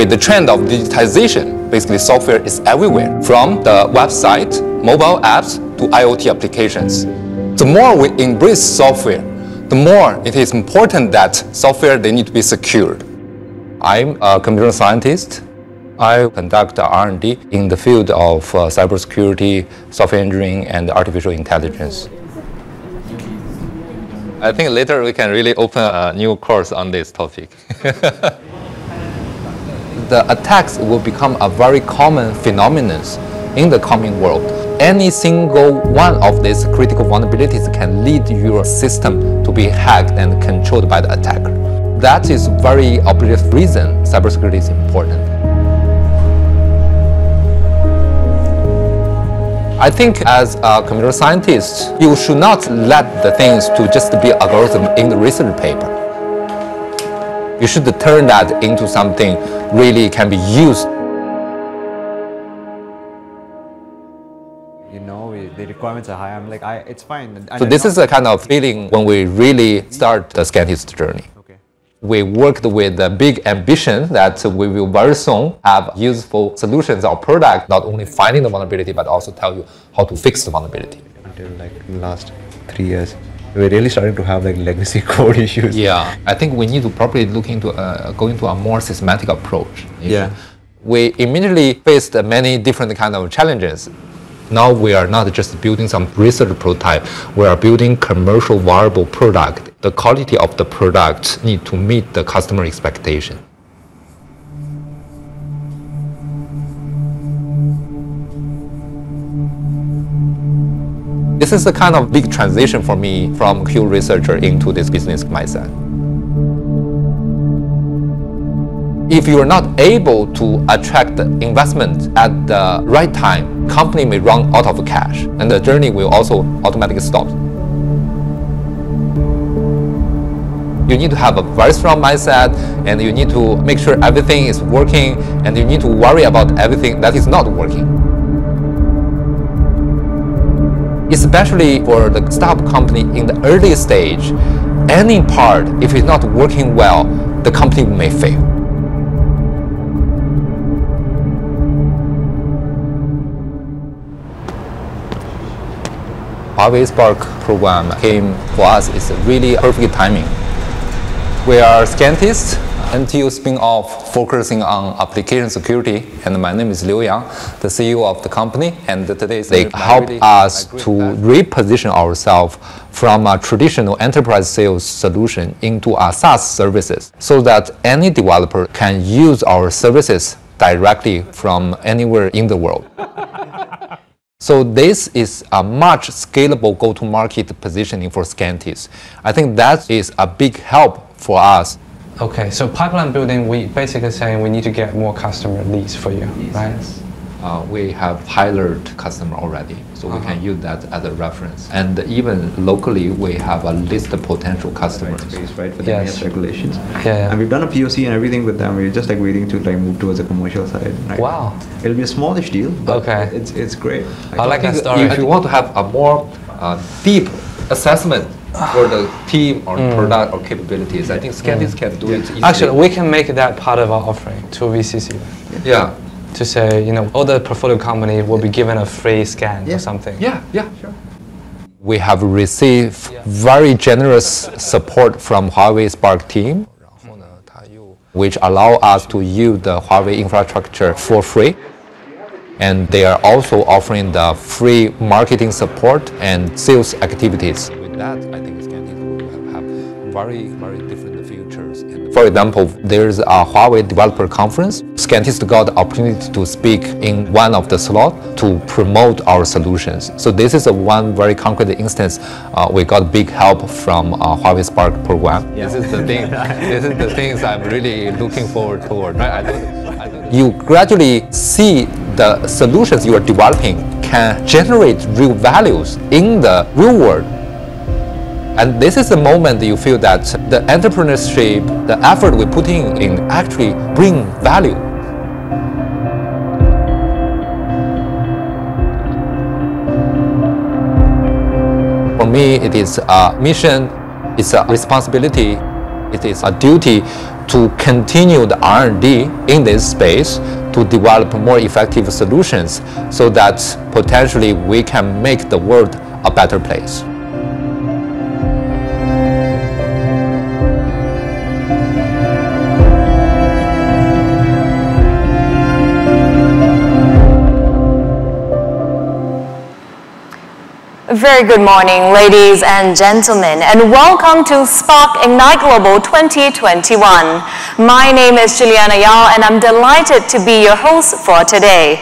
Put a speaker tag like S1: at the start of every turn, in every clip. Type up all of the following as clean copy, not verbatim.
S1: With the trend of digitization, basically software is everywhere, from the website, mobile apps, to IoT applications. The more we embrace software, the more it is important that software, they need to be secured. I'm a computer scientist. I conduct R&D in the field of cybersecurity, software engineering, and artificial intelligence. I think later we can really open a new course on this topic. The attacks will become a very common phenomenon in the coming world. Any single one of these critical vulnerabilities can lead your system to be hacked and controlled by the attacker. That is very obvious reason cybersecurity is important. I think as a computer scientist, you should not let the things to just be algorithm in the research paper. You should turn that into something really can be used.
S2: You know, the requirements are high. I'm like, it's fine.
S1: So this is the kind of feeling when we really start the Scientist journey. We worked with a big ambition that we will very soon have useful solutions or product, not only finding the vulnerability, but also tell you how to fix the vulnerability.
S2: Until like the last 3 years, we're really starting to have like legacy code issues.
S1: Yeah, I think we need to probably look into go into a more systematic approach.
S2: Yeah.
S1: We immediately faced many different kind of challenges. Now we are not just building some research prototype, we are building commercial viable product. The quality of the product need to meet the customer expectation. This is a kind of big transition for me from Q researcher into this business mindset. If you are not able to attract the investment at the right time, company may run out of cash, and the journey will also automatically stop. You need to have a very strong mindset, and you need to make sure everything is working, and you need to worry about everything that is not working. Especially for the startup company in the early stage, any part, if it's not working well, the company may fail. Huawei Spark program came for us is really perfect timing. We are Scientists, NTU spin-off focusing on application security, and my name is Liu Yang, the CEO of the company, and today they help us to reposition ourselves from a traditional enterprise sales solution into a SaaS services, so that any developer can use our services directly from anywhere in the world. So this is a much scalable go-to-market positioning for Scientists. I think that is a big help for us.
S3: Okay, so pipeline building, we basically saying we need to get more customer leads for you, right?
S1: Yes. We have hired customer already, so we can use that as a reference. And even locally, we have a list of potential customers.
S2: Right, for the NIST regulations.
S3: Yeah.
S2: And we've done a POC and everything with them. We're just like waiting to like move towards the commercial side. Right?
S3: Wow.
S2: It'll be a smallish deal, but
S3: okay.
S2: it's great.
S3: I like that story.
S1: If you want to have a more deep assessment for the team or product or capabilities, I think Scientists can do it easily.
S3: Actually, we can make that part of our offering to VCC.
S1: Yeah.
S3: To say, you know, all the portfolio company will be given a free scan or something.
S1: Yeah, sure. We have received very generous support from Huawei Spark team, which allow us to use the Huawei infrastructure for free. And they are also offering the free marketing support and sales activities. With that, I think Scientists will have very, very different futures. For example, there's a Huawei developer conference. Scientists got the opportunity to speak in one of the slots to promote our solutions. So this is one very concrete instance. We got big help from Huawei Spark program. Yeah. This is the thing. This is the things I'm really looking forward toward. Right? You gradually see the solutions you are developing can generate real values in the real world. And this is the moment that you feel that the entrepreneurship, the effort we're putting in actually bring value. For me, it is a mission, it's a responsibility, It is a duty to continue the R&D in this space to develop more effective solutions so that potentially we can make the world a better place.
S4: Very good morning, ladies and gentlemen, and welcome to Spark Ignite Global 2021. My name is Juliana Yao, and I'm delighted to be your host for today.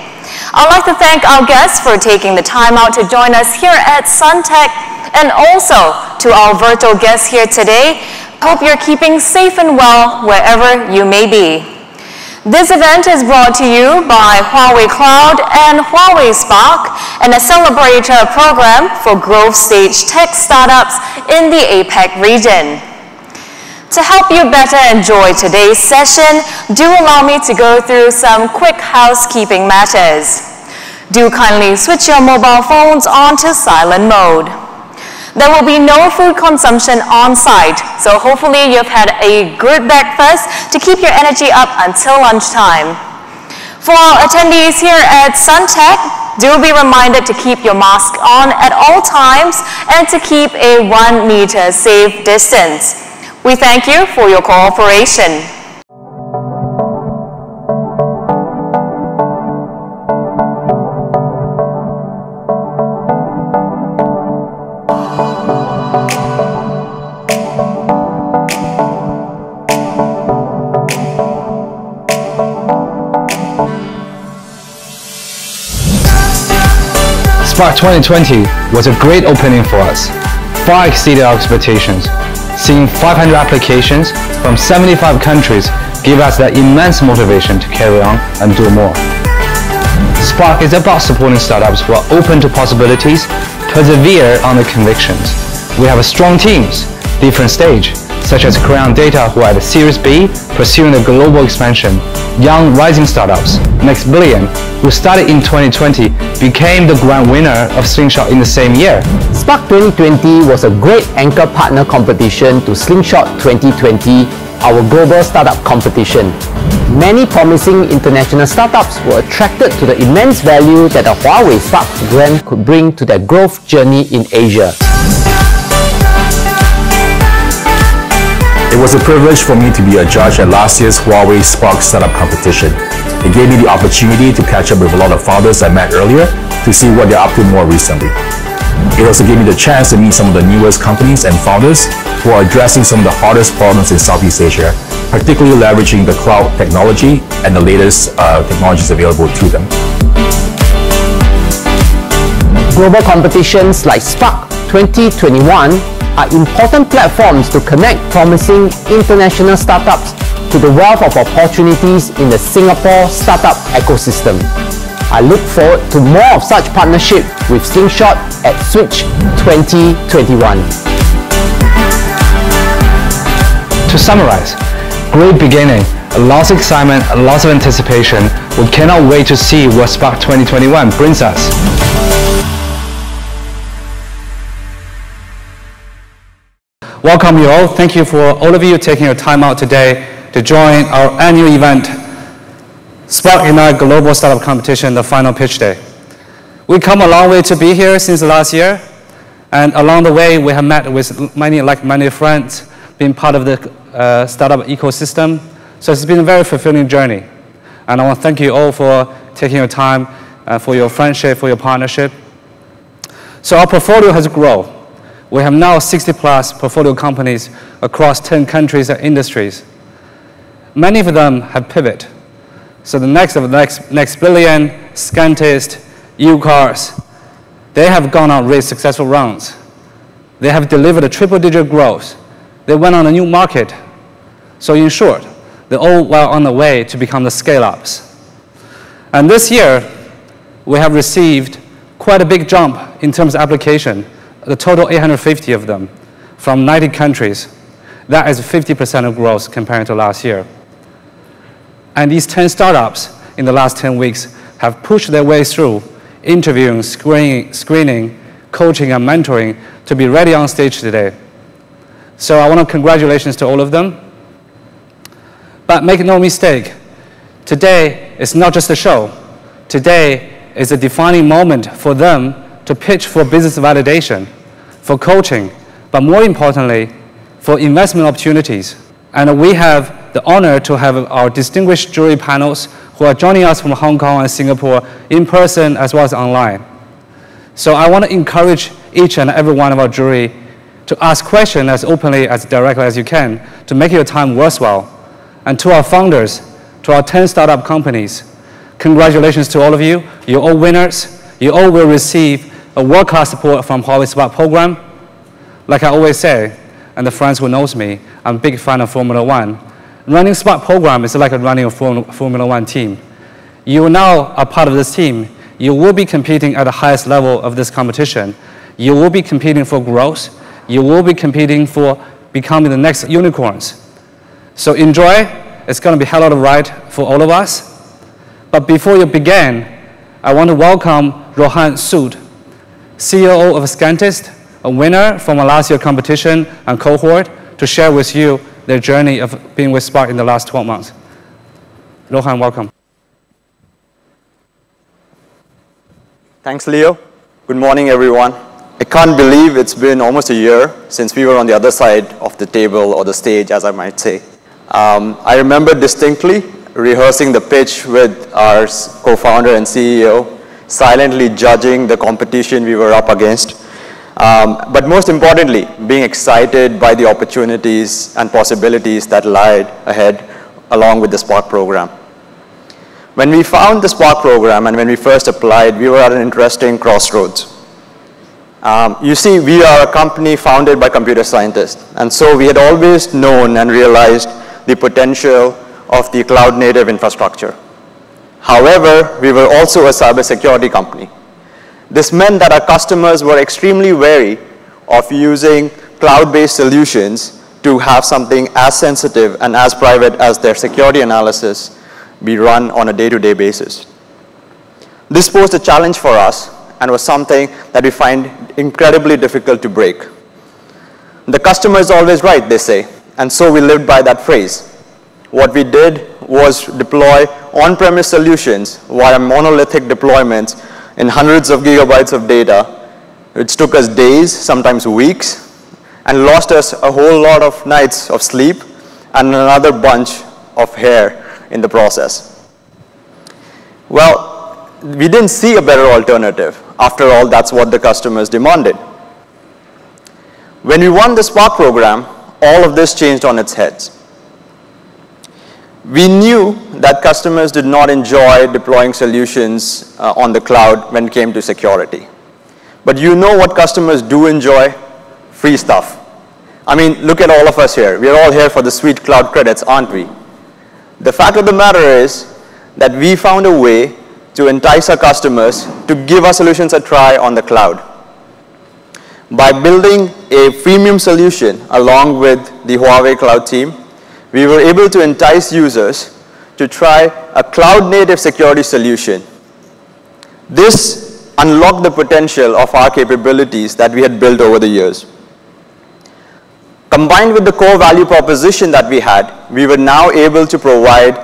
S4: I'd like to thank our guests for taking the time out to join us here at Suntec, and also to our virtual guests here today. Hope you're keeping safe and well wherever you may be. This event is brought to you by Huawei Cloud and Huawei Spark, and a celebrator program for growth stage tech startups in the APAC region. To help you better enjoy today's session, do allow me to go through some quick housekeeping matters. Do kindly switch your mobile phones onto silent mode. There will be no food consumption on site, so hopefully you've had a good breakfast to keep your energy up until lunchtime. For our attendees here at Suntec, do be reminded to keep your mask on at all times and to keep a 1 meter safe distance. We thank you for your cooperation.
S3: Spark 2020 was a great opening for us, far exceeded our expectations. Seeing 500 applications from 75 countries gave us that immense motivation to carry on and do more. Spark is about supporting startups who are open to possibilities, persevere on their convictions. We have strong teams, different stage, such as Crayon Data, who are at Series B, pursuing the global expansion. Young rising startups, Next Billion, who started in 2020, became the grand winner of Slingshot in the same year.
S5: Spark 2020 was a great anchor partner competition to Slingshot 2020, our global startup competition. Many promising international startups were attracted to the immense value that the Huawei Spark brand could bring to their growth journey in Asia.
S6: It was a privilege for me to be a judge at last year's Huawei Spark Startup Competition. It gave me the opportunity to catch up with a lot of founders I met earlier to see what they're up to more recently. It also gave me the chance to meet some of the newest companies and founders who are addressing some of the hardest problems in Southeast Asia, particularly leveraging the cloud technology and the latest technologies available to them.
S5: Global competitions like Spark 2021 are important platforms to connect promising international startups to the wealth of opportunities in the Singapore startup ecosystem. I look forward to more of such partnership with Slingshot at Switch 2021.
S3: To summarize, great beginning, lots of excitement, lots of anticipation. We cannot wait to see what Spark 2021 brings us. Welcome you all. Thank you for all of you taking your time out today to join our annual event, Spark Ignite Global Startup Competition, the final pitch day. We come a long way to be here since last year, and along the way we have met with many like-minded friends, being part of the startup ecosystem. So it's been a very fulfilling journey. And I want to thank you all for taking your time, for your friendship, for your partnership. So our portfolio has grown. We have now 60+ portfolio companies across 10 countries and industries. Many of them have pivoted. So the next Billion, Scantist, UCars, they have gone on raised successful rounds. They have delivered a triple-digit growth. They went on a new market. So in short, they're all well on the way to become the scale-ups. And this year, we have received quite a big jump in terms of application. The total 850 of them from 90 countries. That is 50% of growth compared to last year. And these 10 startups in the last 10 weeks have pushed their way through interviewing, screening, coaching, and mentoring to be ready on stage today. So I want to congratulations to all of them. But make no mistake, today is not just a show. Today is a defining moment for them to pitch for business validation, for coaching, but more importantly, for investment opportunities. And we have the honor to have our distinguished jury panels who are joining us from Hong Kong and Singapore in person as well as online. So I want to encourage each and every one of our jury to ask questions as openly, as directly as you can, to make your time worthwhile. And to our founders, to our 10 startup companies, congratulations to all of you. You're all winners. You all will receive a world-class support from Huawei Spark program. Like I always say, and the friends who knows me, I'm a big fan of Formula One. Running Spark program is like running a Formula One team. You now are part of this team. You will be competing at the highest level of this competition. You will be competing for growth. You will be competing for becoming the next unicorns. So enjoy. It's going to be a hell of a ride for all of us. But before you begin, I want to welcome Rohan Sood, CEO of Scantist, a winner from a last year competition and cohort, to share with you their journey of being with Spark in the last 12 months. Rohan, welcome.
S7: Thanks, Leo. Good morning, everyone. I can't believe it's been almost a year since we were on the other side of the table, or the stage, as I might say. I remember distinctly rehearsing the pitch with our co-founder and CEO, silently judging the competition we were up against. But most importantly, being excited by the opportunities and possibilities that lied ahead along with the Spark program. When we found the Spark program and when we first applied, we were at an interesting crossroads. You see, we are a company founded by computer scientists, and so we had always known and realized the potential of the cloud-native infrastructure. However, we were also a cybersecurity company. This meant that our customers were extremely wary of using cloud-based solutions to have something as sensitive and as private as their security analysis be run on a day-to-day basis. This posed a challenge for us and was something that we find incredibly difficult to break. The customer is always right, they say, and so we lived by that phrase. What we did was deploy on-premise solutions via monolithic deployments in hundreds of gigabytes of data, which took us days, sometimes weeks, and lost us a whole lot of nights of sleep and another bunch of hair in the process. Well, we didn't see a better alternative. After all, that's what the customers demanded. When we won the Spark program, all of this changed on its heads. We knew that customers did not enjoy deploying solutions on the cloud when it came to security. But you know what customers do enjoy? Free stuff. I mean, look at all of us here. We're all here for the sweet cloud credits, aren't we? The fact of the matter is that we found a way to entice our customers to give our solutions a try on the cloud. By building a freemium solution along with the Huawei Cloud team, we were able to entice users to try a cloud-native security solution. This unlocked the potential of our capabilities that we had built over the years. Combined with the core value proposition that we had, we were now able to provide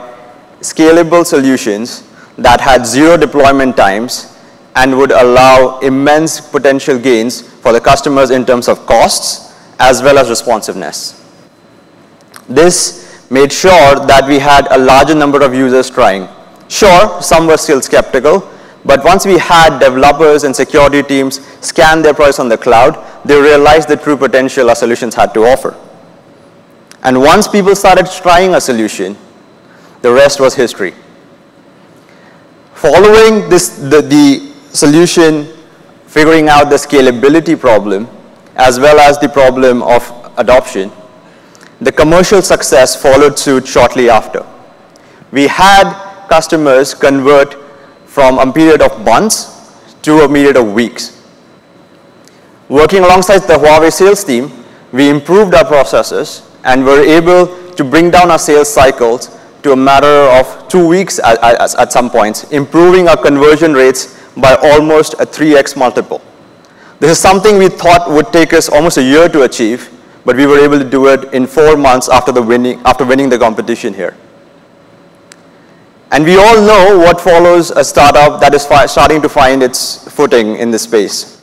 S7: scalable solutions that had zero deployment times and would allow immense potential gains for the customers in terms of costs as well as responsiveness. This made sure that we had a larger number of users trying. Sure, some were still skeptical, but once we had developers and security teams scan their products on the cloud, they realized the true potential our solutions had to offer. And once people started trying a solution, the rest was history. Following the solution, figuring out the scalability problem, as well as the problem of adoption, the commercial success followed suit shortly after. We had customers convert from a period of months to a period of weeks. Working alongside the Huawei sales team, we improved our processes and were able to bring down our sales cycles to a matter of 2 weeks at some points, improving our conversion rates by almost a 3x multiple. This is something we thought would take us almost a year to achieve, but we were able to do it in 4 months after winning the competition here. And we all know what follows a startup that is starting to find its footing in this space.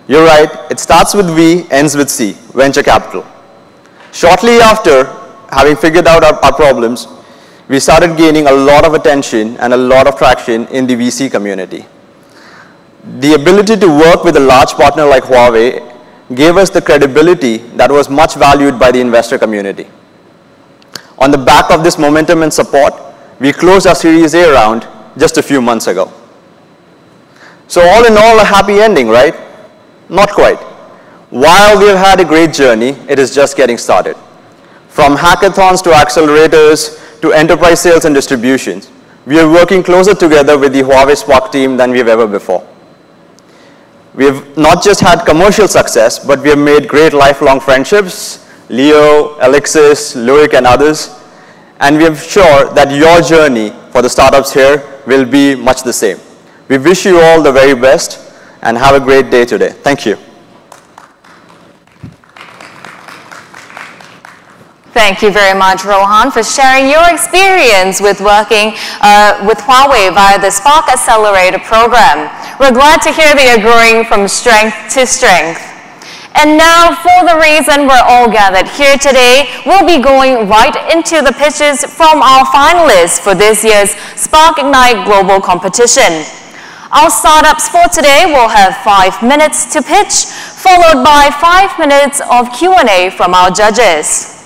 S7: You're right, it starts with V, ends with C, venture capital. Shortly after having figured out our problems, we started gaining a lot of attention and a lot of traction in the VC community. The ability to work with a large partner like Huawei gave us the credibility that was much valued by the investor community. On the back of this momentum and support, we closed our Series A round just a few months ago. So all in all, a happy ending, right? Not quite. While we've had a great journey, it is just getting started. From hackathons to accelerators to enterprise sales and distributions, we are working closer together with the Huawei Spark team than we've ever before. We have not just had commercial success, but we have made great lifelong friendships, Leo, Alexis, Loic, and others. And we are sure that your journey for the startups here will be much the same. We wish you all the very best and have a great day today. Thank you.
S4: Thank you very much, Rohan, for sharing your experience with working with Huawei via the Spark Accelerator program. We're glad to hear that you're growing from strength to strength. And now, for the reason we're all gathered here today, we'll be going right into the pitches from our finalists for this year's Spark Ignite Global Competition. Our startups for today will have 5 minutes to pitch, followed by 5 minutes of Q&A from our judges.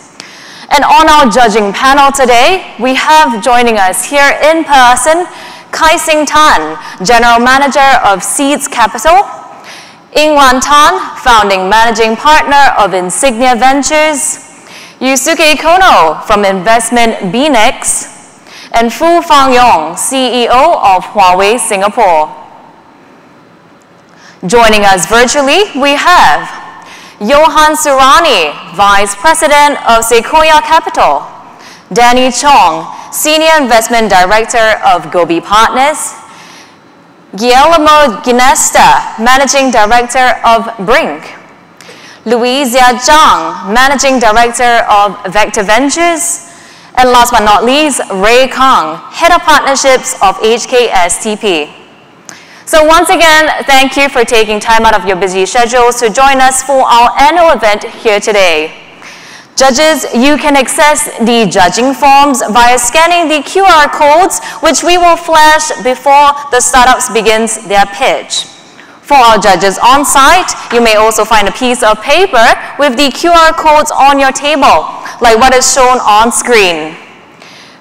S4: And on our judging panel today, we have joining us here in person, Kai-Sing Tan, General Manager of Seeds Capital, Ying-Wan Tan, Founding Managing Partner of Insignia Ventures, Yusuke Kono from Investment BNex, and Fu Fangyong, CEO of Huawei Singapore. Joining us virtually, we have Johan Surani, Vice President of Sequoia Capital, Danny Chong, Senior Investment Director of Gobi Partners, Guillermo Ginesta, Managing Director of Brink, Louisia Zhang, Managing Director of Vector Ventures, and last but not least, Ray Kang, Head of Partnerships of HKSTP. So once again, thank you for taking time out of your busy schedules to join us for our annual event here today. Judges, you can access the judging forms via scanning the QR codes, which we will flash before the startups begins their pitch. For our judges on site, you may also find a piece of paper with the QR codes on your table, like what is shown on screen.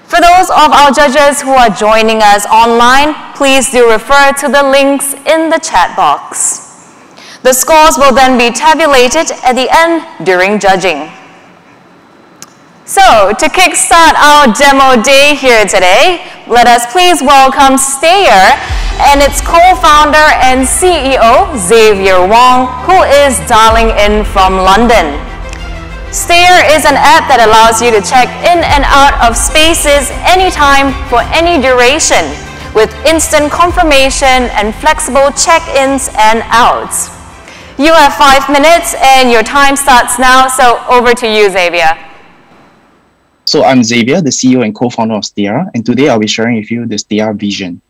S4: For those of our judges who are joining us online, please do refer to the links in the chat box. The scores will then be tabulated at the end during judging. So, to kickstart our demo day here today, let us please welcome Stayer and its co-founder and CEO, Xavier Wong, who is dialing in from London. Stayer is an app that allows you to check in and out of spaces anytime for any duration, with instant confirmation and flexible check-ins and outs. You have 5 minutes and your time starts now, so over to you, Xavier.
S8: So I'm Xavier, the CEO and co-founder of Stayer, and today I'll be sharing with you the Stayer vision.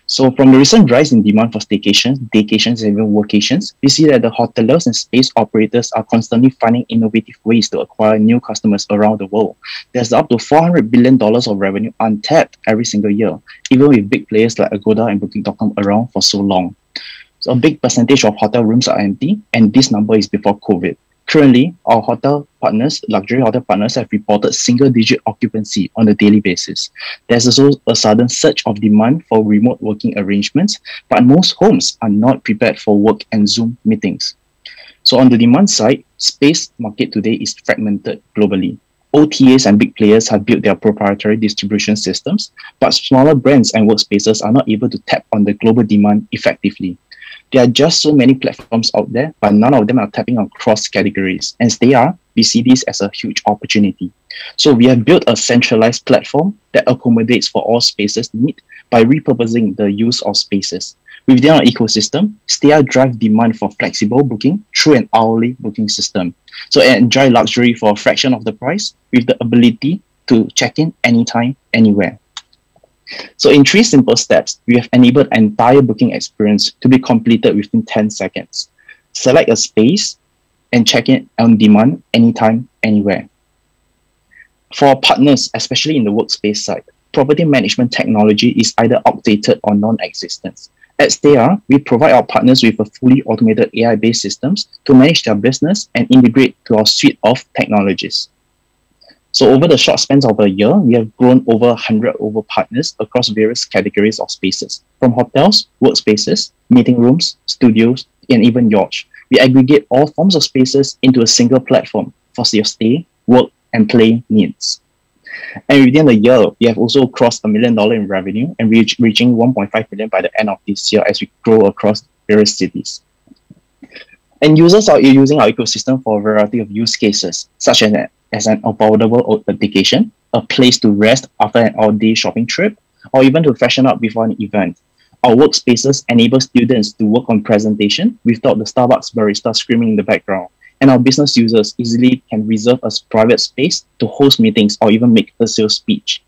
S8: So from the recent rise in demand for staycations, daycations, and even workations, we see that the hoteliers and space operators are constantly finding innovative ways to acquire new customers around the world. There's up to $400 billion of revenue untapped every single year, even with big players like Agoda and Booking.com around for so long. So a big percentage of hotel rooms are empty, and this number is before COVID. Currently, our hotel partners, luxury hotel partners, have reported single-digit occupancy on a daily basis. There's also a sudden surge of demand for remote working arrangements, but most homes are not prepared for work and Zoom meetings. So on the demand side, space market today is fragmented globally. OTAs and big players have built their proprietary distribution systems, but smaller brands and workspaces are not able to tap on the global demand effectively. There are just so many platforms out there, but none of them are tapping on cross categories. And we see this as a huge opportunity. So we have built a centralized platform that accommodates for all spaces need by repurposing the use of spaces. Within our ecosystem, Stayya drive demand for flexible booking through an hourly booking system. So enjoy luxury for a fraction of the price with the ability to check in anytime, anywhere. So in 3 simple steps, we have enabled an entire booking experience to be completed within 10 seconds. Select a space and check in on demand anytime, anywhere. For our partners, especially in the workspace side, property management technology is either outdated or non-existent. At Stayya, we provide our partners with a fully automated AI-based systems to manage their business and integrate to our suite of technologies. So over the short span of a year, we have grown over 100 partners across various categories of spaces, from hotels, workspaces, meeting rooms, studios, and even yachts. We aggregate all forms of spaces into a single platform for your stay, work, and play needs. And within the year, we have also crossed $1 million in revenue and reaching 1.5 million by the end of this year as we grow across various cities. And users are using our ecosystem for a variety of use cases, such as an affordable authentication, a place to rest after an all-day shopping trip, or even to freshen up before an event. Our workspaces enable students to work on presentation without the Starbucks barista screaming in the background. And our business users easily can reserve a private space to host meetings or even make a sales speech.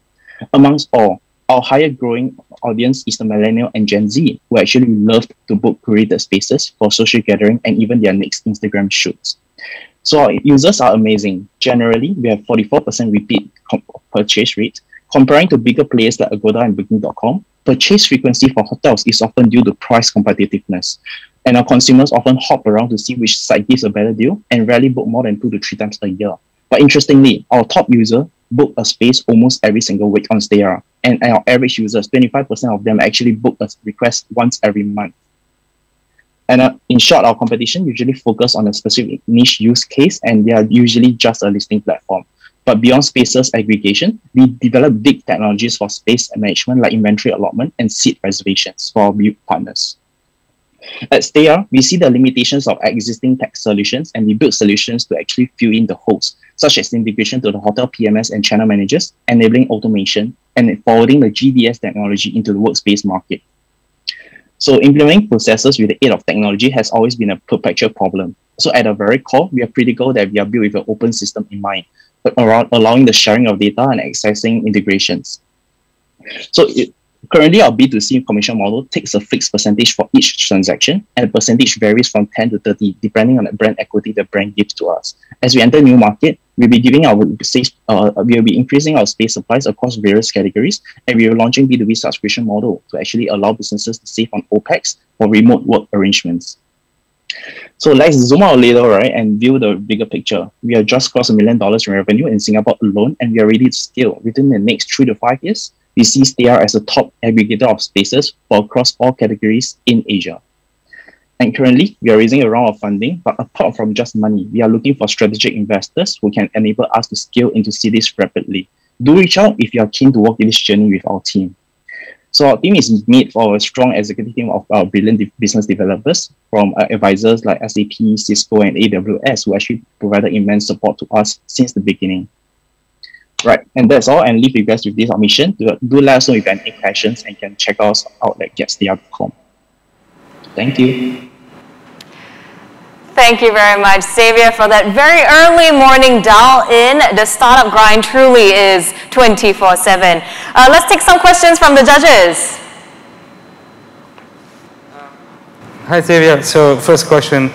S8: Amongst all, our higher growing audience is the millennial and Gen Z, who actually love to book curated spaces for social gathering and even their next Instagram shoots. So our users are amazing. Generally, we have 44% repeat purchase rate. Comparing to bigger players like Agoda and Booking.com, purchase frequency for hotels is often due to price competitiveness. And our consumers often hop around to see which site gives a better deal and rarely book more than 2 to 3 times a year. But interestingly, our top user book a space almost every single week on Stayya. And our average users, 25% of them actually book a request once every month. And in short, our competition usually focus on a specific niche use case, and they are usually just a listing platform. But beyond spaces aggregation, we develop big technologies for space management like inventory allotment and seat reservations for our partners. At Stayya, we see the limitations of existing tech solutions and we build solutions to actually fill in the holes, such as integration to the hotel PMS and channel managers, enabling automation, and forwarding the GDS technology into the workspace market. So implementing processes with the aid of technology has always been a perpetual problem. So at the very core, we are critical that we are built with an open system in mind, but around allowing the sharing of data and accessing integrations. So currently, our B2C commission model takes a fixed percentage for each transaction, and the percentage varies from 10 to 30, depending on the brand equity the brand gives to us. As we enter new market, we'll be increasing our space supplies across various categories, and we are launching B2B subscription model to actually allow businesses to save on OPEX for remote work arrangements. So let's zoom out a little, right, and view the bigger picture. We have just crossed $1 million in revenue in Singapore alone, and we are ready to scale. Within the next 3 to 5 years, we see Stayya as a top aggregator of spaces for across all categories in Asia. And currently, we are raising a round of funding, but apart from just money, we are looking for strategic investors who can enable us to scale into cities rapidly. Do reach out if you are keen to walk this journey with our team. So our team is made for a strong executive team of our brilliant business developers from advisors like SAP, Cisco, and AWS, who actually provided immense support to us since the beginning. Right, and that's all, and leave you guys with this mission. Do let us know if you have any questions and can check us out at getstayya.com. Thank you.
S4: Thank you very much, Xavier, for that very early morning dial in. The startup grind truly is 24/7. Let's take some questions from the judges.
S3: Hi, Xavier. So first question.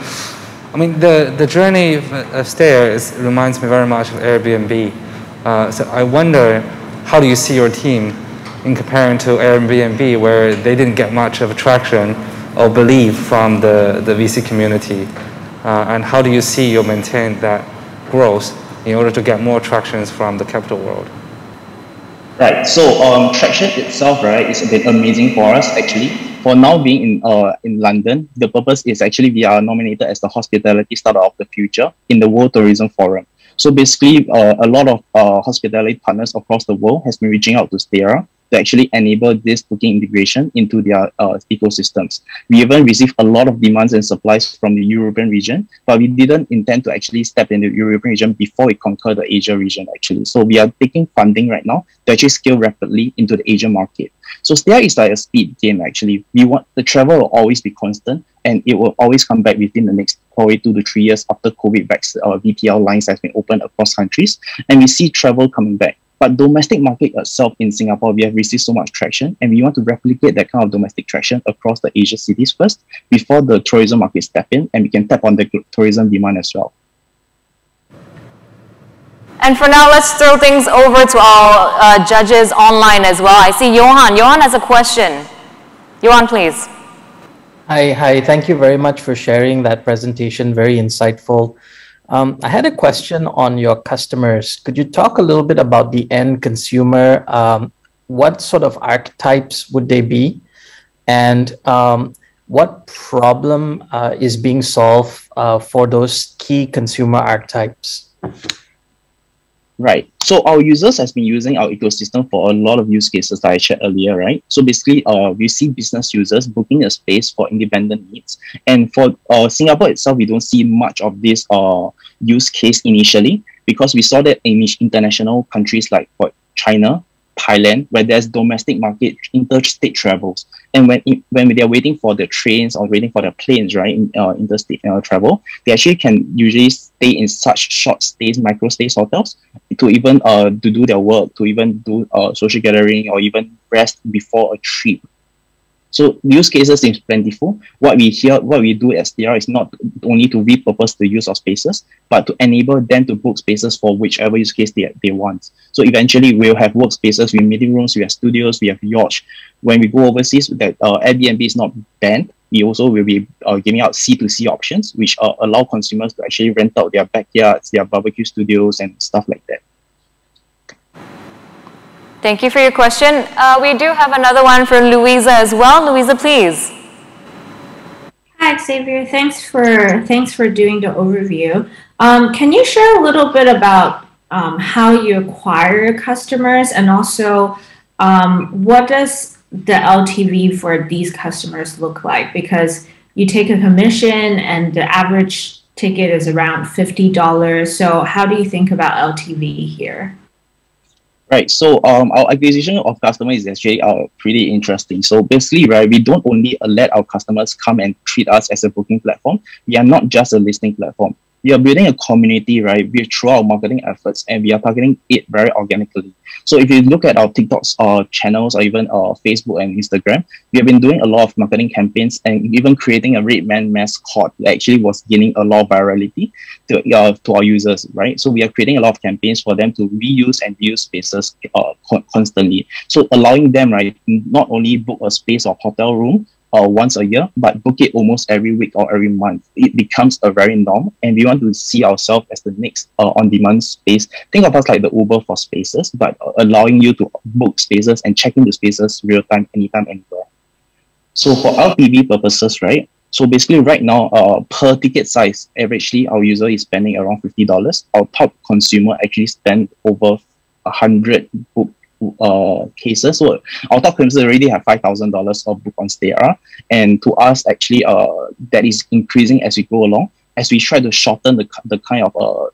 S3: I mean, the journey of Stayya reminds me very much of Airbnb. So I wonder, how do you see your team in comparing to Airbnb, where they didn't get much of traction or belief from the VC community? And how do you see you maintain that growth in order to get more tractions from the capital world?
S8: Right, so traction itself, right, is a bit amazing for us actually. For now being in London, the purpose is actually we are nominated as the hospitality startup of the future in the World Tourism Forum. So basically, a lot of hospitality partners across the world has been reaching out to Stayya to actually enable this booking integration into their ecosystems. We even received a lot of demands and supplies from the European region, but we didn't intend to actually step in the European region before we conquer the Asia region actually. So we are taking funding right now to actually scale rapidly into the Asian market. So Steria is like a speed game actually. We want the travel will always be constant, and it will always come back within the next probably 2 to 3 years after COVID VTL lines has been opened across countries, and we see travel coming back. But domestic market itself in Singapore, we have received so much traction, and we want to replicate that kind of domestic traction across the Asia cities first before the tourism market step in, and we can tap on the tourism demand as well.
S4: And for now, let's throw things over to our judges online as well. I see Johan. Johan has a question. Johan, please.
S9: Hi. Thank you very much for sharing that presentation. Very insightful. I had a question on your customers. Could you talk a little bit about the end consumer? What sort of archetypes would they be? And what problem is being solved for those key consumer archetypes?
S8: Right. So our users has been using our ecosystem for a lot of use cases that I shared earlier, right? So basically, we see business users booking a space for independent needs. And for Singapore itself, we don't see much of this use case initially, because we saw that in international countries like China, Thailand, where there's domestic market interstate travels. And when they're waiting for the trains or waiting for the planes, right, in interstate travel, they actually can usually stay in such short stays, micro stays hotels to even to do their work, to even do social gathering or even rest before a trip. So use cases is plentiful. What we do at Steria is not only to repurpose the use of spaces, but to enable them to book spaces for whichever use case they want. So eventually we'll have workspaces, we have meeting rooms, we have studios, we have yachts. When we go overseas, that Airbnb is not banned. We also will be giving out C2C options, which allow consumers to actually rent out their backyards, their barbecue studios, and stuff like that.
S4: Thank you for your question. We do have another one for Louisa as well. Louisa, please.
S10: Hi, Xavier. Thanks for doing the overview. Can you share a little bit about how you acquire your customers, and also what does the LTV for these customers look like? Because you take a commission and the average ticket is around $50. So how do you think about LTV here?
S8: Right, so our acquisition of customers is actually pretty interesting. So basically, right, we don't only let our customers come and treat us as a booking platform. We are not just a listing platform. We are building a community, right, through our marketing efforts, and we are targeting it very organically. So if you look at our TikToks channels, or even Facebook and Instagram, we have been doing a lot of marketing campaigns and even creating a Red Man mascot that actually was gaining a lot of virality to our users, right? So we are creating a lot of campaigns for them to reuse and reuse spaces constantly. So allowing them, right, not only book a space or hotel room once a year, but book it almost every week or every month. It becomes a very norm, and we want to see ourselves as the next on-demand space. Think of us like the Uber for spaces, but allowing you to book spaces and check into spaces real time, anytime, anywhere. So for LTV purposes, right? So basically right now, per ticket size, averagely our user is spending around $50. Our top consumer actually spend over 100 book cases. So our top consumers already have $5,000 of book on Steria, and to us actually that is increasing as we go along, as we try to shorten the kind of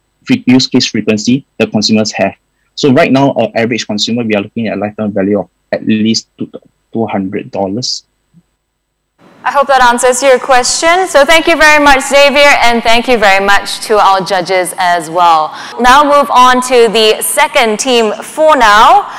S8: use case frequency the consumers have. So right now, our average consumer, we are looking at a lifetime value of at least $200.
S4: I hope that answers your question. So thank you very much, Xavier, and thank you very much to our judges as well. Now move on to the second team for now.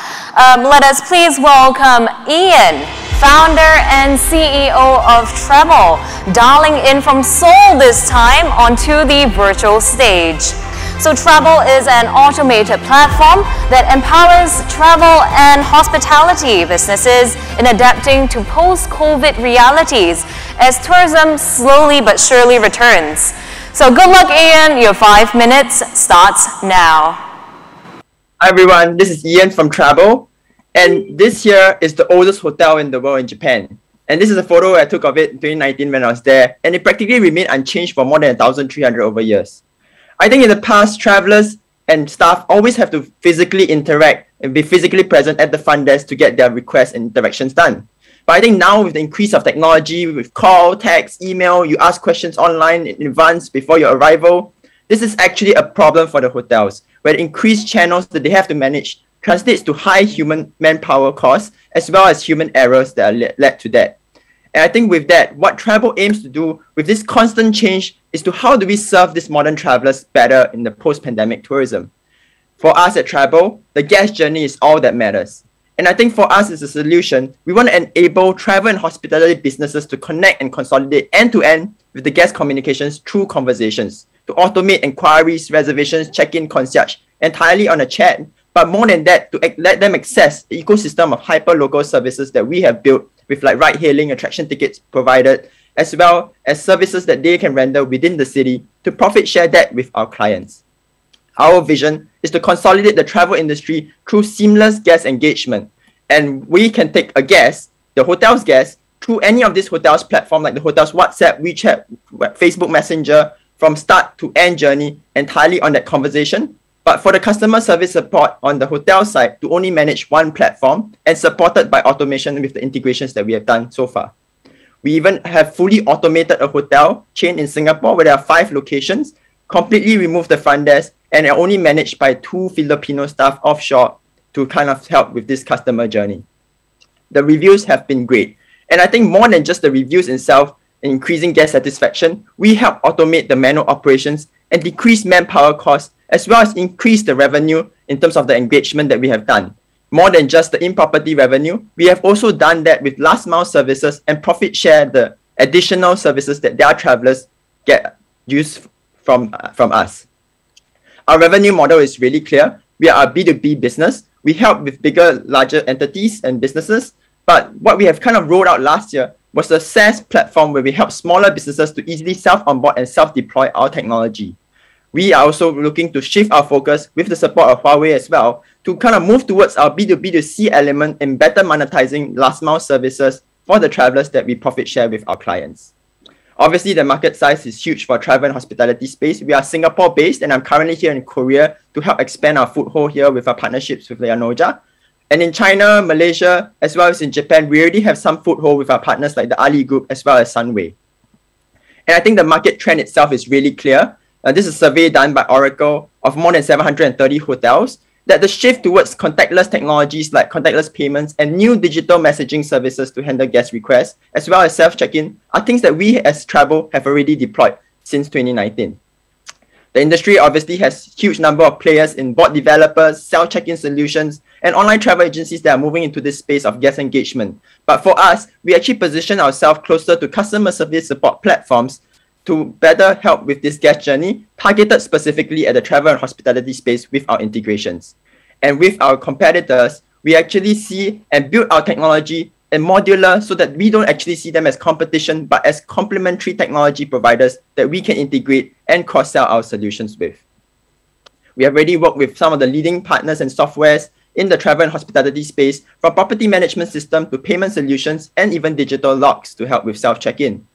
S4: Let us please welcome Ian, founder and CEO of Treble, dialing in from Seoul this time onto the virtual stage. So Treble is an automated platform that empowers travel and hospitality businesses in adapting to post-COVID realities as tourism slowly but surely returns. So good luck, Ian. Your 5 minutes starts now.
S11: Hi everyone, this is Ian from Treble, and this here is the oldest hotel in the world in Japan. And this is a photo I took of it in 2019 when I was there, and it practically remained unchanged for more than 1,300 over years. I think in the past, travelers and staff always have to physically interact and be physically present at the front desk to get their requests and interactions done. But I think now with the increase of technology, with call, text, email, you ask questions online in advance before your arrival, this is actually a problem for the hotels, where the increased channels that they have to manage translates to high human manpower costs, as well as human errors that are led to that. And I think with that, what travel aims to do with this constant change is to how do we serve these modern travelers better in the post-pandemic tourism. For us at Travel, the guest journey is all that matters. And I think for us as a solution, we want to enable travel and hospitality businesses to connect and consolidate end-to-end with the guest communications through conversations, to automate inquiries, reservations, check-in, concierge entirely on a chat, but more than that, to let them access the ecosystem of hyper-local services that we have built with like ride-hailing, attraction tickets provided, as well as services that they can render within the city to profit share that with our clients. Our vision is to consolidate the travel industry through seamless guest engagement. And we can take a guest, the hotel's guest, through any of these hotels' platform like the hotel's WhatsApp, WeChat, Facebook Messenger, from start to end journey entirely on that conversation. But for the customer service support on the hotel side to only manage one platform and supported by automation with the integrations that we have done so far. We even have fully automated a hotel chain in Singapore where there are 5 locations, completely removed the front desk, and are only managed by 2 Filipino staff offshore to kind of help with this customer journey. The reviews have been great. And I think more than just the reviews itself, increasing guest satisfaction, we help automate the manual operations and decrease manpower costs, as well as increase the revenue in terms of the engagement that we have done. More than just the in-property revenue, we have also done that with last mile services and profit share the additional services that their travelers get use from us. Our revenue model is really clear. We are a B2B business. We help with bigger, larger entities and businesses. But what we have kind of rolled out last year was a SaaS platform where we help smaller businesses to easily self-onboard and self-deploy our technology. We are also looking to shift our focus with the support of Huawei as well to kind of move towards our B2B2C element in better monetizing last mile services for the travelers that we profit share with our clients. Obviously, the market size is huge for travel and hospitality space. We are Singapore-based, and I'm currently here in Korea to help expand our foothold here with our partnerships with Lianoja. And in China, Malaysia, as well as in Japan, we already have some foothold with our partners like the Ali Group as well as Sunway. And I think the market trend itself is really clear. This is a survey done by Oracle of more than 730 hotels, that the shift towards contactless technologies like contactless payments and new digital messaging services to handle guest requests, as well as self-check-in, are things that we as Travel have already deployed since 2019. The industry obviously has a huge number of players in bot developers, self-check-in solutions, and online travel agencies that are moving into this space of guest engagement. But for us, we actually position ourselves closer to customer service support platforms to better help with this guest journey, targeted specifically at the travel and hospitality space with our integrations. And with our competitors, we actually see and build our technology and modular so that we don't actually see them as competition, but as complementary technology providers that we can integrate and cross-sell our solutions with. We have already worked with some of the leading partners and softwares in the travel and hospitality space, from property management system to payment solutions and even digital locks to help with self-check-in.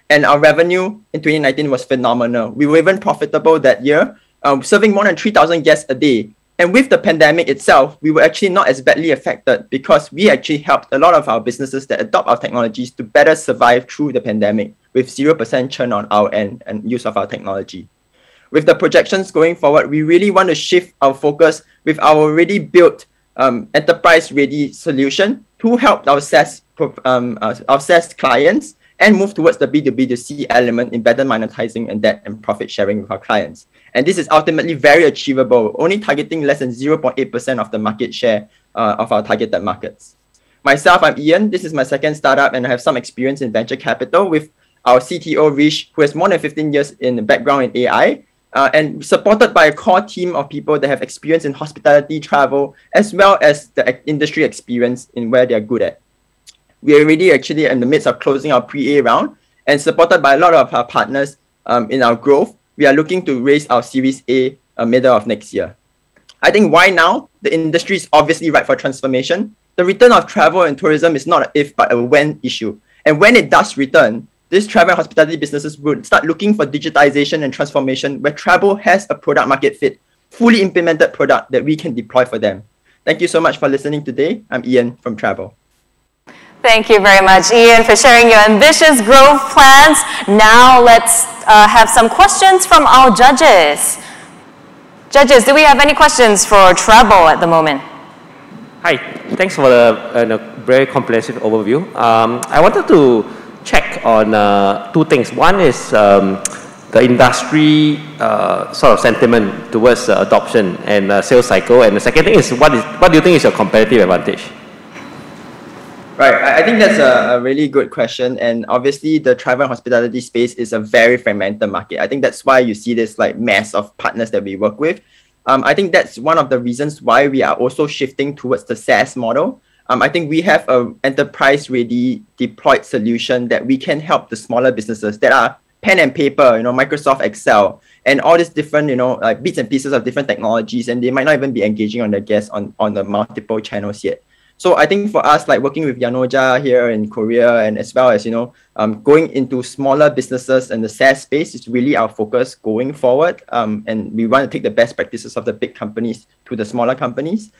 S11: And our revenue in 2019 was phenomenal. We were even profitable that year, serving more than 3,000 guests a day. And with the pandemic itself, we were actually not as badly affected because we actually helped a lot of our businesses that adopt our technologies to better survive through the pandemic with 0% churn on our end and use of our technology. With the projections going forward, we really want to shift our focus with our already built enterprise-ready solution to help our SaaS clients and move towards the B2B2C element in better monetizing and that and profit sharing with our clients. And this is ultimately very achievable, only targeting less than 0.8% of the market share of our targeted markets. Myself, I'm Ian. This is my second startup, and I have some experience in venture capital with our CTO, Rish, who has more than 15 years in the background in AI, and supported by a core team of people that have experience in hospitality, travel, as well as the industry experience in where they're good at. We are already actually in the midst of closing our pre-A round, and supported by a lot of our partners in our growth, we are looking to raise our Series A middle of next year. I think why now? The industry is obviously ripe for transformation. The return of travel and tourism is not an if, but a when issue. And when it does return, these travel and hospitality businesses would start looking for digitization and transformation where travel has a product market fit fully implemented product that we can deploy for them. Thank you so much for listening today. I'm Ian from Travel.
S4: Thank you very much, Ian, for sharing your ambitious growth plans. Now let's have some questions from our judges. Judges, do we have any questions for Travel at the moment?
S12: Hi, thanks for the very comprehensive overview. I wanted to check on two things. One is the industry sort of sentiment towards adoption and sales cycle, and the second thing is what do you think is your competitive advantage?
S11: Right, I think that's a really good question, and obviously the travel and hospitality space is a very fragmented market. I think that's why you see this like mass of partners that we work with. I think that's one of the reasons why we are also shifting towards the SaaS model. I think we have an enterprise-ready deployed solution that we can help the smaller businesses that are pen and paper, Microsoft Excel, and all these different, like bits and pieces of different technologies, and they might not even be engaging on their guests on the multiple channels yet. So I think for us, like working with Yanoja here in Korea, and as well as, going into smaller businesses and the SaaS space is really our focus going forward. And we want to take the best practices of the big companies to the smaller companies.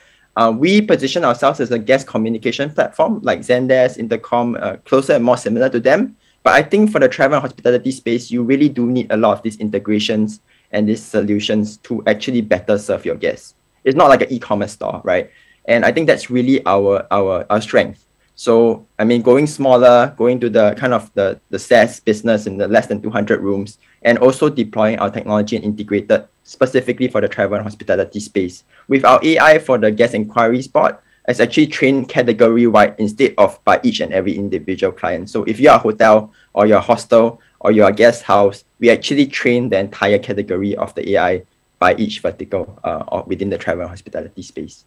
S11: We position ourselves as a guest communication platform like Zendesk, Intercom, closer and more similar to them. But I think for the travel and hospitality space, you really do need a lot of these integrations and these solutions to actually better serve your guests. It's not like an e-commerce store, right? And I think that's really our strength. So, I mean, going smaller, going to the kind of the SaaS business in the less than 200 rooms, and also deploying our technology and integrated specifically for the travel and hospitality space. With our AI for the guest inquiries bot, it's actually trained category-wide instead of by each and every individual client. So if you're a hotel or you're a hostel or you're a guest house, we actually train the entire category of the AI by each vertical or within the travel and hospitality space.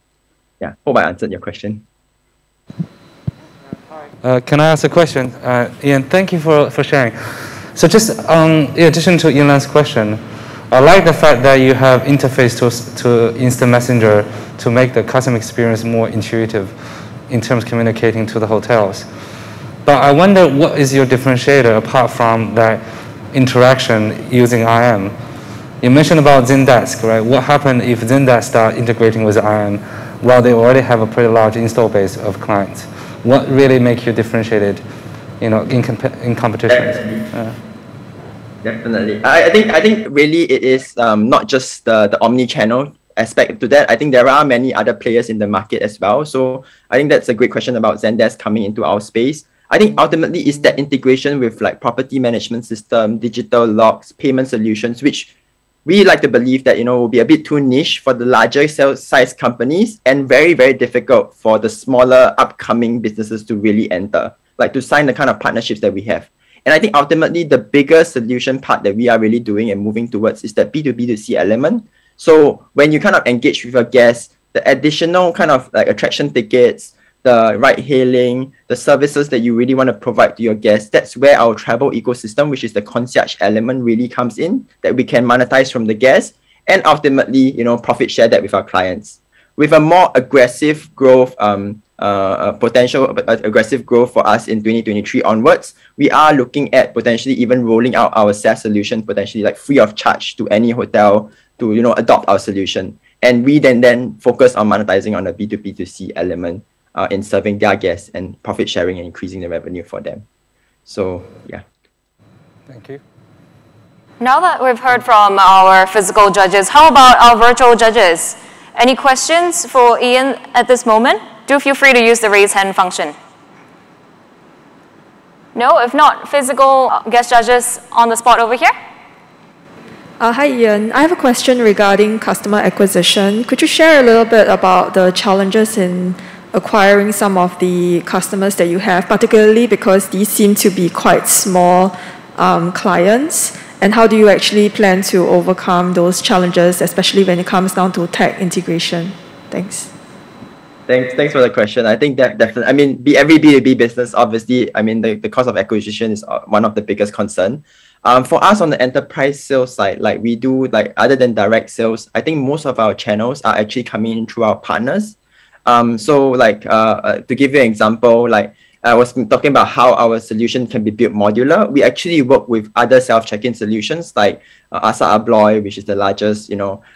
S11: Yeah, hope I answered your question.
S3: Can I ask a question? Ian, thank you for sharing. So just in addition to Ian's question, I like the fact that you have interface to Instant Messenger to make the customer experience more intuitive in terms of communicating to the hotels. But I wonder, what is your differentiator apart from that interaction using IM? You mentioned about Zendesk, right? What happened if Zendesk start integrating with IM while they already have a pretty large install base of clients? What really makes you differentiated, in competitions?
S11: Definitely. I think really it is not just the omni-channel aspect to that. I think there are many other players in the market as well. So I think that's a great question about Zendesk coming into our space. I think ultimately it's that integration with like property management system, digital logs, payment solutions, which we like to believe that, will be a bit too niche for the larger size companies and very, very difficult for the smaller upcoming businesses to really enter, like to sign the kind of partnerships that we have. And I think ultimately the bigger solution part that we are really doing and moving towards is that B2B2C element. So when you kind of engage with your guests, the additional kind of like attraction tickets, the ride hailing, the services that you really want to provide to your guests, that's where our travel ecosystem, which is the concierge element, really comes in, that we can monetize from the guests and ultimately, profit share that with our clients. With a more aggressive growth, potential aggressive growth for us in 2023 onwards, we are looking at potentially even rolling out our SaaS solution, potentially like free of charge to any hotel to, adopt our solution. And we then focus on monetizing on the B2B2C element in serving their guests and profit sharing and increasing the revenue for them. So, yeah.
S3: Thank you.
S4: Now that we've heard from our physical judges, how about our virtual judges? Any questions for Ian at this moment? Do feel free to use the raise hand function. No? If not, physical guest judges on the spot over here?
S13: Hi Ian, I have a question regarding customer acquisition. Could you share a little bit about the challenges in acquiring some of the customers that you have, particularly because these seem to be quite small clients? And how do you actually plan to overcome those challenges, especially when it comes down to tech integration? Thanks.
S11: Thanks for the question. I think that definitely, every B2B business, obviously, the cost of acquisition is one of the biggest concern. For us on the enterprise sales side, like we do, like other than direct sales, I think most of our channels are actually coming in through our partners. So like to give you an example, like I was talking about how our solution can be built modular. We actually work with other self-check-in solutions like Asa Abloy, which is the largest,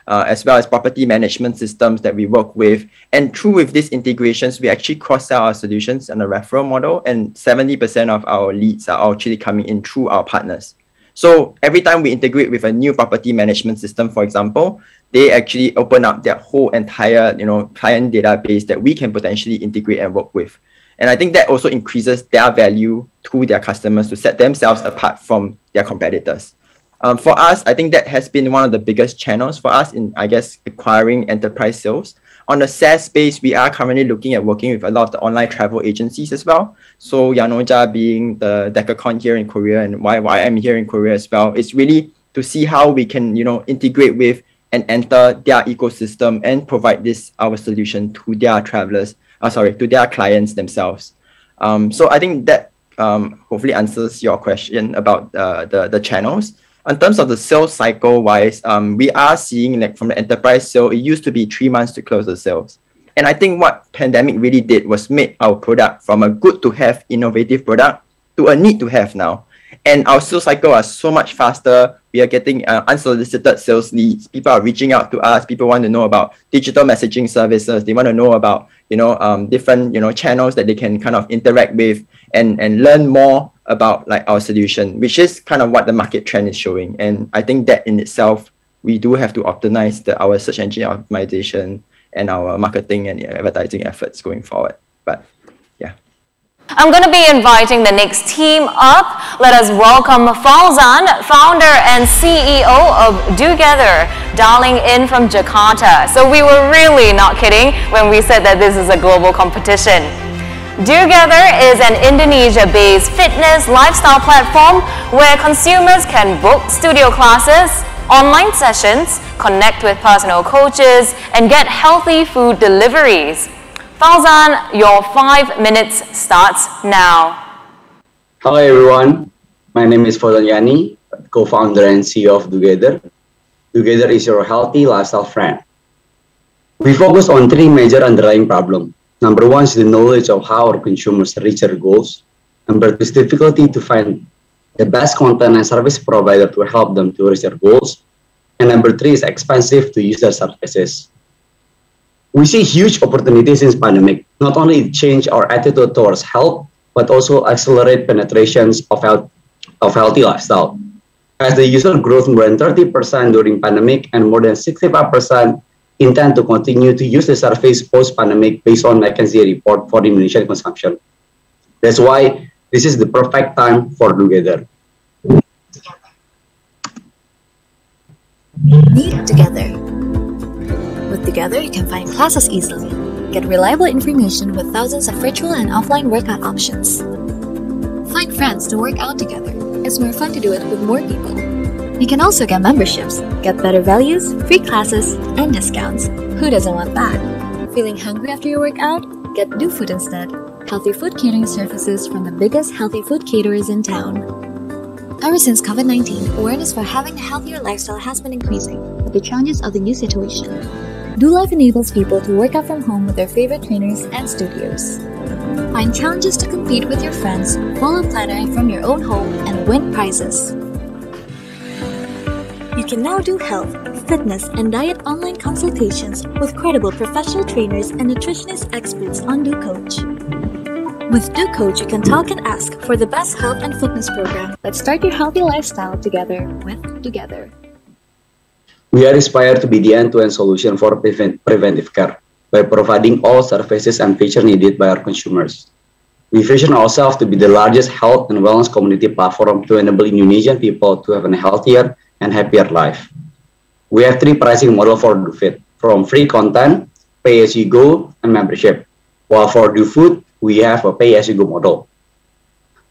S11: as well as property management systems that we work with. And with these integrations, we actually cross-sell our solutions on a referral model, and 70% of our leads are actually coming in through our partners. So every time we integrate with a new property management system, for example, they actually open up their whole entire, client database that we can potentially integrate and work with. And I think that also increases their value to their customers to set themselves apart from their competitors. For us, I think that has been one of the biggest channels for us in, acquiring enterprise sales. On the SaaS space, we are currently looking at working with a lot of the online travel agencies as well. So Yanoja being the Decacon here in Korea, and why I'm here in Korea as well, it's really to see how we can, integrate with and enter their ecosystem and provide our solution to their travelers, to their clients themselves. So I think that hopefully answers your question about the channels. In terms of the sales cycle wise, we are seeing from the enterprise sale, it used to be 3 months to close the sales. And I think what pandemic really did was make our product from a good to have innovative product to a need to have now. And our sales cycle are so much faster. We are getting unsolicited sales leads. People are reaching out to us. People want to know about digital messaging services. They want to know about, different, channels that they can kind of interact with and learn more about our solution, which is kind of what the market trend is showing. And I think that in itself, we do have to optimize our search engine optimization and our marketing and advertising efforts going forward. But yeah.
S4: I'm going to be inviting the next team up. Let us welcome Fauzan, founder and CEO of Dogether, dialing in from Jakarta. So we were really not kidding when we said that this is a global competition. Dogether is an Indonesia-based fitness lifestyle platform where consumers can book studio classes, online sessions, connect with personal coaches, and get healthy food deliveries. Fauzan, your 5 minutes starts now.
S14: Hello everyone, my name is Fauzan Yani, co-founder and CEO of Dogether. Dogether is your healthy lifestyle friend. We focus on 3 major underlying problems. Number 1 is the knowledge of how our consumers reach their goals. Number 2 is difficulty to find the best content and service provider to help them to reach their goals. And number 3 is expensive to use their services. We see huge opportunities in pandemic, not only change our attitude towards health, but also accelerate penetrations of healthy lifestyle. As the user growth more than 30% during pandemic and more than 65% intend to continue to use the service post-pandemic based on McKinsey report for Indonesian consumption. That's why this is the perfect time for Dogether.
S15: Need Dogether. With Dogether, you can find classes easily, get reliable information with thousands of virtual and offline workout options. Find friends to work out together. It's more fun to do it with more people. You can also get memberships, get better values, free classes, and discounts. Who doesn't want that? Feeling hungry after your workout? Get DoFood instead. Healthy food catering services from the biggest healthy food caterers in town. Ever since COVID-19, awareness for having a healthier lifestyle has been increasing with the challenges of the new situation. DoLife enables people to work out from home with their favorite trainers and studios. Find challenges to compete with your friends, follow a planner from your own home, and win prizes. You can now do health, fitness, and diet online consultations with credible professional trainers and nutritionist experts on DoCoach. With DoCoach, you can talk and ask for the best health and fitness program. Let's start your healthy lifestyle together with Dogether.
S14: We are inspired to be the end-to-end solution for preventive care by providing all services and features needed by our consumers. We vision ourselves to be the largest health and wellness community platform to enable Indonesian people to have a healthier and happier life. We have 3 pricing models for DoFit, from free content, pay-as-you-go, and membership. While for DoFood, we have a pay-as-you-go model.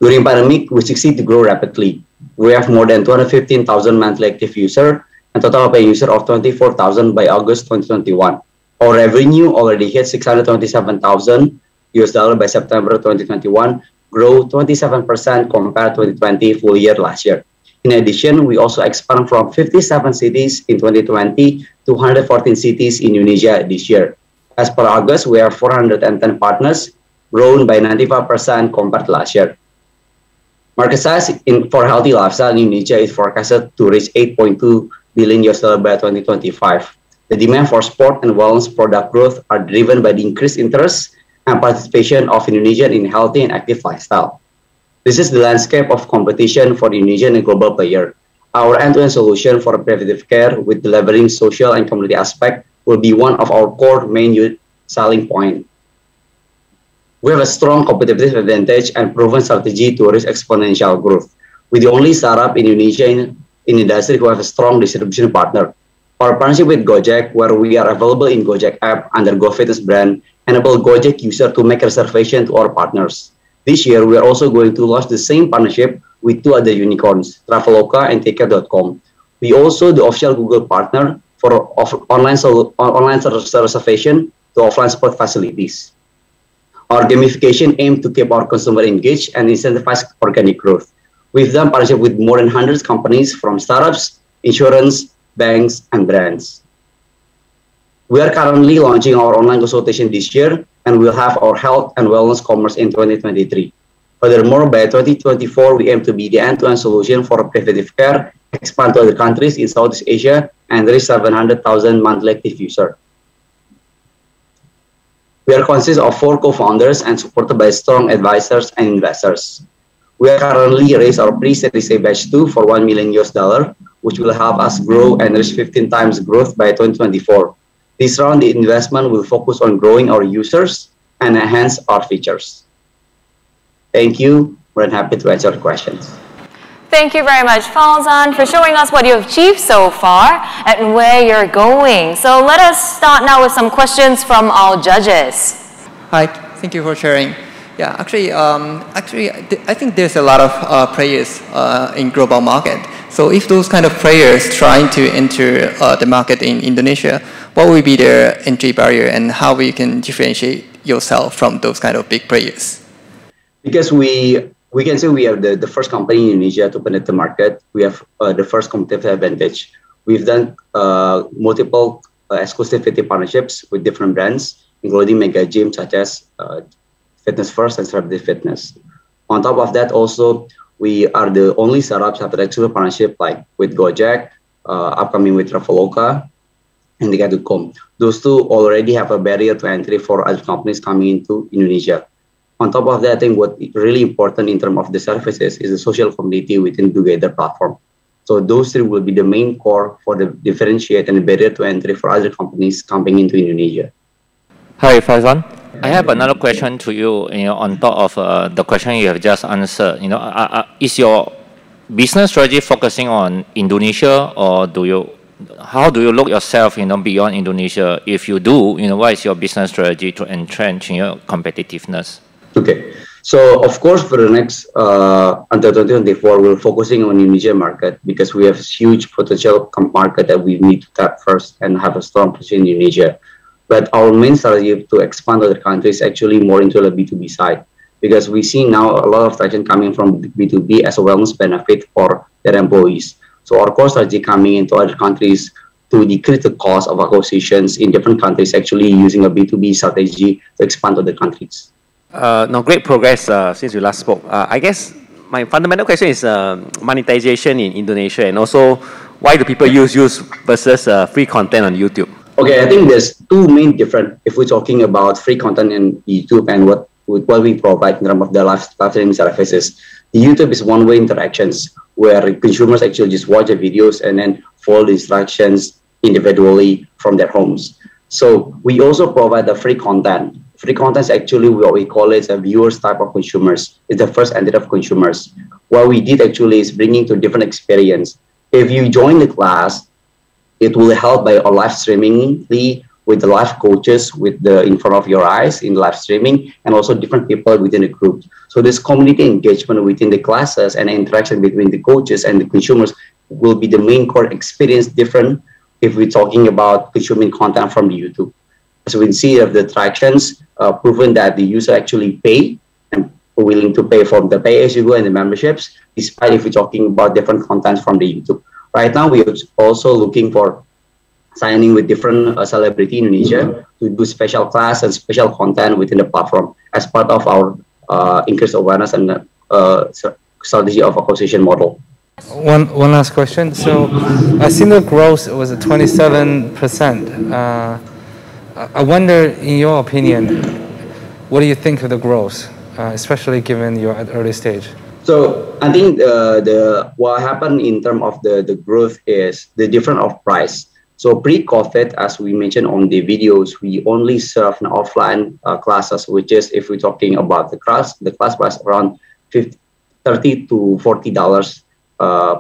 S14: During pandemic, we succeed to grow rapidly. We have more than 215,000 monthly active users and total paying users of 24,000 by August 2021. Our revenue already hit $627,000 by September 2021, grow 27% compared to 2020 full year last year. In addition, we also expand from 57 cities in 2020 to 114 cities in Indonesia this year. As per August, we have 410 partners, grown by 95% compared to last year. Market size for healthy lifestyle in Indonesia is forecasted to reach $8.2 billion by 2025. The demand for sport and wellness product growth are driven by the increased interest and participation of Indonesians in healthy and active lifestyle. This is the landscape of competition for the Indonesian and global player. Our end-to-end solution for preventive care with delivering social and community aspect will be one of our core main selling points. We have a strong competitive advantage and proven strategy to reach exponential growth. We're the only startup in Indonesia in industry who have a strong distribution partner. Our partnership with Gojek, where we are available in Gojek app under GoFitness brand, enable Gojek user to make reservation to our partners. This year, we are also going to launch the same partnership with two other unicorns, Traveloka and Ticket.com. We also the official Google partner for online reservation to offline sport facilities. Our gamification aims to keep our consumer engaged and incentivize organic growth. We've done partnership with more than 100 companies from startups, insurance, banks, and brands. We are currently launching our online consultation this year, and we'll have our health and wellness commerce in 2023. Furthermore, by 2024, we aim to be the end-to-end solution for preventive care, expand to other countries in Southeast Asia, and reach 700,000 monthly active users. We are consist of 4 co-founders and supported by strong advisors and investors. We are currently raised our pre-series A batch 2 for $1 million, which will help us grow and reach 15 times growth by 2024. This round, the investment will focus on growing our users and enhance our features. Thank you. We're happy to answer questions.
S4: Thank you very much, Fauzan, for showing us what you've achieved so far and where you're going. So let us start now with some questions from our judges.
S16: Hi, thank you for sharing. Yeah, actually, I think there's a lot of players in global market. So if those kind of players trying to enter the market in Indonesia, what will be their entry barrier and how we can differentiate yourself from those kind of big players?
S14: Because we can say we are the first company in Indonesia to penetrate the market. We have the first competitive advantage. We've done multiple exclusivity partnerships with different brands, including mega gyms such as Fitness First and Celebrity Fitness. On top of that, also, we are the only startups that have exclusive partnership like with Gojek, upcoming with Traveloka, and Ticket.com. Those two already have a barrier to entry for other companies coming into Indonesia. On top of that, I think what is really important in terms of the services is the social community within Together platform. So those three will be the main core for the differentiate and the barrier to entry for other companies coming into Indonesia.
S17: Hi, Fauzan. I have another question to you. On top of the question you have just answered. Is your business strategy focusing on Indonesia, or how do you look yourself, beyond Indonesia? If you do, what is your business strategy to entrench your competitiveness?
S14: Okay, so of course for the next until 2024, we're focusing on Indonesian market because we have huge potential market that we need to tap first and have a strong position in Indonesia. But our main strategy to expand other countries actually more into the B2B side, because we see now a lot of traction coming from B2B as a wellness benefit for their employees. So our core strategy coming into other countries to decrease the cost of acquisitions in different countries, actually using a B2B strategy to expand to other countries.
S12: No, great progress since we last spoke. I guess my fundamental question is monetization in Indonesia, and also why do people use versus free content on YouTube?
S14: Okay, I think there's two main different if we're talking about free content in YouTube and what we provide in terms of the live streaming services. The YouTube is one-way interactions where consumers actually just watch the videos and then follow the instructions individually from their homes. So we also provide the free content. Free content is actually what we call it a viewers type of consumers. It's the first entity of consumers. What we did actually is bringing to different experience. If you join the class, it will help by live streaming with the live coaches in front of your eyes in live streaming, and also different people within the group. So this community engagement within the classes and interaction between the coaches and the consumers will be the main core experience different if we're talking about consuming content from the YouTube. As we can see of the tractions proven that the user actually pay and willing to pay for the pay-as-you-go and the memberships, despite if we're talking about different content from the YouTube. Right now, we are also looking for signing with different celebrity in Indonesia to do special class and special content within the platform. as part of our increased awareness and strategy of acquisition model.
S3: One last question. So I seen the growth was at 27%. I wonder, in your opinion, what do you think of the growth, especially given you're at early stage?
S14: So I think what happened in terms of the growth is the difference of price. So pre-COVID, as we mentioned on the videos, we only serve offline classes, which is, if we're talking about the class price around $30 to $40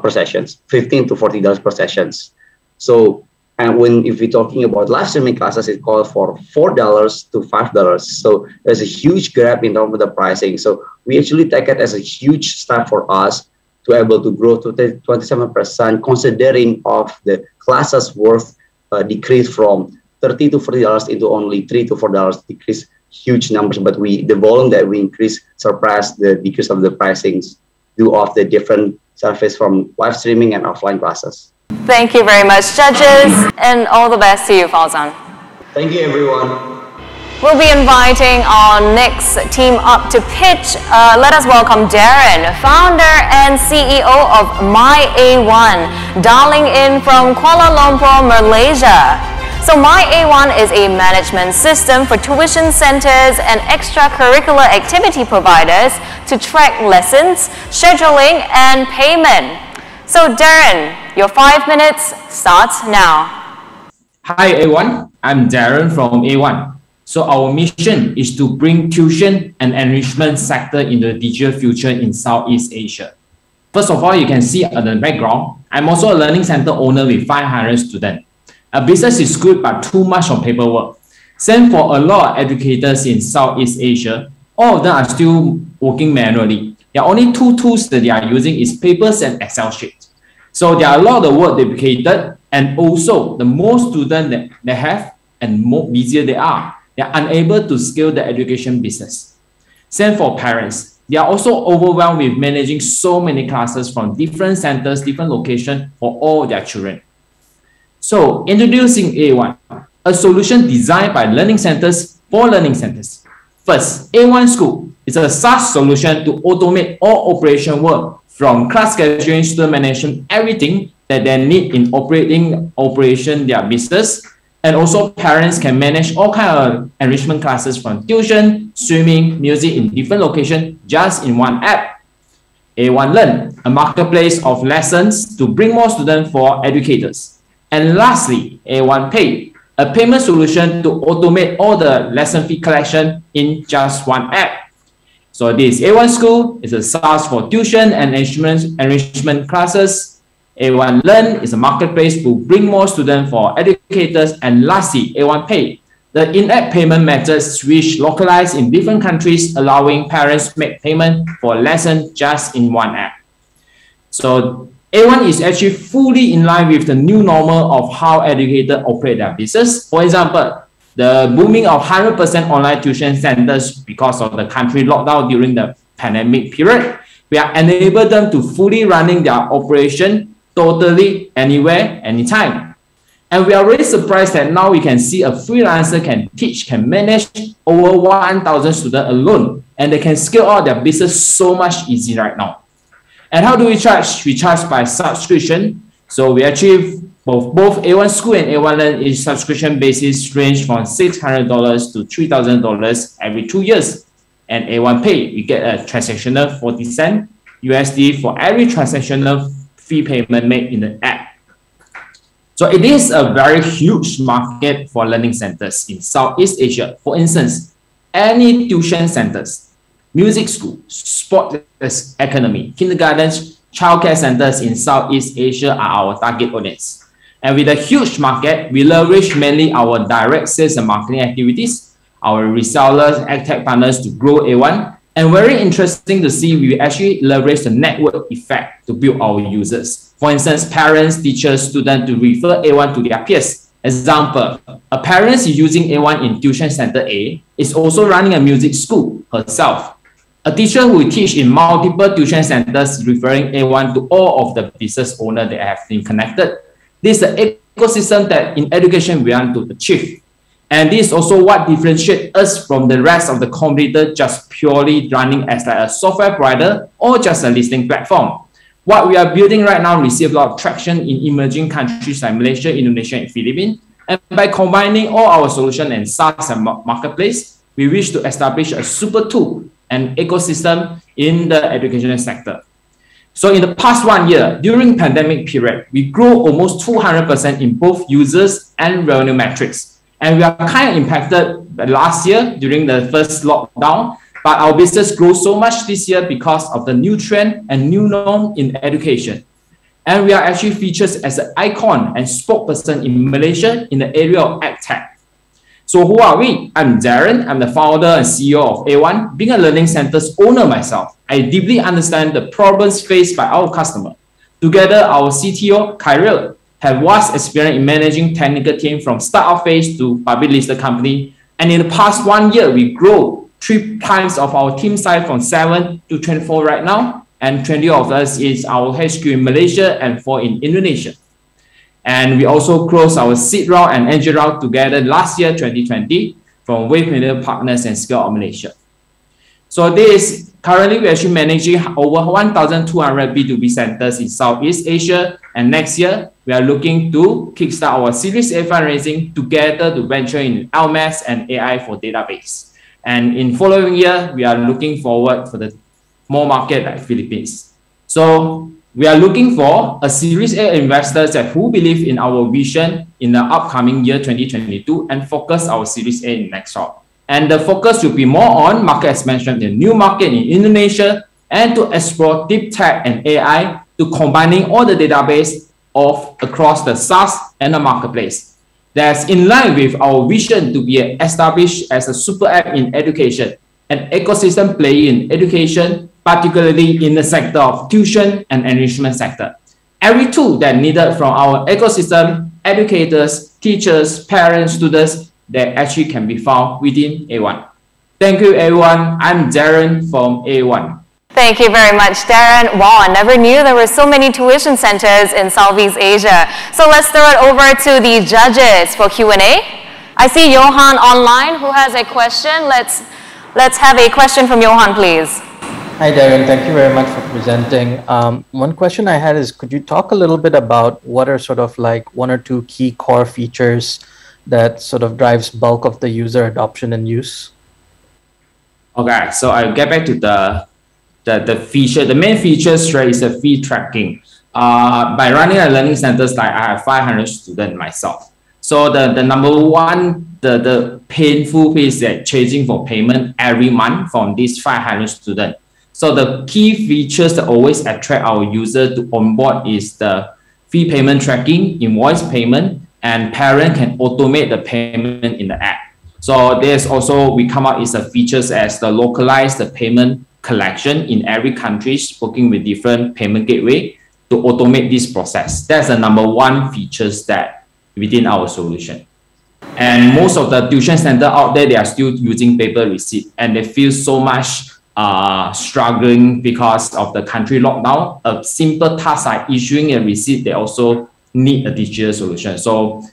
S14: per sessions, $15 to $40 per sessions. So, and if we're talking about live streaming classes, it calls for $4 to $5. So there's a huge gap in terms of the pricing. So we actually take it as a huge step for us to able to grow to 27%, considering of the classes worth decrease from $30 to $40 into only $3 to $4 decrease, huge numbers. But the volume that we increase surpassed the decrease of the pricings due of the different service from live streaming and offline classes.
S4: Thank you very much, judges, and all the best to you, Fauzan.
S14: Thank you, everyone.
S4: We'll be inviting our next team up to pitch. Let us welcome Darren, founder and CEO of MyA1, dialing in from Kuala Lumpur, Malaysia. So MyA1 is a management system for tuition centers and extracurricular activity providers to track lessons, scheduling, and payment. So Darren, your 5 minutes starts now.
S18: Hi everyone, I'm Darren from A1. So our mission is to bring tuition and enrichment sector into the digital future in Southeast Asia. First of all, you can see on the background, I'm also a learning center owner with 500 students. A business is good, but too much of paperwork. Same for a lot of educators in Southeast Asia. All of them are still working manually. There are only two tools that they are using is papers and Excel sheets. So there are a lot of work duplicated, and also the more students that they have and more busier they are unable to scale the education business. Same for parents. They are also overwhelmed with managing so many classes from different centers, different locations for all their children. So introducing A1, a solution designed by learning centers for learning centers. First, A1 School is a SaaS solution to automate all operation work from class scheduling, student management, everything that they need in operation their business. And also parents can manage all kinds of enrichment classes from tuition, swimming, music in different locations just in one app. A1 Learn, a marketplace of lessons to bring more students for educators. And lastly, A1 Pay, a payment solution to automate all the lesson fee collection in just one app. So this A1 School is a SaaS for tuition and enrichment classes. A1 Learn is a marketplace to bring more students for educators. And lastly, A1 Pay, the in-app payment methods which localize in different countries, allowing parents to make payment for lessons just in one app. So A1 is actually fully in line with the new normal of how educators operate their business. For example, the booming of 100% online tuition centers because of the country lockdown during the pandemic period, we are enable them to fully running their operation totally anywhere, anytime. And we are really surprised that now we can see a freelancer can manage over 1,000 students alone, and they can scale out their business so much easy right now. And how do we charge? We charge by subscription. So we achieve both A1 School and A1 Learn is subscription basis range from $600 to $3,000 every 2 years. And A1 Pay, we get a transactional 40 cents USD for every transactional fee payment made in the app. So it is a very huge market for learning centers in Southeast Asia. For instance, any tuition centers, music school, sports academy, kindergartens, childcare centers in Southeast Asia are our target audience. And with a huge market, we leverage mainly our direct sales and marketing activities, our resellers, AgTech partners to grow A1. And very interesting to see, we actually leverage the network effect to build our users. For instance, parents, teachers, students to refer A1 to their peers. Example, a parent is using A1 in tuition center A is also running a music school herself. A teacher who will teach in multiple tuition centers referring A1 to all of the business owners that have been connected. This is the ecosystem that in education we want to achieve. And this is also what differentiates us from the rest of the competitor just purely running as like a software provider or just a listing platform. What we are building right now receives a lot of traction in emerging countries like Malaysia, Indonesia, and Philippines. And by combining all our solution and SaaS and marketplace, we wish to establish a super tool and ecosystem in the education sector. So in the past 1 year, during pandemic period, we grew almost 200% in both users and revenue metrics. And we are kind of impacted last year during the first lockdown, but our business grew so much this year because of the new trend and new norm in education. And we are actually featured as an icon and spokesperson in Malaysia in the area of EdTech. So who are we? I'm Darren. I'm the founder and CEO of A1. Being a learning center's owner myself, I deeply understand the problems faced by our customer. Together, our CTO, Kyril, have vast experience in managing technical team from startup phase to public listed company. And in the past 1 year, we grew 3 times of our team size from 7 to 24 right now. And 20 of us is our HQ in Malaysia and 4 in Indonesia. And we also closed our seed round and angel round together last year, 2020, from Wave Media Partners and Scale of Malaysia. So currently we're actually managing over 1,200 B2B centers in Southeast Asia. And next year, we are looking to kickstart our Series A fundraising together to venture in LMS and AI for database. And in following year, we are looking forward for the more market like Philippines. So we are looking for a Series A investors who believe in our vision in the upcoming year 2022 and focus our Series A in next round. And the focus will be more on market expansion in new market in Indonesia and to explore deep tech and AI to combining all the database of across the SaaS and the marketplace. That's in line with our vision to be established as a super app in education, an ecosystem player in education, particularly in the sector of tuition and enrichment sector. Every tool that needed from our ecosystem, educators, teachers, parents, students, that actually can be found within A1. Thank you, everyone. I'm Darren from A1.
S4: Thank you very much, Darren. Wow, I never knew there were so many tuition centers in Southeast Asia. So let's throw it over to the judges for Q&A. I see Johan online who has a question. Let's have a question from Johan, please.
S9: Hi, Darren. Thank you very much for presenting. One question I had is, could you talk a little bit about what are sort of like 1 or 2 key core features that sort of drives bulk of the user adoption and use?
S18: Okay, so I'll get back to the feature. The main features, right, is the fee tracking. By running a learning centers, like I have 500 students myself. So the number one, the painful piece that chasing for payment every month from these 500 students. So the key features that always attract our user to onboard is the fee payment tracking, invoice payment, and parent can automate the payment in the app. So there's also, we come up with the features as the localize the payment collection in every country, working with different payment gateway to automate this process. That's the number one features that within our solution. And most of the tuition center out there, they are still using paper receipt and they feel so much struggling because of the country lockdown. A simple task like issuing a receipt, they also need a digital solution. So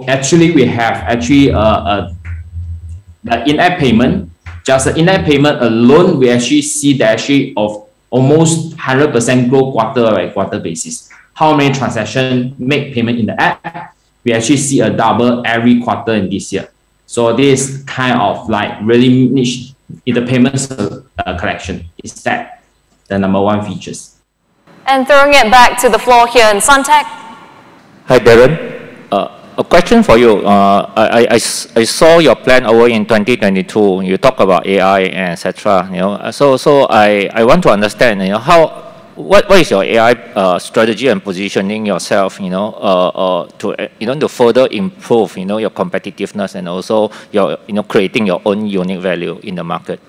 S18: actually we have actually the in-app payment. Just the in-app payment alone, we actually see the actually of almost 100% growth quarter basis. How many transactions make payment in the app? We actually see a double every quarter in this year. So this kind of like really niche in the payments collection is that the number one features.
S4: And throwing it back to the floor here in Suntec.
S17: Hi, Darren. A question for you. I saw your plan over in 2022. You talk about AI and etc. You know, so I want to understand. You know, what is your AI strategy and positioning yourself? You know, to further improve your competitiveness and also your creating your own unique value in the market.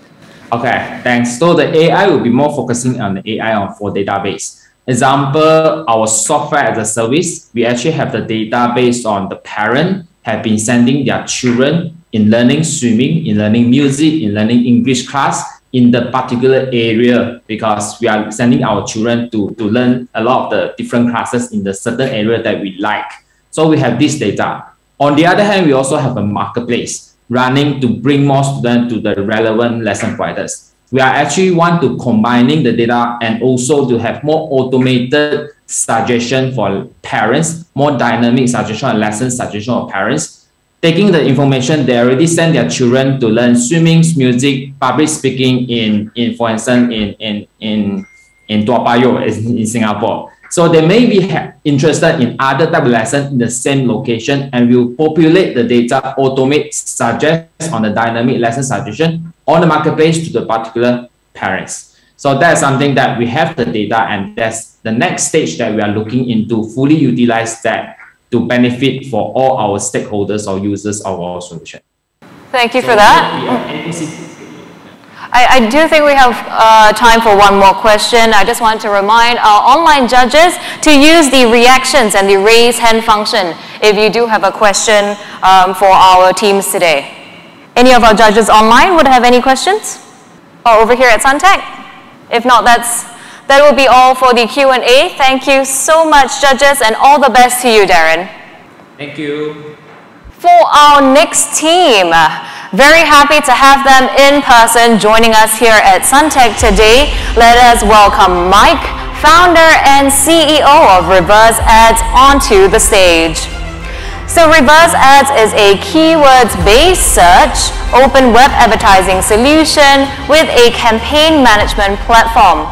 S18: Okay, thanks. So the AI will be more focusing on the AI for database. Example, our software as a service, we actually have the data based on the parent have been sending their children in learning swimming, in learning music, in learning English class in the particular area, because we are sending our children to learn a lot of the different classes in the certain area that we like. So we have this data. On the other hand, we also have a marketplace running to bring more students to the relevant lesson providers. We are actually want to combining the data and also to have more automated suggestion for parents, more dynamic suggestion and lesson suggestion of parents. Taking the information, they already send their children to learn swimming, music, public speaking in for instance, in Toa Payoh in Singapore. So they may be interested in other type of lesson in the same location, and we'll populate the data, automate, suggest on the dynamic lesson suggestion on the marketplace to the particular parents. So that's something that we have the data, and that's the next stage that we are looking into, fully utilize that to benefit for all our stakeholders or users of our solution.
S4: Thank you for that. I do think we have time for one more question. I just want to remind our online judges to use the reactions and the raise hand function if you do have a question for our teams today. Any of our judges online would have any questions? Or over here at Suntec? If not, that will be all for the Q&A. Thank you so much, judges, and all the best to you, Darren.
S18: Thank you.
S4: For our next team, very happy to have them in person joining us here at Suntec today. Let us welcome Mike, founder and CEO of Reverse Ads, onto the stage. So Reverse Ads is a keywords-based search, open web advertising solution with a campaign management platform.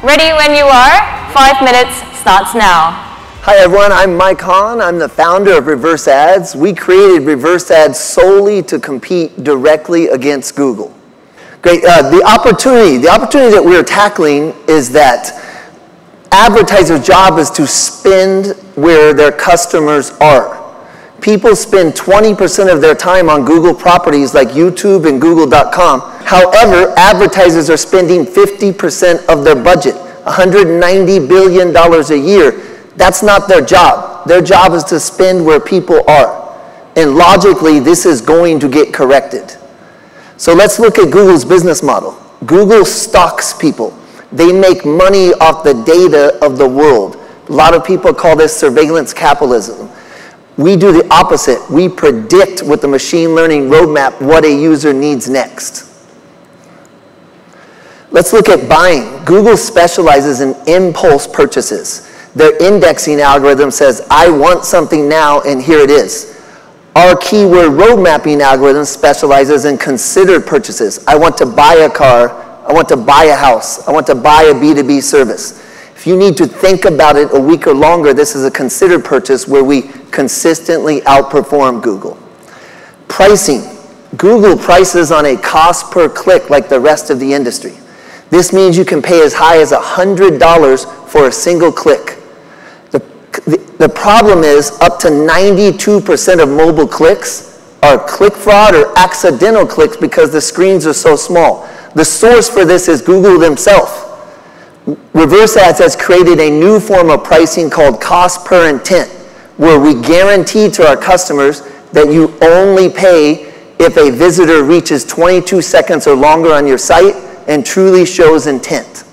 S4: Ready when you are? 5 minutes starts now.
S19: Hi everyone, I'm Mike Hahn. I'm the founder of Reverse Ads. We created Reverse Ads solely to compete directly against Google. Great. The opportunity that we're tackling is that advertisers' job is to spend where their customers are. People spend 20% of their time on Google properties like YouTube and Google.com. However, advertisers are spending 50% of their budget, $190 billion a year. That's not their job. Their job is to spend where people are. And logically, this is going to get corrected. So let's look at Google's business model. Google stalks people. They make money off the data of the world. A lot of people call this surveillance capitalism. We do the opposite. We predict with the machine learning roadmap what a user needs next. Let's look at buying. Google specializes in impulse purchases. Their indexing algorithm says, I want something now, and here it is. Our keyword road mapping algorithm specializes in considered purchases. I want to buy a car. I want to buy a house. I want to buy a B2B service. If you need to think about it a week or longer, this is a considered purchase where we consistently outperform Google. Pricing. Google prices on a cost per click like the rest of the industry. This means you can pay as high as $100 for a single click. The problem is up to 92% of mobile clicks are click fraud or accidental clicks because the screens are so small. The source for this is Google themselves. Reverse Ads has created a new form of pricing called cost per intent, where we guarantee to our customers that you only pay if a visitor reaches 22 seconds or longer on your site and truly shows intent.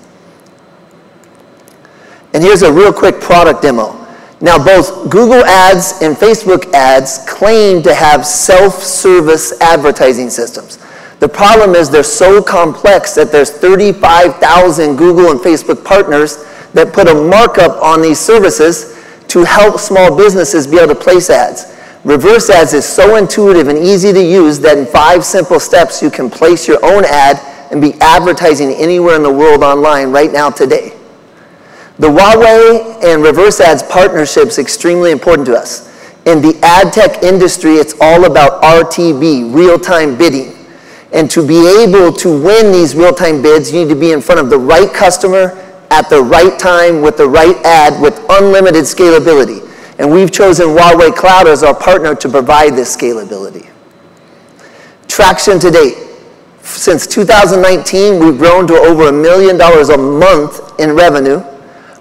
S19: And here's a real quick product demo. Now, both Google Ads and Facebook Ads claim to have self-service advertising systems. The problem is they're so complex that there's 35,000 Google and Facebook partners that put a markup on these services to help small businesses be able to place ads. Reverse Ads is so intuitive and easy to use that in 5 simple steps you can place your own ad and be advertising anywhere in the world online right now today. The Huawei and Reverse Ads partnership is extremely important to us. In the ad tech industry, it's all about RTB, real-time bidding. And to be able to win these real-time bids, you need to be in front of the right customer at the right time with the right ad with unlimited scalability. And we've chosen Huawei Cloud as our partner to provide this scalability. Traction to date. Since 2019, we've grown to over $1 million a month in revenue.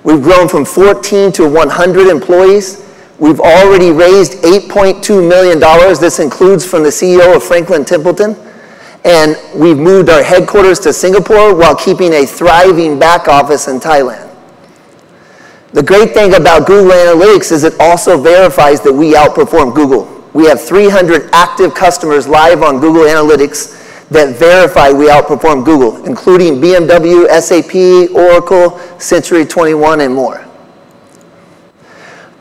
S19: We've grown from 14 to 100 employees. We've already raised $8.2 million. This includes from the CEO of Franklin Templeton. And we've moved our headquarters to Singapore while keeping a thriving back office in Thailand. The great thing about Google Analytics is it also verifies that we outperform Google. We have 300 active customers live on Google Analytics that verify we outperform Google, including BMW, SAP, Oracle, Century 21, and more.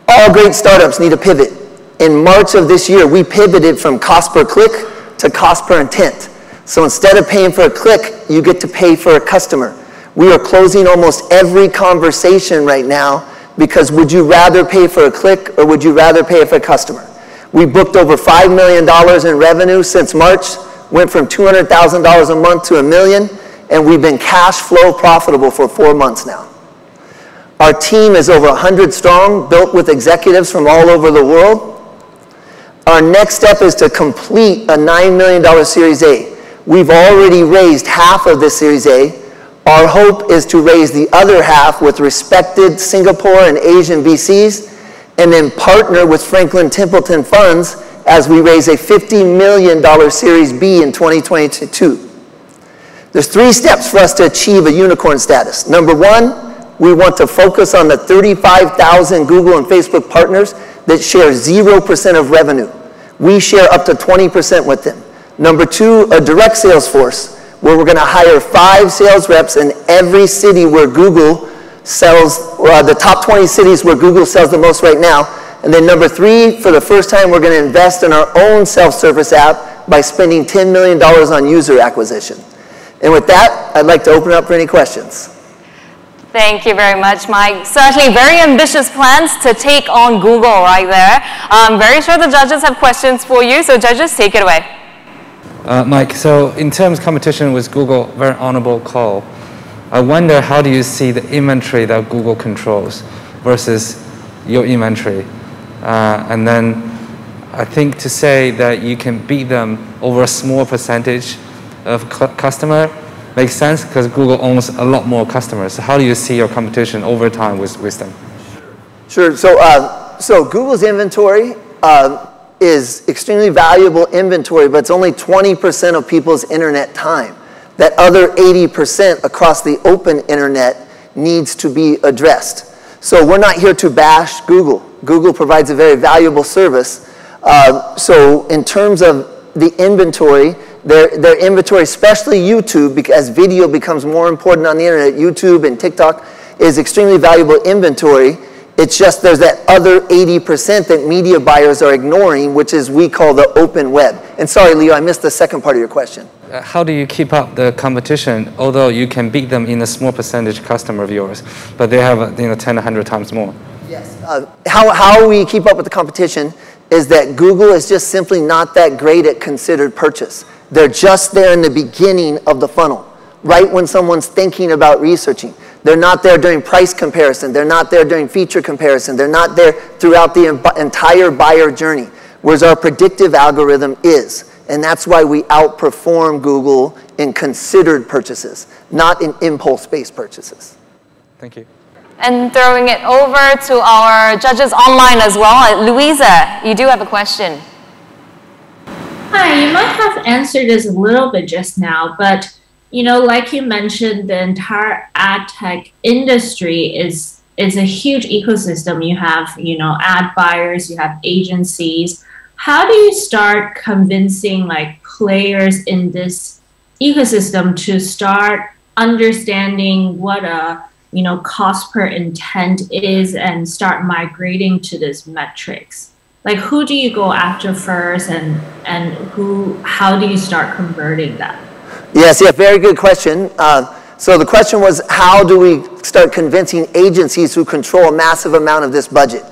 S19: All great startups need a pivot. In March of this year, we pivoted from cost per click to cost per intent. So instead of paying for a click, you get to pay for a customer. We are closing almost every conversation right now because would you rather pay for a click or would you rather pay for a customer? We booked over $5 million in revenue since March, went from $200,000 a month to $1 million, and we've been cash flow profitable for 4 months now. Our team is over 100 strong, built with executives from all over the world. Our next step is to complete a $9 million Series A. We've already raised half of this Series A. Our hope is to raise the other half with respected Singapore and Asian VCs, and then partner with Franklin Templeton Funds as we raise a $50 million Series B in 2022. There's 3 steps for us to achieve a unicorn status. Number 1, we want to focus on the 35,000 Google and Facebook partners that share 0% of revenue. We share up to 20% with them. Number 2, a direct sales force, where we're going to hire 5 sales reps in every city where Google sells, the top 20 cities where Google sells the most right now. And then number 3, for the first time, we're going to invest in our own self-service app by spending $10 million on user acquisition. And with that, I'd like to open it up for any questions.
S4: Thank you very much, Mike. Certainly very ambitious plans to take on Google right there. I'm very sure the judges have questions for you, so judges, take it away.
S3: Mike, so in terms of competition with Google, very honorable call. I wonder, how do you see the inventory that Google controls versus your inventory? And then I think to say that you can beat them over a small percentage of customer makes sense because Google owns a lot more customers. So how do you see your competition over time with them?
S19: Sure. So Google's inventory is extremely valuable inventory, but it's only 20% of people's internet time. That other 80% across the open internet needs to be addressed. So we're not here to bash Google. Google provides a very valuable service. So in terms of the inventory, their inventory, especially YouTube, because video becomes more important on the internet, YouTube and TikTok is extremely valuable inventory. It's just there's that other 80% that media buyers are ignoring, which is we call the open web. And sorry, Leo, I missed the second part of your question.
S3: How do you keep up the competition, although you can beat them in a small percentage customer of yours, but they have 10, 100 times more?
S19: Yes. How we keep up with the competition is that Google is just simply not that great at considered purchase. They're just there in the beginning of the funnel, right when someone's thinking about researching. They're not there during price comparison. They're not there during feature comparison. They're not there throughout the entire buyer journey, whereas our predictive algorithm is. And that's why we outperform Google in considered purchases, not in impulse-based purchases.
S3: Thank you.
S4: And throwing it over to our judges online as well. Louisa, you do have a question.
S10: Hi, you might have answered this a little bit just now, but like you mentioned, the entire ad tech industry is a huge ecosystem. You have, ad buyers, you have agencies. How do you start convincing players in this ecosystem to start understanding what a cost per intent is and start migrating to this metrics? Who do you go after first, and how do you start converting that?
S19: Yes, yeah, very good question. So the question was, how do we start convincing agencies who control a massive amount of this budget?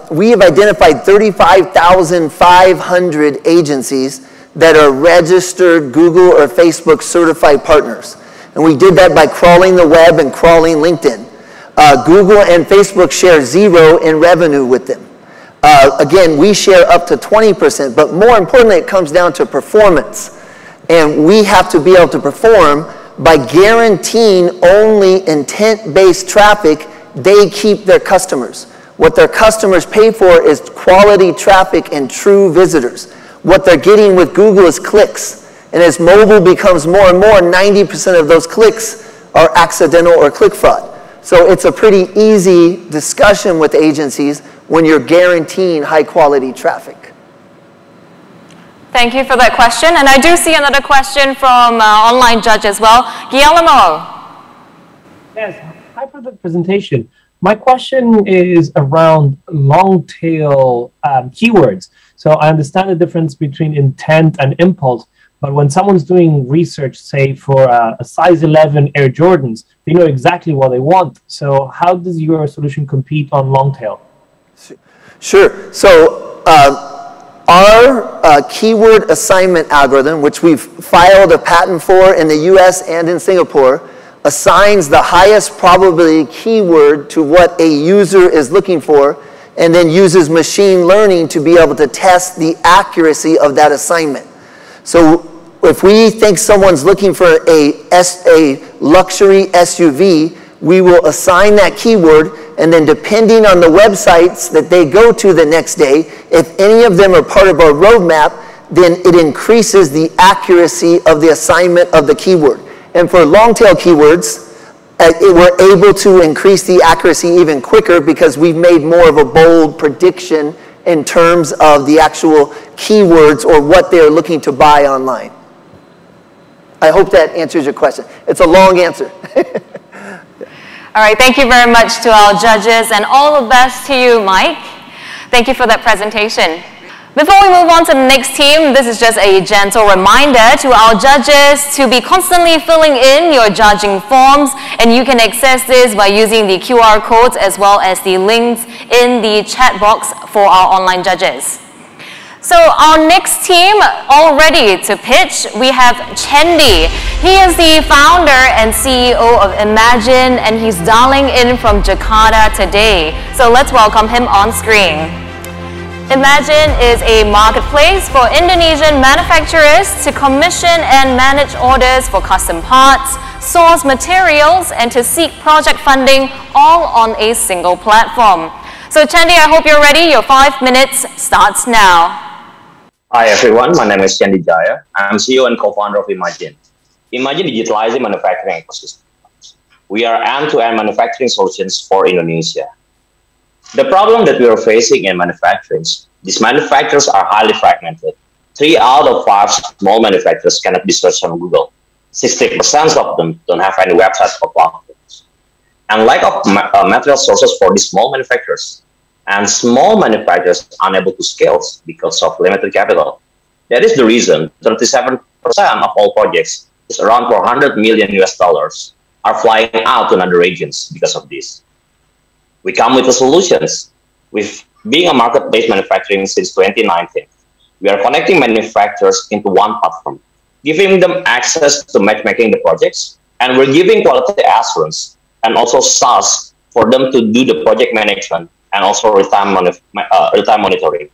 S19: We have identified 35,500 agencies that are registered Google or Facebook certified partners. And we did that by crawling the web and crawling LinkedIn. Google and Facebook share 0 in revenue with them. Again, we share up to 20%, but more importantly, it comes down to performance. And we have to be able to perform by guaranteeing only intent-based traffic they keep their customers. What their customers pay for is quality traffic and true visitors. What they're getting with Google is clicks. And as mobile becomes more and more, 90% of those clicks are accidental or click fraud. So it's a pretty easy discussion with agencies when you're guaranteeing high quality traffic.
S4: Thank you for that question. And I do see another question from online judge as well. Guillermo.
S20: Yes, hi for the presentation. My question is around long tail keywords. So I understand the difference between intent and impulse, but when someone's doing research, say for a size 11 Air Jordans, they know exactly what they want. So how does your solution compete on long tail?
S19: Sure. So our keyword assignment algorithm, which we've filed a patent for in the US and in Singapore, assigns the highest probability keyword to what a user is looking for, and then uses machine learning to be able to test the accuracy of that assignment. So if we think someone's looking for a luxury SUV, we will assign that keyword, and then depending on the websites that they go to the next day, if any of them are part of our roadmap, then it increases the accuracy of the assignment of the keyword. And for long tail keywords, we're able to increase the accuracy even quicker because we've made more of a bold prediction in terms of the actual keywords or what they're looking to buy online. I hope that answers your question. It's a long answer.
S4: All right, thank you very much to our judges, and all the best to you, Mike. Thank you for that presentation. Before we move on to the next team, this is just a gentle reminder to our judges to be constantly filling in your judging forms, and you can access this by using the QR codes as well as the links in the chat box for our online judges. So our next team, all ready to pitch, we have Chendi. He is the founder and CEO of Imagine, and he's dialing in from Jakarta today. So let's welcome him on screen. Imagine is a marketplace for Indonesian manufacturers to commission and manage orders for custom parts, source materials, and to seek project funding all on a single platform. So Chendi, I hope you're ready. Your 5 minutes starts now.
S21: Hi everyone, my name is Chendi Jaya. I'm CEO and co-founder of Imagine. Imagine digitalizing manufacturing ecosystem. We are end-to-end manufacturing solutions for Indonesia. The problem that we are facing in manufacturing, these manufacturers are highly fragmented. 3 out of 5 small manufacturers cannot be searched on Google. 60% of them don't have any websites or platforms. And lack of material sources for these small manufacturers. And small manufacturers unable to scale because of limited capital. That is the reason 37% of all projects, is around $400 million US, are flying out to other regions because of this. We come with the solutions. With being a marketplace manufacturing since 2019, we are connecting manufacturers into one platform, giving them access to matchmaking the projects, and we're giving quality assurance and also SaaS for them to do the project management and also real-time monitoring.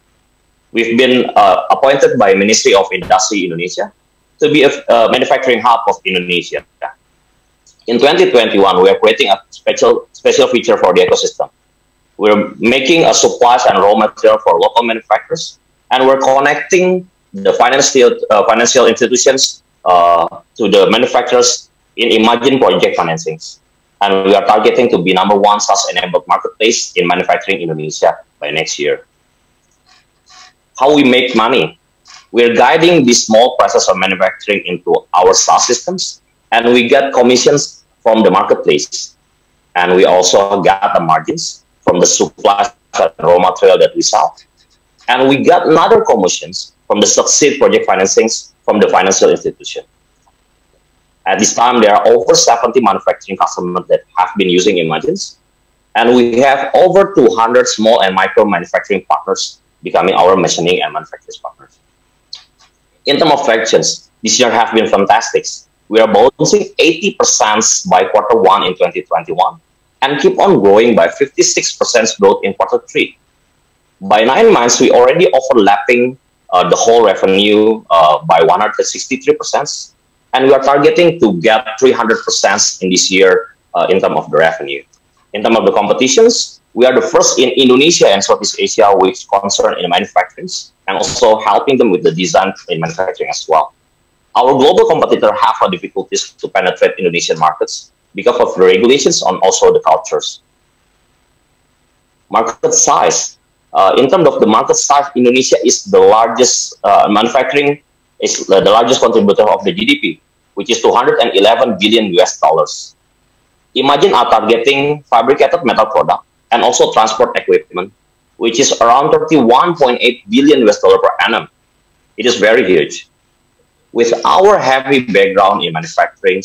S21: We've been appointed by Ministry of Industry Indonesia to be a manufacturing hub of Indonesia. In 2021, we are creating a special feature for the ecosystem. We're making a supplies and raw material for local manufacturers, and we're connecting the financial institutions to the manufacturers in Imagine project financings. And we are targeting to be #1 SaaS-enabled marketplace in manufacturing Indonesia by next year. How we make money? We're guiding the small process of manufacturing into our SaaS systems, and we get commissions from the marketplace. And we also got the margins from the supplies and raw material that we sell. And we got another commissions from the Succeed project financings from the financial institution. At this time, there are over 70 manufacturing customers that have been using Imagines, and we have over 200 small and micro manufacturing partners becoming our machining and manufacturing partners. In terms of fractions, this year have been fantastic. We are bouncing 80% by Q1 in 2021 and keep on growing by 56% growth in Q3. By 9 months, we already overlapping the whole revenue by 163%. And we are targeting to get 300% in this year in terms of the revenue. In terms of the competitions, we are the first in Indonesia and Southeast Asia which concern in manufacturing and also helping them with the design in manufacturing as well. Our global competitors have difficulties to penetrate Indonesian markets because of the regulations and also the cultures. Market size. In terms of the market size, Indonesia is the largest manufacturing, is the largest contributor of the GDP, which is 211 billion US dollars. Imagine are targeting fabricated metal product and also transport equipment, which is around 31.8 billion US dollar per annum. It is very huge. With our heavy background in manufacturing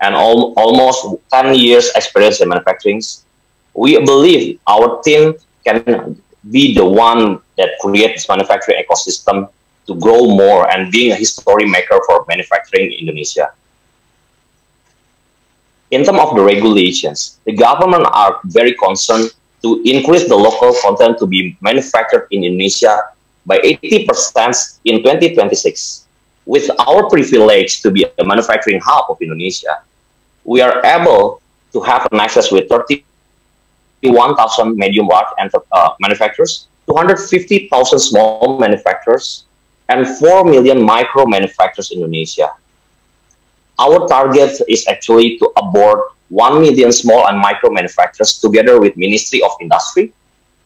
S21: and almost 10 years experience in manufacturing, we believe our team can be the one that creates manufacturing ecosystem to grow more and being a history maker for manufacturing in Indonesia. In terms of the regulations, the government are very concerned to increase the local content to be manufactured in Indonesia by 80% in 2026. With our privilege to be a manufacturing hub of Indonesia, we are able to have an access with 31,000 medium large manufacturers, 250,000 small manufacturers, and 4 million micro manufacturers in Indonesia. Our target is actually to onboard 1 million small and micro manufacturers together with Ministry of Industry.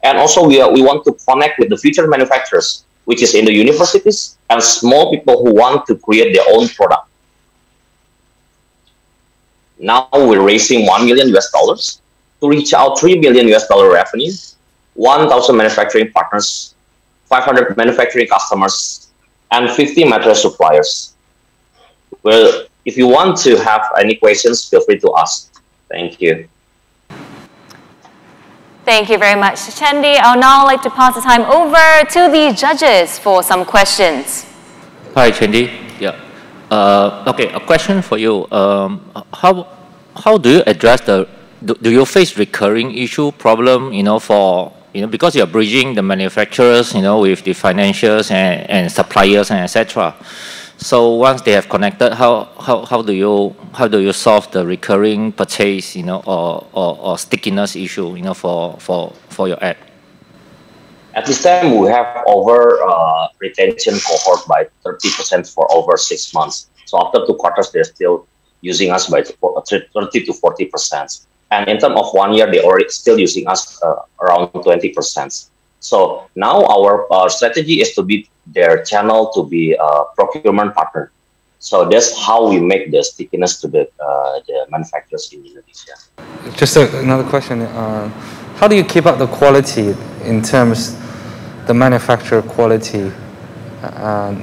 S21: And also we want to connect with the future manufacturers, which is in the universities and small people who want to create their own product. Now we're raising $1 million US dollars to reach out $3 million US dollar revenue, 1,000 manufacturing partners, 500 manufacturing customers, and 50 material suppliers. Well, if you want to have any questions, feel free to ask. Thank you.
S4: Thank you very much, Chendi. I'll now like to pass the time over to the judges for some questions.
S17: Hi, Chendi. Yeah. Okay, a question for you. How do you address the? Do you face recurring issue problem? Because you're bridging the manufacturers, with the financials and suppliers and etc. So once they have connected, how do you solve the recurring purchase, or stickiness issue, for your ad?
S21: At this time, we have over retention cohort by 30% for over 6 months. So after 2 quarters, they're still using us by 30 to 40%. And in terms of 1 year, they're already still using us around 20%. So now our strategy is to be their channel to be a procurement partner. So that's how we make the stickiness to the manufacturers in Indonesia.
S3: Just another question. How do you keep up the quality in terms the manufacturer quality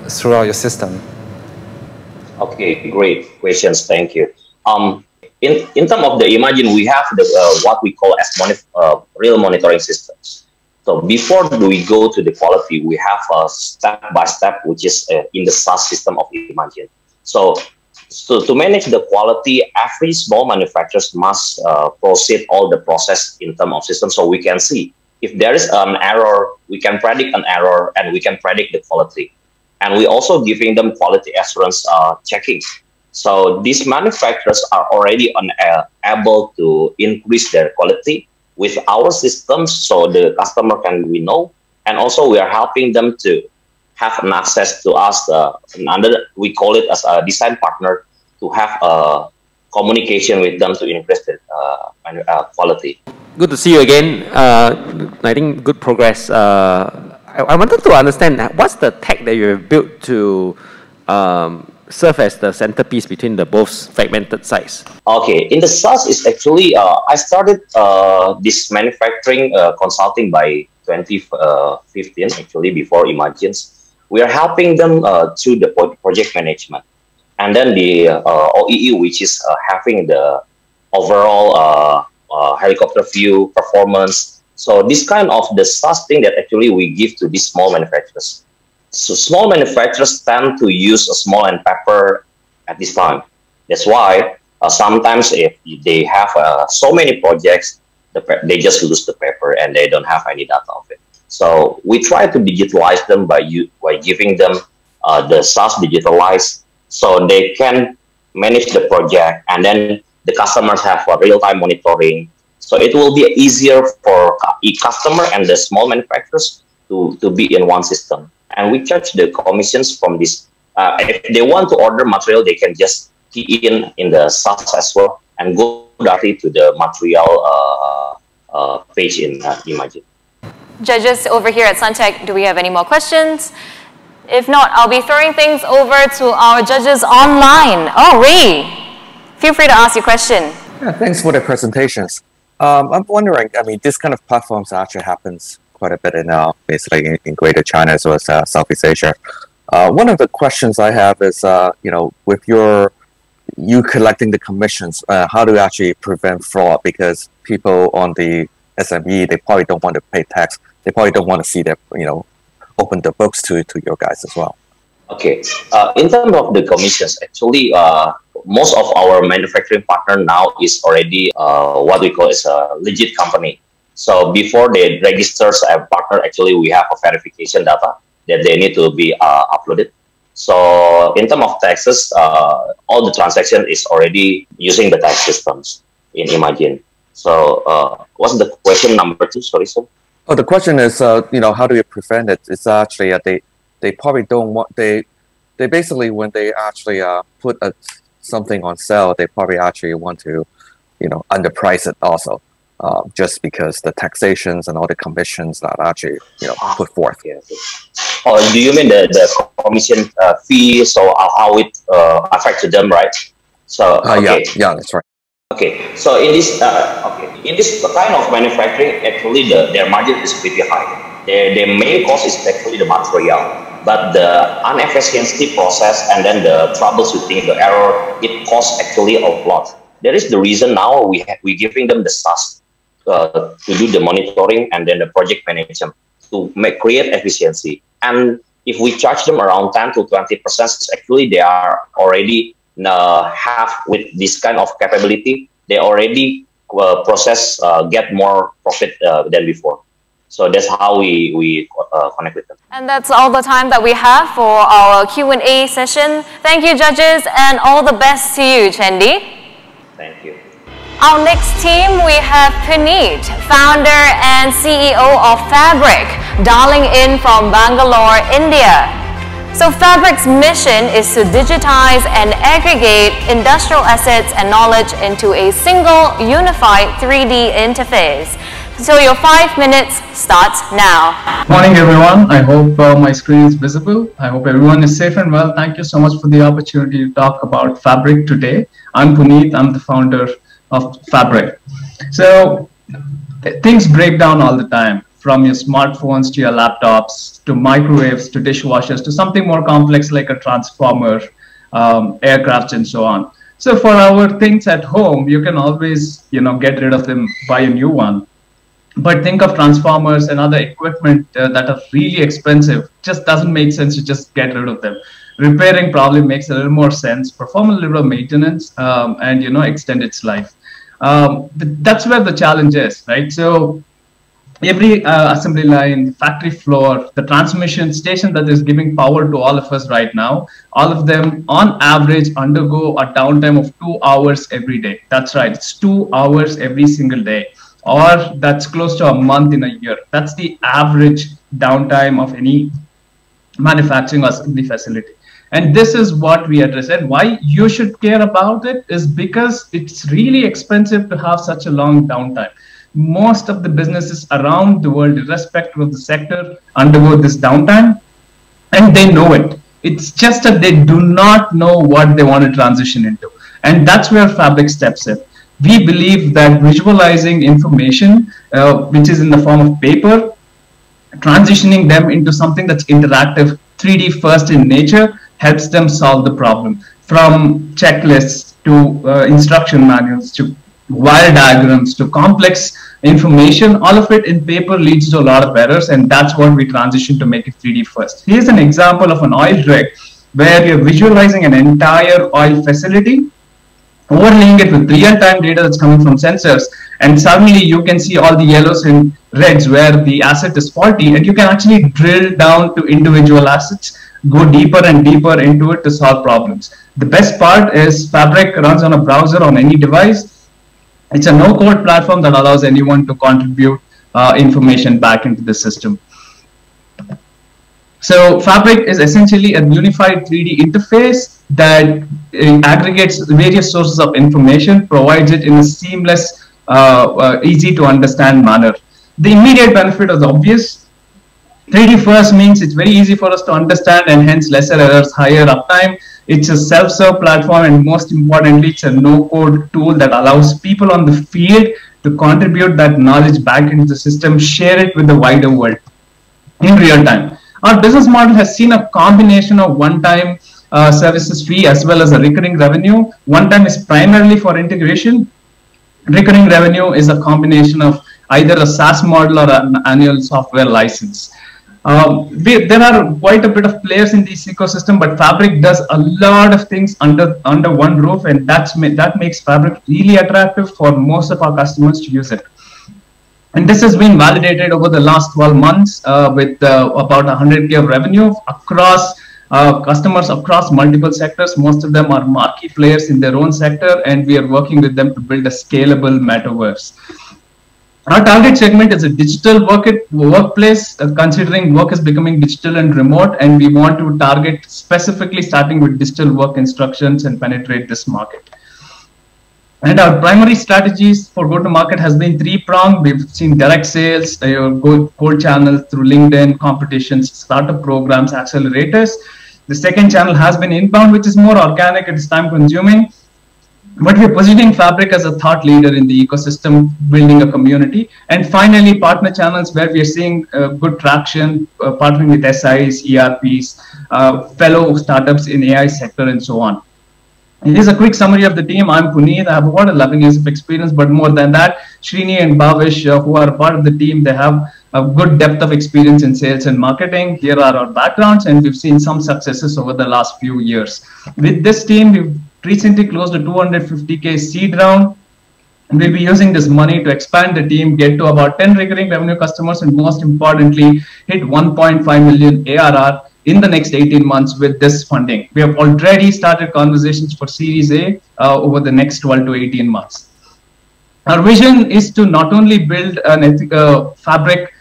S3: throughout your system?
S21: Okay, great questions. Thank you. In terms of the Imagine, we have the what we call as real monitoring systems. So before we go to the quality, we have a step-by-step, which is in the SaaS system of Imagine. So to manage the quality, every small manufacturers must proceed all the process in terms of system, so we can see if there is an error, we can predict an error, and we can predict the quality. And we also giving them quality assurance checking. So these manufacturers are already able to increase their quality with our systems, so the customer we know, and also we are helping them to have an access to us. We call it as a design partner to have a communication with them to increase the quality.
S12: Good to see you again. I think good progress. I wanted to understand what's the tech that you have built to serve as the centerpiece between the both fragmented sites?
S21: Okay, in the SaaS is actually, I started this manufacturing consulting by 2015, actually before Imagines. We are helping them through the project management. And then the OEE, which is having the overall helicopter view performance. So this kind of the SaaS thing that actually we give to these small manufacturers. So small manufacturers tend to use a small and paper at this time. That's why sometimes if they have so many projects, they just lose the paper and they don't have any data of it. So we try to digitalize them by giving them the SaaS digitalized, so they can manage the project, and then the customers have a real-time monitoring. So it will be easier for each customer and the small manufacturers to be in one system. And we charge the commissions from this. If they want to order material, they can just key in the SaaS as well and go directly to the material page in Imagine.
S4: Judges over here at Suntech, do we have any more questions? If not, I'll be throwing things over to our judges online. Oh, Ray, feel free to ask your question.
S2: Yeah, thanks for the presentations. I'm wondering, I mean, this kind of platforms actually happens quite a bit in basically in Greater China as well as Southeast Asia. One of the questions I have is, you know, with you collecting the commissions, how do you actually prevent fraud? Because people on the SME, they probably don't want to pay tax. They probably don't want to see their, you know, open the books to your guys as well.
S21: Okay. In terms of the commissions, actually, most of our manufacturing partner now is already what we call as a legit company. So before they register as a partner, actually we have a verification data that they need to be uploaded. So in terms of taxes, all the transaction is already using the tax systems in Imagine. So what's the question number 2? Sorry, sir.
S2: Oh, the question is, you know, how do you prevent it? It's actually they probably don't want they basically when they actually put something on sale, they probably actually want to, you know, underprice it also, just because the taxations and all the commissions that actually, you know, put forth.
S21: Yeah. Oh, do you mean the commission fee? So how it affected them, right? So okay.
S2: Yeah, that's right.
S21: Okay, so in this kind of manufacturing, actually their margin is pretty high. Their main cost is actually the material, but the inefficiency process and then the troubleshooting, the error, it costs actually a lot. That is the reason now we're giving them the SaaS to do the monitoring and then the project management to create efficiency. And if we charge them around 10 to 20%, actually they are already have with this kind of capability, they already get more profit than before. So that's how we connect with them.
S4: And that's all the time that we have for our Q&A session. Thank you, judges, and all the best to you, Chendi.
S21: Thank you.
S4: Our next team, we have Puneet, founder and CEO of Fabric, dialing in from Bangalore, India. So Fabric's mission is to digitize and aggregate industrial assets and knowledge into a single unified 3D interface. So your 5 minutes starts now.
S22: Morning everyone. I hope my screen is visible. I hope everyone is safe and well. Thank you so much for the opportunity to talk about Fabric today. I'm Puneet. I'm the founder of Fabric. So things break down all the time, from your smartphones to your laptops, to microwaves, to dishwashers, to something more complex like a transformer, aircraft, and so on. So for our things at home, you can always, you know, get rid of them, buy a new one. But think of transformers and other equipment that are really expensive. Just doesn't make sense to just get rid of them. Repairing probably makes a little more sense, perform a little of maintenance, and, you know, extend its life. That's where the challenge is, right? So every assembly line, factory floor, the transmission station that is giving power to all of us right now, all of them on average undergo a downtime of 2 hours every day. That's right, it's 2 hours every single day, or that's close to a month in a year. That's the average downtime of any manufacturing or assembly facility. And this is what we address. And why you should care about it is because it's really expensive to have such a long downtime. Most of the businesses around the world, irrespective of the sector, undergo this downtime, and they know it. It's just that they do not know what they want to transition into. And that's where Fabric steps in. We believe that visualizing information, which is in the form of paper, transitioning them into something that's interactive, 3D first in nature, helps them solve the problem. From checklists to instruction manuals to wire diagrams to complex information, all of it in paper leads to a lot of errors, and that's what we transition to make it 3D first. Here's an example of an oil rig where you're visualizing an entire oil facility, overlaying it with real-time data that's coming from sensors, and suddenly you can see all the yellows and reds where the asset is faulty, and you can actually drill down to individual assets, go deeper and deeper into it to solve problems. The best part is Fabric runs on a browser on any device. It's a no-code platform that allows anyone to contribute information back into the system. So Fabric is essentially a unified 3D interface that aggregates various sources of information, provides it in a seamless, easy to understand manner. The immediate benefit is obvious. 3D first means it's very easy for us to understand and hence lesser errors, higher uptime. It's a self-serve platform, and most importantly, it's a no-code tool that allows people on the field to contribute that knowledge back into the system, share it with the wider world in real time. Our business model has seen a combination of one-time services fee as well as a recurring revenue. One-time is primarily for integration. Recurring revenue is a combination of either a SaaS model or an annual software license. There are quite a bit of players in this ecosystem, but Fabric does a lot of things under one roof, and that makes Fabric really attractive for most of our customers to use it. And this has been validated over the last 12 months with about 100K of revenue across customers across multiple sectors. Most of them are marquee players in their own sector, and we are working with them to build a scalable metaverse. Our target segment is a digital workplace, considering work is becoming digital and remote, and we want to target specifically starting with digital work instructions and penetrate this market. And our primary strategies for go-to-market has been three-pronged. We've seen direct sales, cold channels through LinkedIn, competitions, startup programs, accelerators. The second channel has been inbound, which is more organic, it is time-consuming. But we're positioning Fabric as a thought leader in the ecosystem, building a community. And finally, partner channels, where we are seeing good traction, partnering with SIs, ERPs, fellow startups in AI sector, and so on. And here's a quick summary of the team. I'm Puneet. I have about 11 years of experience, but more than that, Srini and Bhavish, who are part of the team, they have a good depth of experience in sales and marketing. Here are our backgrounds, and we've seen some successes over the last few years. With this team, we've recently closed a 250K seed round. And we'll be using this money to expand the team, get to about 10 recurring revenue customers, and most importantly, hit 1.5 million ARR in the next 18 months with this funding. We have already started conversations for Series A over the next 12 to 18 months. Our vision is to not only build an ethical Fabric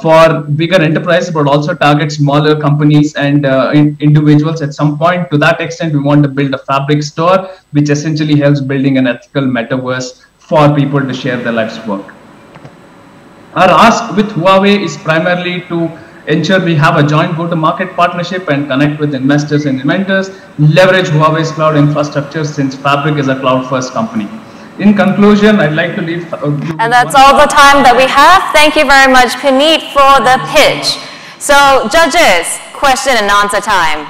S22: for bigger enterprises, but also target smaller companies and individuals at some point. To that extent, we want to build a Fabric store, which essentially helps building an ethical metaverse for people to share their life's work. Our ask with Huawei is primarily to ensure we have a joint go-to-market partnership and connect with investors and inventors, leverage Huawei's cloud infrastructure since Fabric is a cloud-first company. In conclusion, I'd like to leave.
S4: And that's all the time that we have. Thank you very much, Puneet, for the pitch. So, judges, question and answer time.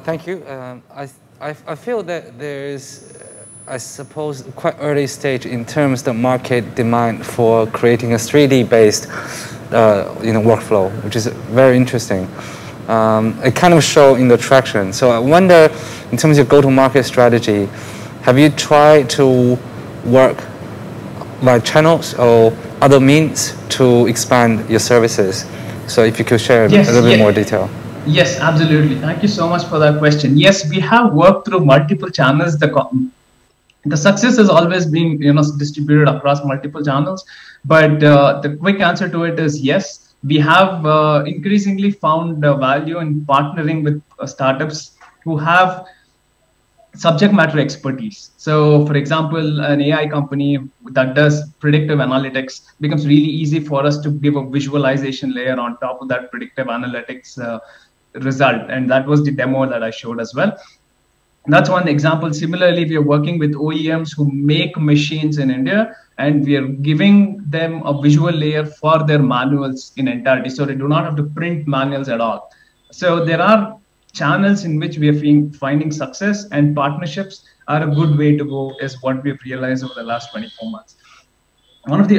S3: Thank you. I feel that there is, I suppose, quite early stage in terms of the market demand for creating a 3D-based workflow, which is very interesting. It kind of shows in the traction. So I wonder, in terms of your go-to-market strategy, have you tried to work by channels or other means to expand your services? So if you could share a little bit more detail.
S22: Yes, absolutely. Thank you so much for that question. Yes, we have worked through multiple channels. The success has always been distributed across multiple channels, but the quick answer to it is yes. We have increasingly found value in partnering with startups who have subject matter expertise. So for example, an AI company that does predictive analytics becomes really easy for us to give a visualization layer on top of that predictive analytics result. And that was the demo that I showed as well. That's one example. Similarly, we are working with OEMs who make machines in India, and we are giving them a visual layer for their manuals in entirety. So they do not have to print manuals at all. So there are channels in which we are finding success, and partnerships are a good way to go, is what we've realized over the last 24 months. One of the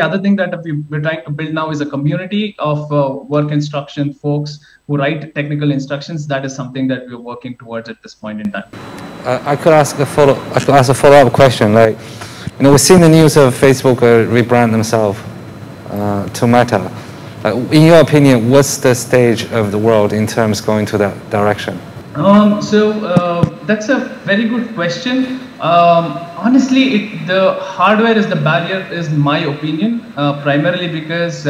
S22: other things that we're trying to build now is a community of work instruction folks who write technical instructions. That is something that we're working towards at this point in time.
S3: I could ask a follow-up question. Like, we've seen the news of Facebook rebrand themselves to Meta. In your opinion, what's the stage of the world in terms of going to that direction?
S22: That's a very good question. Honestly, the hardware is the barrier, is my opinion, primarily because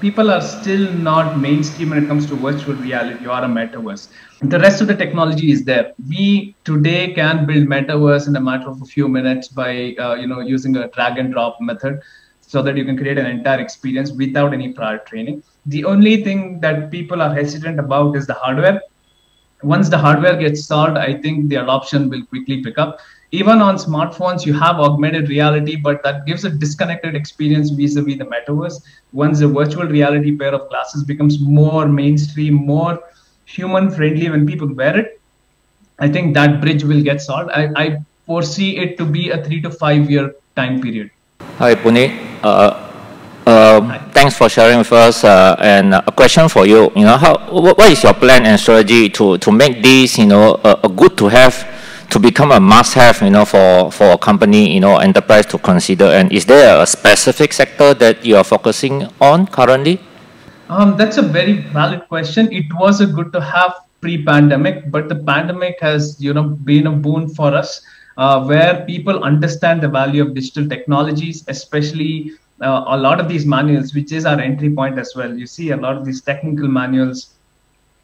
S22: people are still not mainstream when it comes to virtual reality or a metaverse. The rest of the technology is there. We today can build metaverse in a matter of a few minutes by using a drag and drop method. so that you can create an entire experience without any prior training. The only thing that people are hesitant about is the hardware. Once the hardware gets solved, I think the adoption will quickly pick up. Even on smartphones, you have augmented reality, but that gives a disconnected experience vis-a-vis the metaverse. Once the virtual reality pair of glasses becomes more mainstream, more human-friendly when people wear it, I think that bridge will get solved. I foresee it to be a 3 to 5 year time period.
S17: Hi, Puneet. Thanks for sharing with us. And a question for you. You know, what is your plan and strategy to make this, you know, a good to have, to become a must-have, you know, for a company, you know, enterprise to consider? And is there a specific sector that you are focusing on currently?
S22: That's a very valid question. It was a good to have pre-pandemic, but the pandemic has, you know, been a boon for us, where people understand the value of digital technologies, especially a lot of these manuals, which is our entry point as well. You see a lot of these technical manuals,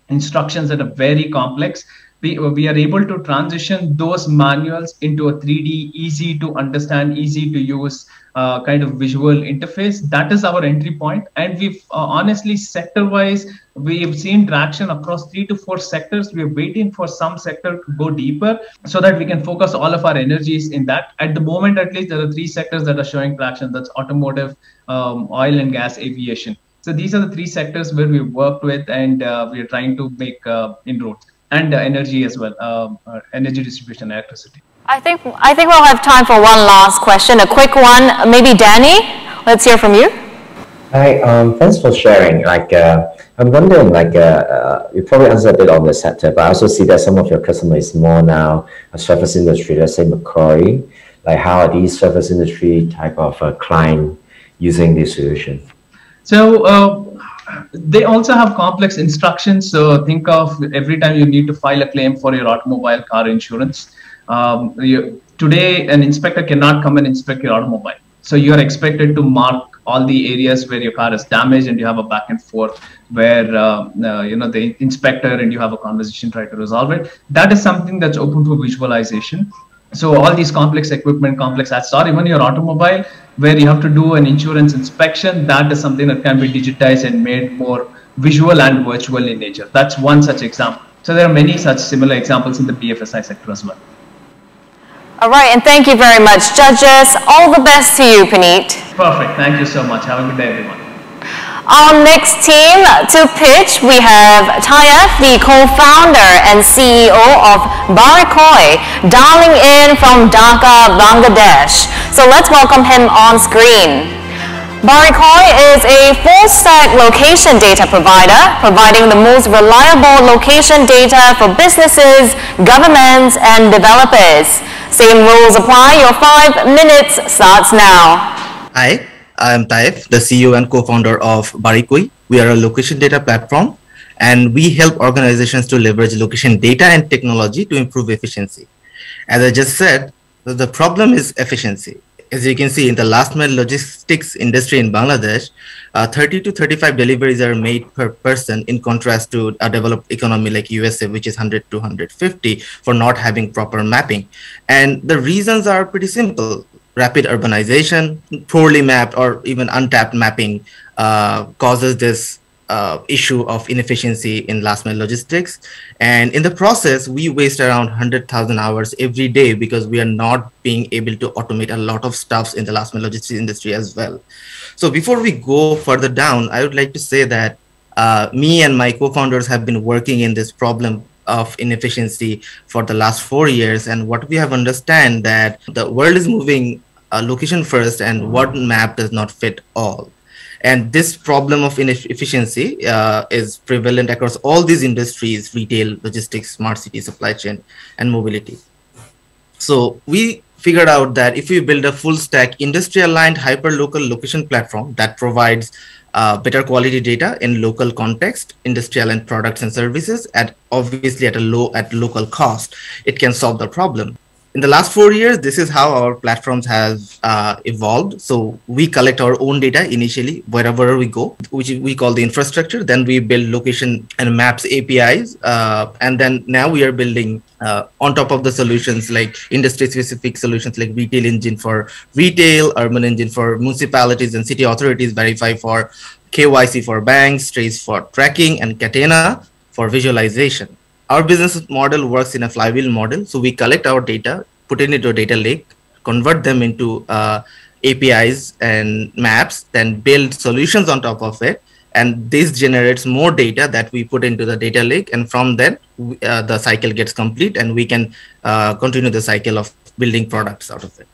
S22: instructions that are very complex. We are able to transition those manuals into a 3D, easy to understand, easy to use kind of visual interface. That is our entry point. And we've honestly, sector-wise, we've seen traction across 3 to 4 sectors. We're waiting for some sector to go deeper so that we can focus all of our energies in that. At the moment, at least, there are 3 sectors that are showing traction. That's automotive, oil and gas, aviation. So these are the 3 sectors where we've worked with, and we are trying to make inroads. And energy as well, energy distribution, electricity.
S4: I think we'll have time for one last question, a quick one. Maybe Danny, let's hear from you.
S1: Hi, thanks for sharing. I'm wondering, you probably answered a bit on the sector, but I also see that some of your customers is more now a service industry, let's say Macquarie. Like, how are these service industry type of client using this solution?
S22: So they also have complex instructions. So think of every time you need to file a claim for your automobile car insurance. Today, an inspector cannot come and inspect your automobile. So you are expected to mark all the areas where your car is damaged, and you have a back and forth where you know, the inspector and you have a conversation try to resolve it. That is something that's open to visualization. So all these complex equipment, complex assets, or even your automobile, where you have to do an insurance inspection, that is something that can be digitized and made more visual and virtual in nature. That's one such example. So there are many such similar examples in the BFSI sector as well.
S4: All right, and thank you very much, judges. All the best to you, Puneet.
S22: Perfect. Thank you so much. Have a good day, everyone.
S4: Our next team to pitch, we have Taif, the co-founder and CEO of Barikoi, dialing in from Dhaka, Bangladesh. So let's welcome him on screen. Barikoi is a full-stack location data provider, providing the most reliable location data for businesses, governments, and developers. Same rules apply. Your 5 minutes starts now.
S6: Hi. I am Taif, the CEO and co-founder of Barikoi. We are a location data platform, and we help organizations to leverage location data and technology to improve efficiency. As I just said, the problem is efficiency. As you can see, in the last mile logistics industry in Bangladesh, 30 to 35 deliveries are made per person, in contrast to a developed economy like USA, which is 100 to 150 for not having proper mapping. And the reasons are pretty simple. Rapid urbanization, poorly mapped or even untapped mapping causes this issue of inefficiency in last mile logistics. And in the process, we waste around 100,000 hours every day because we are not being able to automate a lot of stuff in the last mile logistics industry as well. So before we go further down, I would like to say that me and my co-founders have been working in this problem of inefficiency for the last 4 years. And what we have understand that the world is moving location first, and one map does not fit all. And this problem of inefficiency is prevalent across all these industries: retail, logistics, smart city, supply chain, and mobility. So we figured out that if we build a full stack industry aligned hyper-local location platform that provides better quality data in local context, industry aligned products and services, at obviously at local cost, it can solve the problem. In the last 4 years, this is how our platforms have evolved. So we collect our own data initially wherever we go, which we call the infrastructure. Then we build location and maps APIs. And then now we are building on top of the solutions like industry-specific solutions like Retail Engine for retail, Urban Engine for municipalities and city authorities, Verify for KYC for banks, Trace for tracking, and Catena for visualization. Our business model works in a flywheel model. So we collect our data, put it into a data lake, convert them into APIs and maps, then build solutions on top of it. And this generates more data that we put into the data lake. And from then, the cycle gets complete and we can continue the cycle of building products out of it.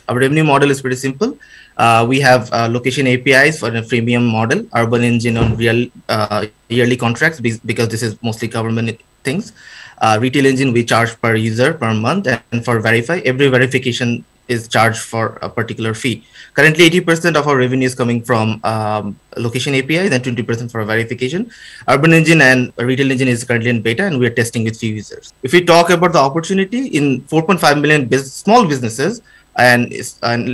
S6: Our revenue model is pretty simple. We have location APIs for a freemium model, Urban Engine on real yearly contracts because this is mostly government things. Retail Engine, we charge per user per month, and for Verify, every verification is charged for a particular fee. Currently, 80% of our revenue is coming from location APIs and 20% for verification. Urban Engine and Retail Engine is currently in beta, and we are testing with few users. If we talk about the opportunity, in 4.5 million small businesses and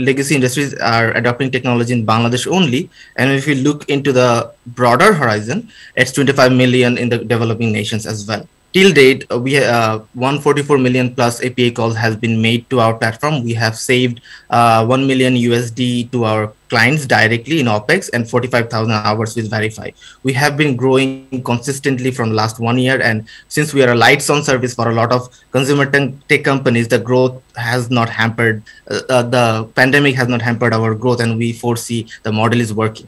S6: legacy industries are adopting technology in Bangladesh only. And if we look into the broader horizon, it's 25 million in the developing nations as well. Till date, we 144 million plus API calls has been made to our platform. We have saved 1 million USD to our clients directly in OPEX and 45,000 hours with Verify. We have been growing consistently from last 1 year. And since we are a lights on service for a lot of consumer tech companies, the growth has not hampered, the pandemic has not hampered our growth, and we foresee the model is working.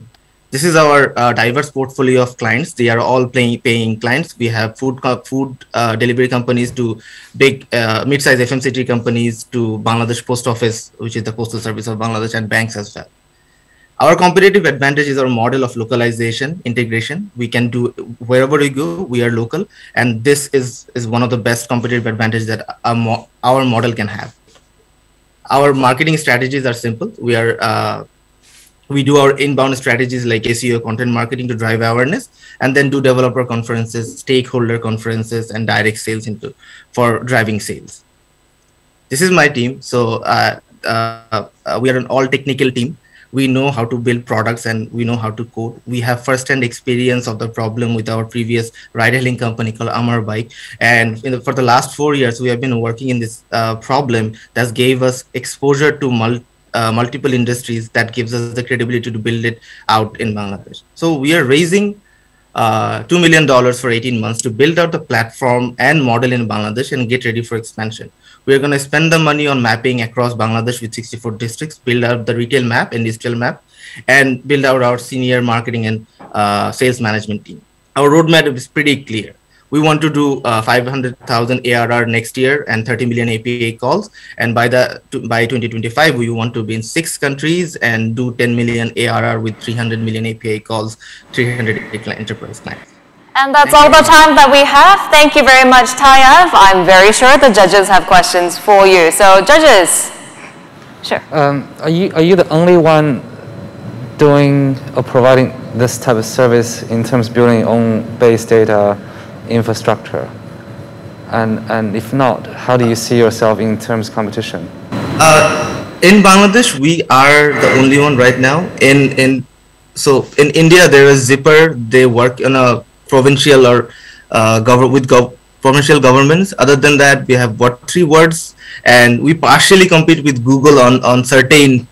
S6: This is our diverse portfolio of clients. They are all paying clients. We have food delivery companies to big mid-size FMCG companies to Bangladesh Post Office, which is the postal service of Bangladesh, and banks as well. Our competitive advantage is our model of localization, integration. We can do wherever we go, we are local. And this is one of the best competitive advantages that our model can have. Our marketing strategies are simple. We do our inbound strategies like SEO, content marketing to drive awareness, and then do developer conferences, stakeholder conferences, and direct sales for driving sales. This is my team. So we are an all technical team. We know how to build products and we know how to code. We have first-hand experience of the problem with our previous ride-hailing company called Amar Bike. And for the last 4 years, we have been working in this problem that gave us exposure to multiple industries that gives us the credibility to build it out in Bangladesh. So we are raising $2 million for 18 months to build out the platform and model in Bangladesh and get ready for expansion. We're going to spend the money on mapping across Bangladesh with 64 districts, build out the retail map and digital map, and build out our senior marketing and sales management team. Our roadmap is pretty clear. We want to do 500,000 ARR next year and 30 million API calls. And by 2025, we want to be in 6 countries and do 10 million ARR with 300 million API calls, 300 enterprise clients.
S4: And that's all the time that we have. Thank you very much, Tayev. I'm very sure the judges have questions for you. So judges, sure.
S3: Are you the only one doing or providing this type of service in terms of building your own base data infrastructure? And if not, how do you see yourself in terms of competition?
S6: In Bangladesh, we are the only one right now. So in India, there is Zipper. They work on a provincial or provincial governments. Other than that, we have Three Words, and we partially compete with Google on certain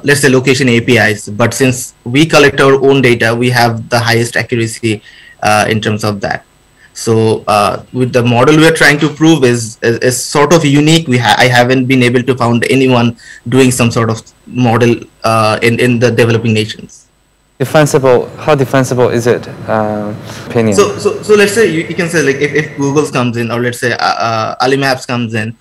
S6: let's say location APIs. But since we collect our own data, we have the highest accuracy in terms of that. So with the model we are trying to prove is sort of unique. I haven't been able to find anyone doing some sort of model in the developing nations.
S3: Defensible? How defensible is it? Opinion.
S6: So let's say you can say like if Google comes in, or let's say AliMaps comes in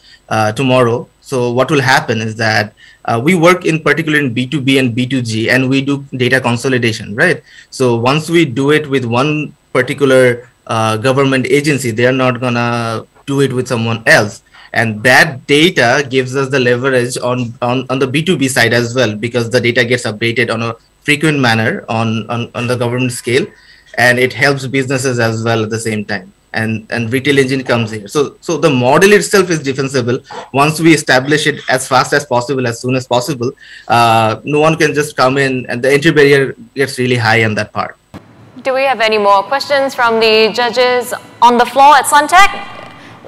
S6: tomorrow. So what will happen is that we work in particular in B2B and B2G, and we do data consolidation, right? So once we do it with one particular government agency, they are not gonna do it with someone else, and that data gives us the leverage on the B2B side as well, because the data gets updated on a frequent manner on the government scale, and it helps businesses as well at the same time. and retail engine comes here. So the model itself is defensible. Once we establish it as fast as possible, as soon as possible, no one can just come in, and the entry barrier gets really high on that part.
S4: Do we have any more questions from the judges on the floor at Suntech?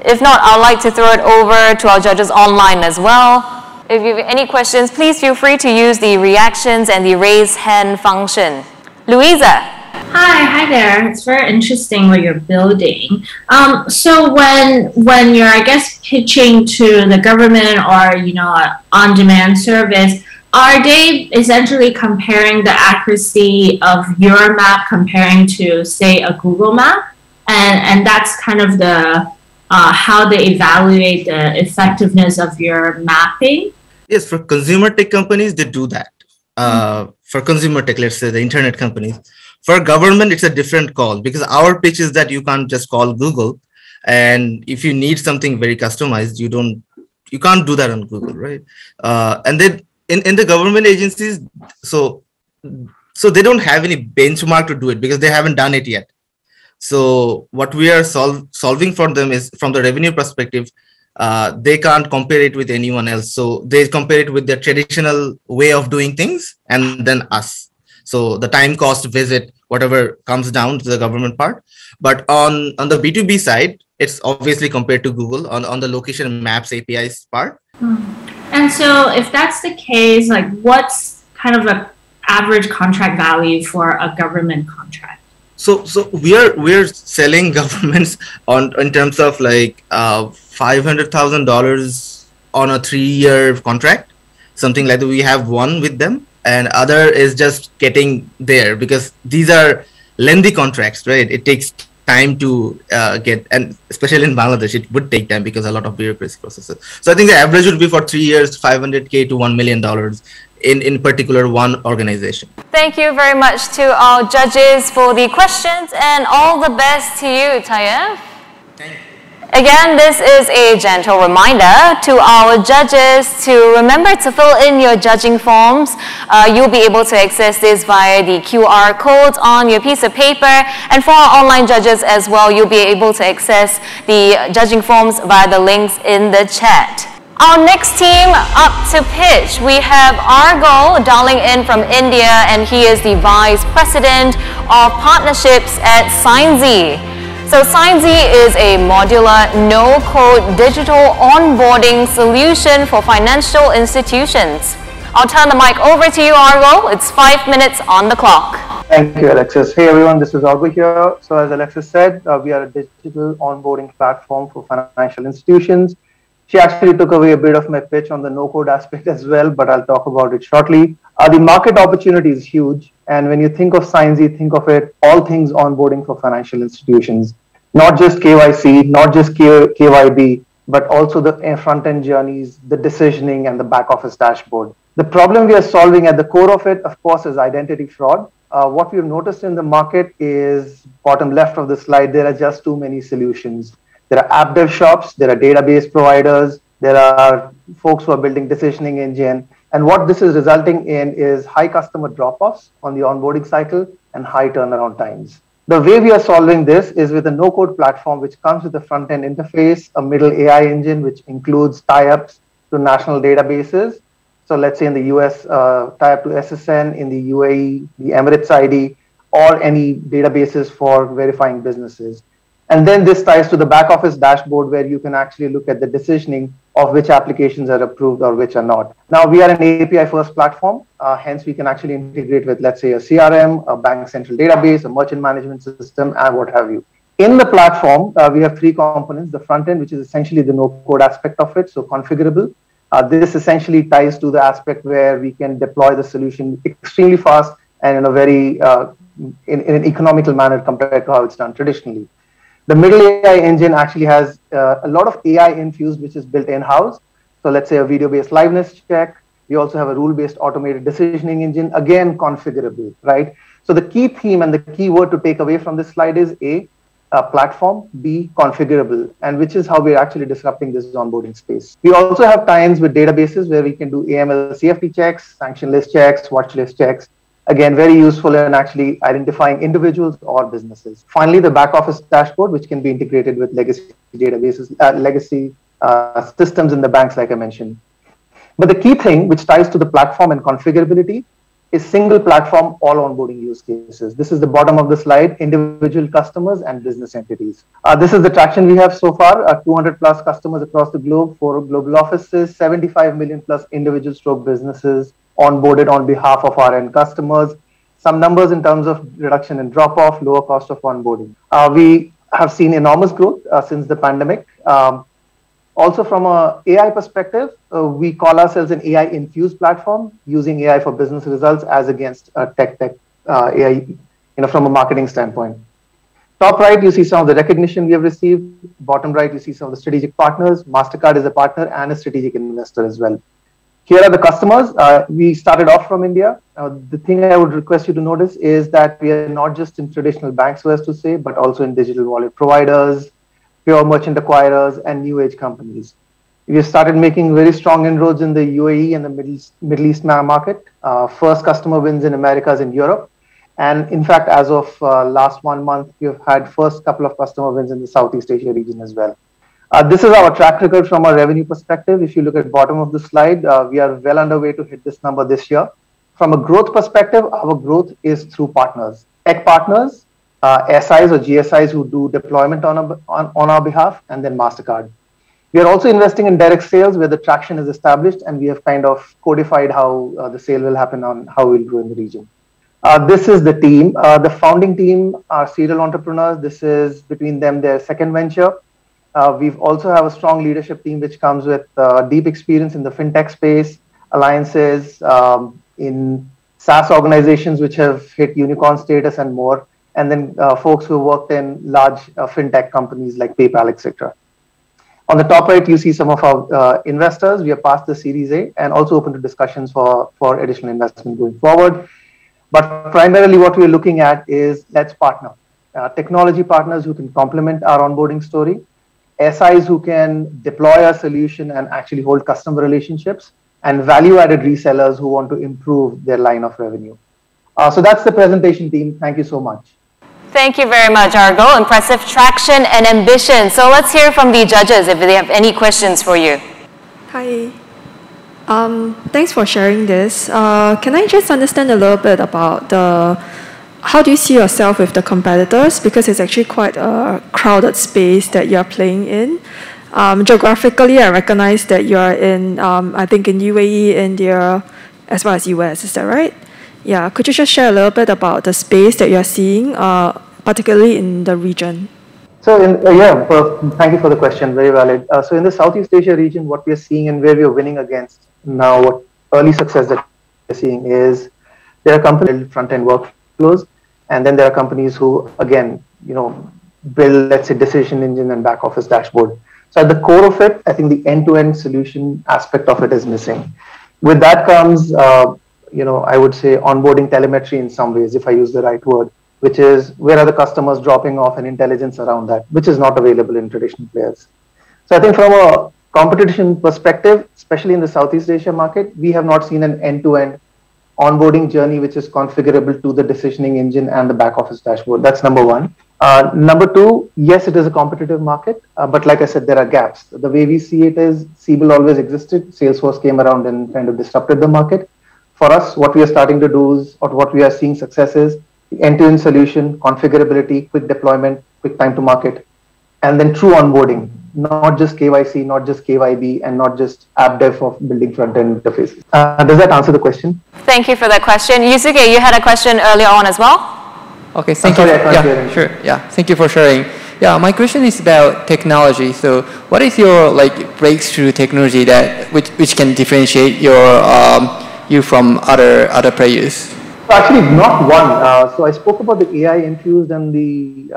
S4: If not, I'd like to throw it over to our judges online as well. If you have any questions, please feel free to use the reactions and the raise hand function. Louisa.
S10: Hi there. It's very interesting what you're building. So when you're, I guess, pitching to the government or an on-demand service, are they essentially comparing the accuracy of your map comparing to, say, a Google map? And that's kind of the how they evaluate the effectiveness of your mapping?
S6: Yes, for consumer tech companies, they do that. For consumer tech, let's say the internet companies. For government, it's a different call, because our pitch is that you can't just call Google, and if you need something very customized, you can't do that on Google, right? And then in the government agencies, so they don't have any benchmark to do it because they haven't done it yet. So what we are solving for them is, from the revenue perspective, they can't compare it with anyone else. So they compare it with their traditional way of doing things and then us. So the time cost visit, whatever comes down to the government part. But on the B2B side, it's obviously compared to Google on the location maps APIs part.
S10: And so if that's the case, like what's kind of an average contract value for a government contract?
S6: So we're selling governments in terms of like $500,000 on a 3-year contract, something like that. We have one with them, and other is just getting there, because these are lengthy contracts, right? It takes time to get, and especially in Bangladesh, it would take time because a lot of bureaucracy processes. So I think the average would be for 3 years, $500K to $1 million in particular one organization.
S4: Thank you very much to our judges for the questions, and all the best to you, Tayyab. Again, this is a gentle reminder to our judges to remember to fill in your judging forms. You'll be able to access this via the QR code on your piece of paper. And for our online judges as well, you'll be able to access the judging forms via the links in the chat. Our next team up to pitch, we have Argo dialing in from India, and he is the Vice President of Partnerships at Signsy. So Signsy is a modular, no-code digital onboarding solution for financial institutions. I'll turn the mic over to you, Argo. It's 5 minutes on the clock.
S5: Thank you, Alexis. Hey everyone, this is Argo here. So as Alexis said, we are a digital onboarding platform for financial institutions. She actually took away a bit of my pitch on the no-code aspect as well, but I'll talk about it shortly. The market opportunity is huge. And when you think of Signsy, think of it, all things onboarding for financial institutions. Not just KYC, not just KYB, but also the front-end journeys, the decisioning, and the back-office dashboard. The problem we are solving at the core of it, of course, is identity fraud. What we've noticed in the market is, bottom left of the slide, there are just too many solutions. There are app dev shops, there are database providers, there are folks who are building decisioning engine. And what this is resulting in is high customer drop-offs on the onboarding cycle and high turnaround times. The way we are solving this is with a no-code platform which comes with a front-end interface, a middle AI engine which includes tie-ups to national databases. So let's say in the US, tie-up to SSN, in the UAE, the Emirates ID, or any databases for verifying businesses. And then this ties to the back office dashboard where you can actually look at the decisioning of which applications are approved or which are not. Now, we are an API first platform, hence we can actually integrate with, let's say, a CRM, a bank central database, a merchant management system, and what have you. In the platform, we have 3 components. The front end, which is essentially the no-code aspect of it, so configurable. This essentially ties to the aspect where we can deploy the solution extremely fast and in a very, in an economical manner compared to how it's done traditionally. The middle AI engine actually has a lot of AI infused, which is built in-house. So let's say a video-based liveness check. We also have a rule-based automated decisioning engine, again, configurable, right? So the key theme and the key word to take away from this slide is A, platform, B, configurable, and which is how we're actually disrupting this onboarding space. We also have tie-ins with databases where we can do AML CFT checks, sanction list checks, watch list checks. Again, very useful in actually identifying individuals or businesses. Finally, the back office dashboard, which can be integrated with legacy databases, legacy systems in the banks, like I mentioned. But the key thing which ties to the platform and configurability is single platform, all onboarding use cases. This is the bottom of the slide, individual customers and business entities. This is the traction we have so far, 200 plus customers across the globe, 4 global offices, 75 million plus individual stroke businesses onboarded on behalf of our end customers. Some numbers in terms of reduction in drop-off, lower cost of onboarding. We have seen enormous growth since the pandemic. Also from a AI perspective, we call ourselves an AI-infused platform using AI for business results as against tech AI, from a marketing standpoint. Top right, you see some of the recognition we have received. Bottom right, you see some of the strategic partners. MasterCard is a partner and a strategic investor as well. Here are the customers. We started off from India. The thing I would request you to notice is that we are not just in traditional banks, so as to say, but also in digital wallet providers, pure merchant acquirers, and new age companies. We have started making very strong inroads in the UAE and the Middle East market. First customer wins in Americas and Europe. And in fact, as of last 1 month, we have had first couple of customer wins in the Southeast Asia region as well. This is our track record from a revenue perspective. If you look at bottom of the slide, we are well underway to hit this number this year. From a growth perspective, our growth is through partners, tech partners, SIs or GSIs who do deployment on our behalf, and then MasterCard. We are also investing in direct sales where the traction is established, and we have kind of codified how the sale will happen on how we'll grow in the region. This is the team. The founding team are serial entrepreneurs. This is between them their second venture. We've also have a strong leadership team which comes with deep experience in the fintech space, alliances, in SaaS organizations which have hit unicorn status and more, and then folks who worked in large fintech companies like PayPal, etc. On the top right, you see some of our investors. We are past the Series A and also open to discussions for additional investment going forward. But primarily what we're looking at is let's partner. Technology partners who can complement our onboarding story, SIs who can deploy our solution and actually hold customer relationships, and value-added resellers who want to improve their line of revenue. So that's the presentation, team. Thank you so much.
S4: Thank you very much, Argo. Impressive traction and ambition. So let's hear from the judges if they have any questions for you.
S13: Hi. Thanks for sharing this. Can I just understand a little bit about how do you see yourself with the competitors? Because it's actually quite a crowded space that you're playing in. Geographically, I recognize that you're in, I think in UAE, India, as well as US. Is that right? Yeah. Could you just share a little bit about the space that you're seeing, particularly in the region?
S5: So, thank you for the question. Very valid. So in the Southeast Asia region, what we are seeing and where we are winning against now, what early success that we're seeing is there are companies front-end workflows, and then there are companies who, again, build, let's say, decision engine and back office dashboard. So at the core of it, I think the end-to-end solution aspect of it is missing. With that comes, I would say onboarding telemetry in some ways, if I use the right word, which is where are the customers dropping off and intelligence around that, which is not available in traditional players. So I think from a competition perspective, especially in the Southeast Asia market, we have not seen an end-to-end onboarding journey which is configurable to the decisioning engine and the back office dashboard. That's number one. Number two, yes, it is a competitive market, but like I said, there are gaps. The way we see it is Siebel always existed. Salesforce came around and kind of disrupted the market. For us, what we are starting to do is, or what we are seeing success is, the end-to-end solution, configurability, quick deployment, quick time to market, and then true onboarding, not just KYC, not just KYB, and not just app dev for building front-end interfaces. Does that answer the question?
S4: Thank you for that question. Yusuke, you had a question earlier on as well?
S16: Okay, thank you. Yeah, sure. Yeah, thank you for sharing. Yeah, my question is about technology. So, what is your breakthrough technology that which can differentiate you from other players?
S5: Actually, not one. So I spoke about the AI infused and the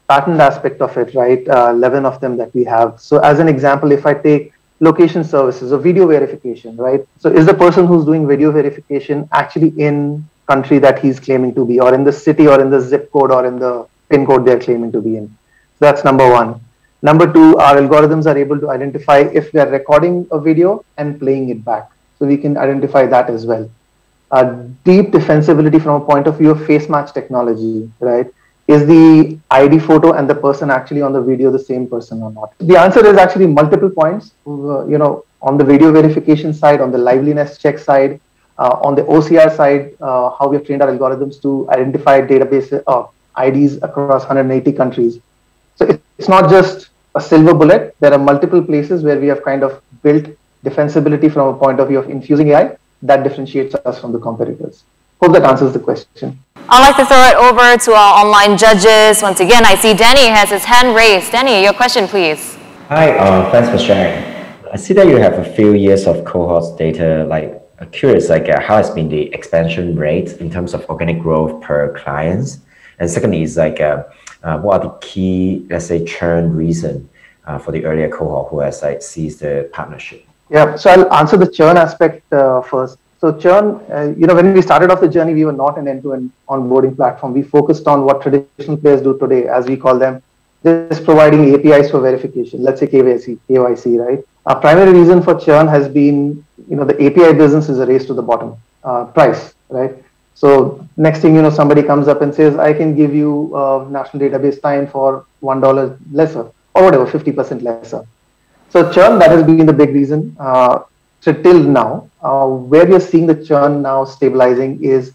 S5: patent aspect of it, right? 11 of them that we have. So as an example, if I take location services or video verification, right? So is the person who's doing video verification actually in country that he's claiming to be, or in the city, or in the zip code, or in the pin code they're claiming to be in? So that's number one. Number two, our algorithms are able to identify if we are recording a video and playing it back. So we can identify that as well. deep defensibility from a point of view of face match technology, right? Is the ID photo and the person actually on the video the same person or not? The answer is actually multiple points. On the video verification side, on the liveliness check side, on the OCR side, how we have trained our algorithms to identify database IDs across 180 countries. So it's not just a silver bullet. There are multiple places where we have kind of built defensibility from a point of view of infusing AI that differentiates us from the competitors. Hope that answers the question.
S4: I'd like to throw it over to our online judges. Once again, I see Danny has his hand raised. Danny, your question, please.
S1: Hi, thanks for sharing. I see that you have a few years of cohorts data. Curious, how has been the expansion rate in terms of organic growth per clients? And secondly is what are the key, let's say, churn reason for the earlier cohort who has seized the partnership?
S5: Yeah, so I'll answer the churn aspect first. So churn, when we started off the journey, we were not an end-to-end onboarding platform. We focused on what traditional players do today, as we call them, just providing APIs for verification. Let's say KYC, right? Our primary reason for churn has been, the API business is a race to the bottom, price, right? So next thing, somebody comes up and says, I can give you national database time for $1 lesser, or whatever, 50% lesser. So churn, that has been the big reason. So till now, where we are seeing the churn now stabilizing is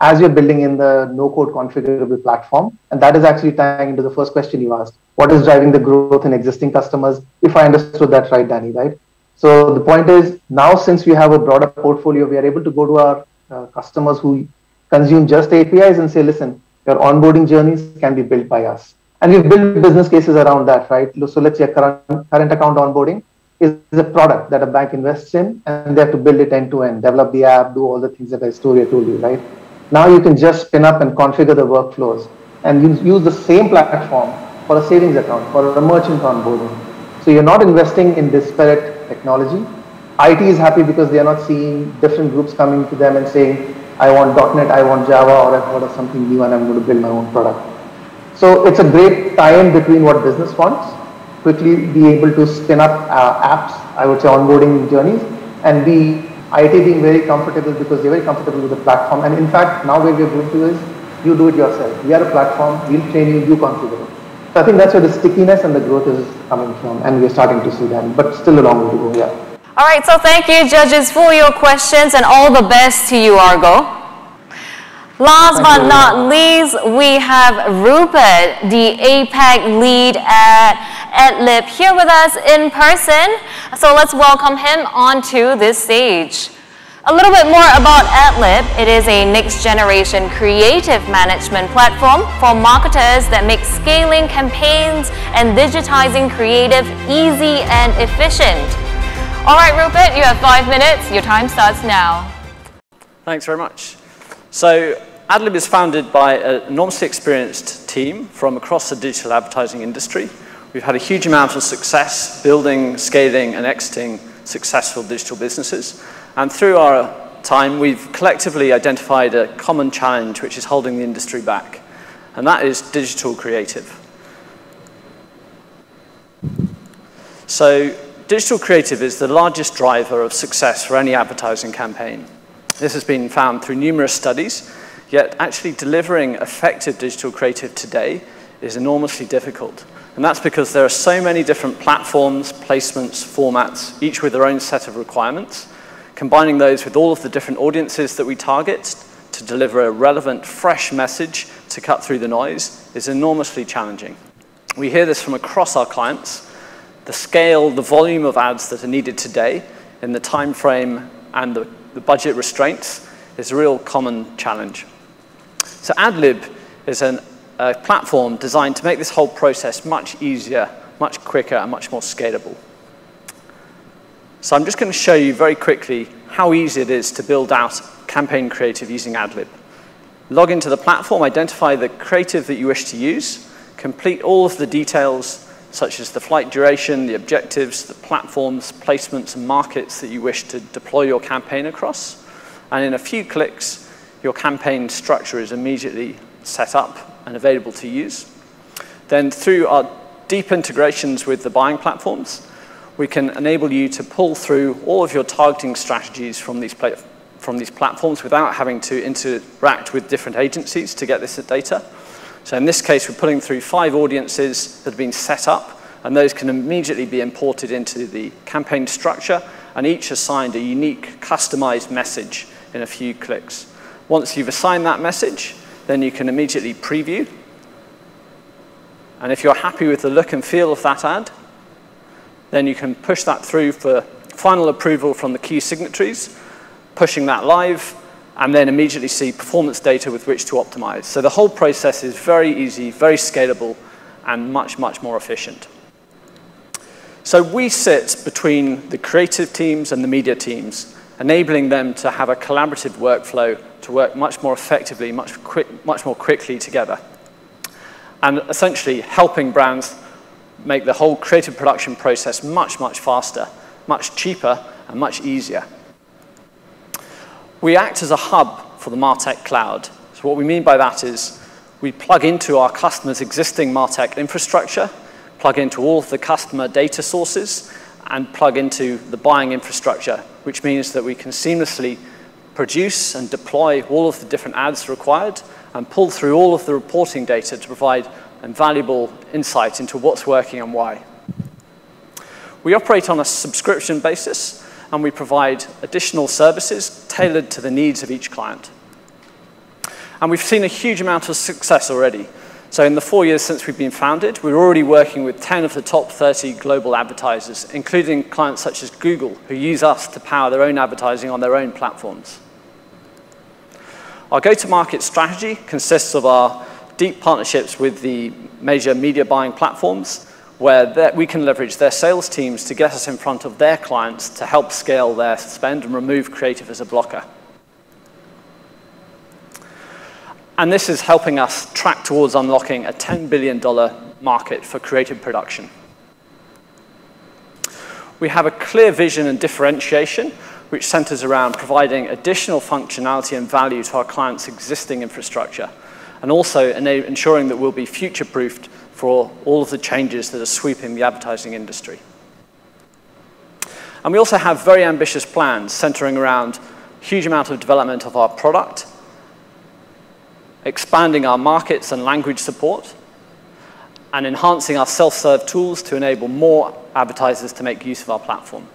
S5: as you're building in the no-code configurable platform, and that is actually tying into the first question you asked. What is driving the growth in existing customers? If I understood that right, Danny, right? So the point is, now since we have a broader portfolio, we are able to go to our customers who consume just APIs and say, listen, your onboarding journeys can be built by us. And we've built business cases around that, right? So let's say current account onboarding is a product that a bank invests in, and they have to build it end to end, develop the app, do all the things that I told you, right? Now you can just spin up and configure the workflows and use the same platform for a savings account, for a merchant onboarding. So you're not investing in disparate technology. IT is happy because they are not seeing different groups coming to them and saying, I want .NET, I want Java, or I've heard of something new and I'm going to build my own product. So it's a great tie-in between what business wants, quickly be able to spin up apps, I would say onboarding journeys, and IT being very comfortable because they're very comfortable with the platform. And in fact, now where we're going to is, you do it yourself. We are a platform, we'll train you, you configure it. So I think that's where the stickiness and the growth is coming from, and we're starting to see that, but still a long way to go, yeah.
S4: All right, so thank you, judges, for your questions, and all the best to you, Argo. Last but not least, we have Rupert, the APAC lead at Adlib, here with us in person. So let's welcome him onto this stage. A little bit more about Adlib. It is a next-generation creative management platform for marketers that make scaling campaigns and digitizing creative easy and efficient. All right, Rupert, you have 5 minutes. Your time starts now.
S7: Thanks very much. So Adlib is founded by an enormously experienced team from across the digital advertising industry. We've had a huge amount of success building, scaling, and exiting successful digital businesses. And through our time, we've collectively identified a common challenge which is holding the industry back, and that is digital creative. So digital creative is the largest driver of success for any advertising campaign. This has been found through numerous studies, yet actually delivering effective digital creative today is enormously difficult. And that's because there are so many different platforms, placements, formats, each with their own set of requirements. Combining those with all of the different audiences that we target to deliver a relevant, fresh message to cut through the noise is enormously challenging. We hear this from across our clients. The scale, the volume of ads that are needed today in the time frame and the budget restraints is a real common challenge. So Adlib is a platform designed to make this whole process much easier, much quicker, and much more scalable. So I'm just going to show you very quickly how easy it is to build out campaign creative using Adlib. Log into the platform, identify the creative that you wish to use, complete all of the details such as the flight duration, the objectives, the platforms, placements, and markets that you wish to deploy your campaign across. And in a few clicks, your campaign structure is immediately set up and available to use. Then through our deep integrations with the buying platforms, we can enable you to pull through all of your targeting strategies from these from these platforms without having to interact with different agencies to get this data. So in this case, we're putting through 5 audiences that have been set up, and those can immediately be imported into the campaign structure, and each assigned a unique, customized message in a few clicks. Once you've assigned that message, then you can immediately preview. And if you're happy with the look and feel of that ad, then you can push that through for final approval from the key signatories, pushing that live, and then immediately see performance data with which to optimize. So the whole process is very easy, very scalable, and much, much more efficient. So we sit between the creative teams and the media teams, enabling them to have a collaborative workflow to work much more effectively, much more quickly together. And essentially helping brands make the whole creative production process much, much faster, much cheaper, and much easier. We act as a hub for the MarTech cloud. So what we mean by that is we plug into our customers' existing MarTech infrastructure, plug into all of the customer data sources, and plug into the buying infrastructure, which means that we can seamlessly produce and deploy all of the different ads required and pull through all of the reporting data to provide invaluable insight into what's working and why. We operate on a subscription basis, and we provide additional services tailored to the needs of each client. And we've seen a huge amount of success already. So in the 4 years since we've been founded, we're already working with 10 of the top 30 global advertisers, including clients such as Google, who use us to power their own advertising on their own platforms. Our go-to-market strategy consists of our deep partnerships with the major media buying platforms, where we can leverage their sales teams to get us in front of their clients to help scale their spend and remove creative as a blocker. And this is helping us track towards unlocking a $10 billion market for creative production. We have a clear vision and differentiation, which centers around providing additional functionality and value to our clients' existing infrastructure, and also ensuring that we'll be future-proofed for all of the changes that are sweeping the advertising industry. And we also have very ambitious plans centering around a huge amount of development of our product, expanding our markets and language support, and enhancing our self-serve tools to enable more advertisers to make use of our platform.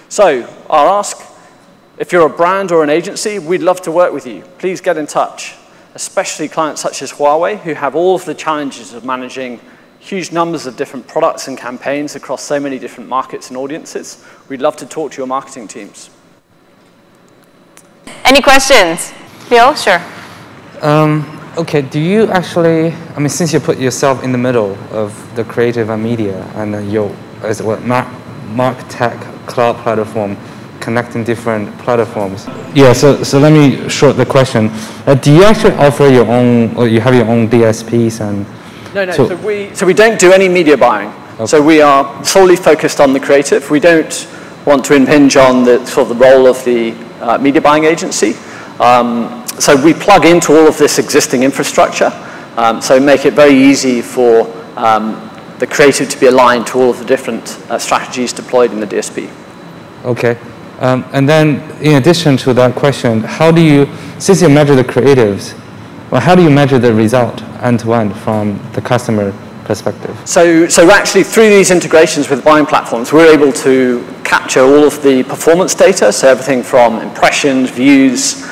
S7: So, our ask, if you're a brand or an agency, we'd love to work with you. Please get in touch, especially clients such as Huawei, who have all of the challenges of managing huge numbers of different products and campaigns across so many different markets and audiences. We'd love to talk to your marketing teams.
S4: Any questions? Leo, sure.
S3: Okay, do you actually, I mean, since you put yourself in the middle of the creative and media and your MarTech cloud platform, connecting different platforms. Yeah, so let me short the question. Do you actually offer your own, or you have your own DSPs and?
S7: No, so we don't do any media buying. Okay. So we are solely focused on the creative. We don't want to impinge on the sort of the role of the media buying agency. So we plug into all of this existing infrastructure, so make it very easy for the creative to be aligned to all of the different strategies deployed in the DSP.
S3: Okay. And then in addition to that question, how do you, since you measure the creatives, well, how do you measure the result end-to-end from the customer perspective?
S7: So actually through these integrations with buying platforms, we're able to capture all of the performance data, so everything from impressions, views,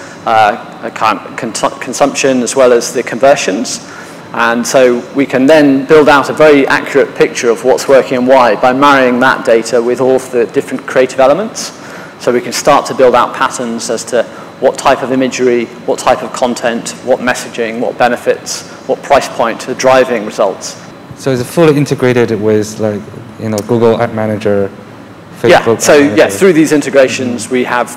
S7: consumption, as well as the conversions. And so we can then build out a very accurate picture of what's working and why by marrying that data with all of the different creative elements. So we can start to build out patterns as to what type of imagery, what type of content, what messaging, what benefits, what price point are driving results.
S3: So is it fully integrated with, like, you know, Google Ad Manager, Facebook?
S7: Yeah, so yeah, through these integrations we have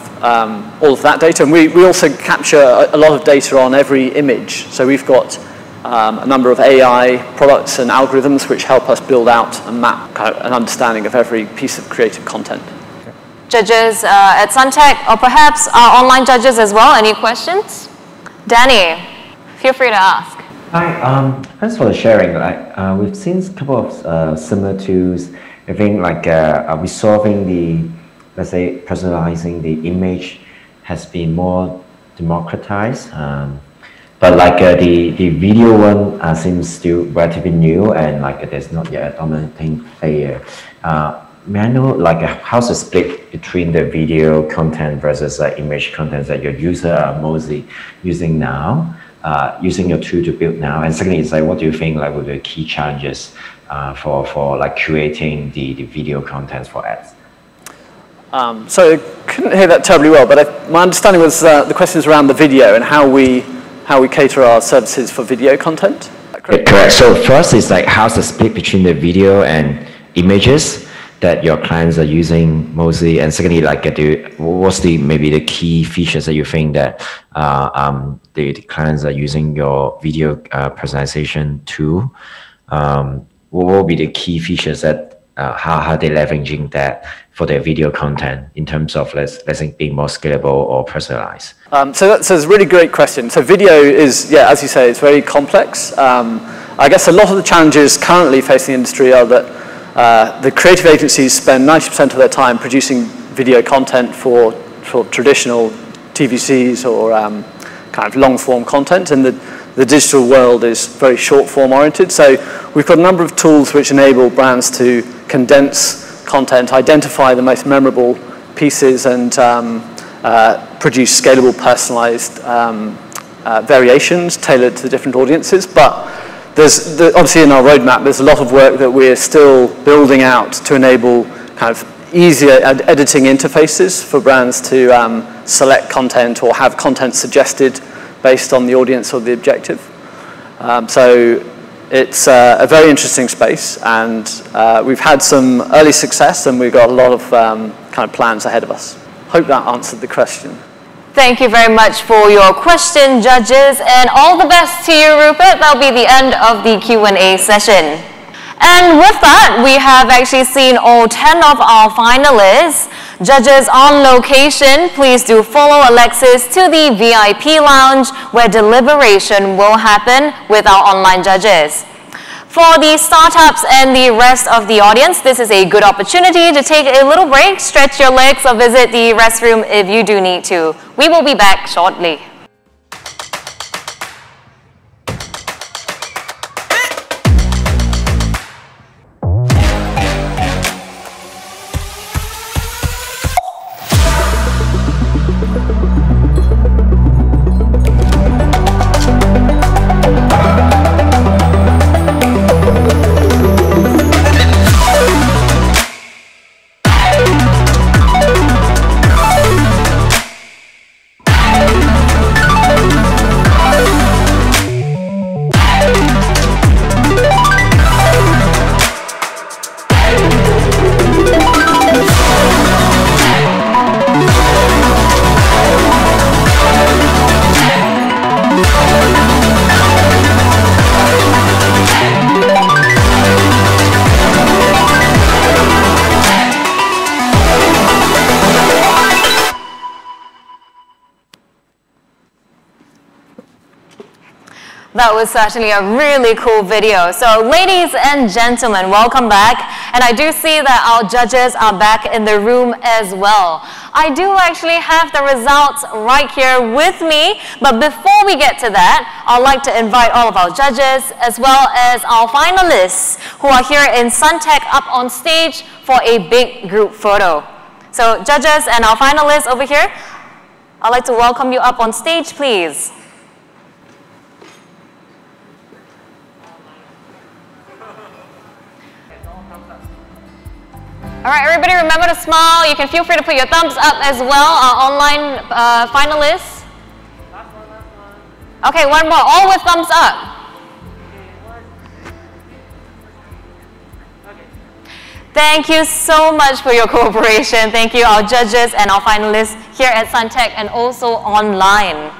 S7: all of that data, and we also capture a lot of data on every image. So we've got a number of AI products and algorithms which help us build out and map kind of an understanding of every piece of creative content.
S3: Okay.
S4: Judges at Suntech, or perhaps our online judges as well, any questions? Danny, feel free to ask.
S1: Hi, thanks for the sharing. We've seen a couple of similar tools. I think like resolving the let's say, personalizing the image has been more democratized. But like the video one seems still relatively new, and like there's not yet a dominating player. May I know like how's the split between the video content versus image content that your user are mostly using now, using your tool to build now? And secondly, it's like what do you think like would be the key challenges for like creating the video contents for ads?
S7: So I couldn't hear that terribly well, but my understanding was the questions around the video and how we cater our services for video content.
S1: Correct. So first is like how's the split between the video and images that your clients are using mostly, and secondly, like what's maybe the key features that you think that the clients are using your video personalization tool? What will be the key features that how they're leveraging that for their video content in terms of let's say being more scalable or personalized?
S7: So that's a really great question. So video is, yeah, as you say, it's very complex. I guess a lot of the challenges currently facing the industry are that the creative agencies spend 90% of their time producing video content for traditional TVCs or kind of long-form content, and the digital world is very short-form oriented. So we've got a number of tools which enable brands to condense content, identify the most memorable pieces, and produce scalable, personalized variations tailored to the different audiences. But there's obviously in our roadmap, there's a lot of work that we're still building out to enable kind of easier editing interfaces for brands to select content or have content suggested based on the audience or the objective. So it's a very interesting space, and we've had some early success, and we've got a lot of kind of plans ahead of us. Hope that answered the question.
S4: Thank you very much for your question, judges, and all the best to you, Rupert. That'll be the end of the Q&A session. And with that, we have actually seen all 10 of our finalists. Judges on location, please do follow Alexis to the VIP lounge where deliberation will happen with our online judges. For the startups and the rest of the audience, this is a good opportunity to take a little break, stretch your legs, or visit the restroom if you do need to. We will be back shortly. That was certainly a really cool video. So ladies and gentlemen, welcome back. And I do see that our judges are back in the room as well. I do actually have the results right here with me. But before we get to that, I'd like to invite all of our judges as well as our finalists who are here in Suntec up on stage for a big group photo. So judges and our finalists over here, I'd like to welcome you up on stage, please. All right, everybody remember to smile. You can feel free to put your thumbs up as well, our online finalists. Okay, one more, all with thumbs up. Thank you so much for your cooperation. Thank you, our judges and our finalists here at Suntec and also online.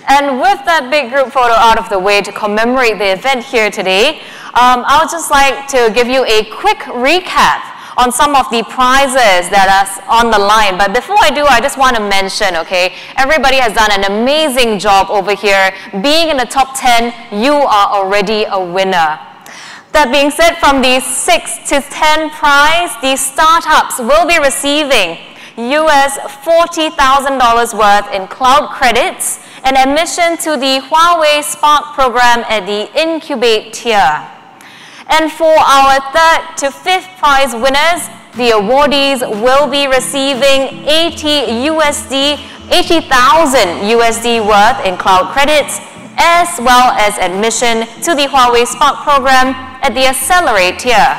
S4: And with that big group photo out of the way to commemorate the event here today, I would just like to give you a quick recap on some of the prizes that are on the line. But before I do, I just want to mention, okay, everybody has done an amazing job over here. Being in the top 10, you are already a winner. That being said, from the 6 to 10 prize, the startups will be receiving US $40,000 worth in cloud credits and admission to the Huawei Spark program at the Incubate tier. And for our 3rd to 5th prize winners, the awardees will be receiving 80,000 USD worth in cloud credits, as well as admission to the Huawei Spark program at the Accelerate tier.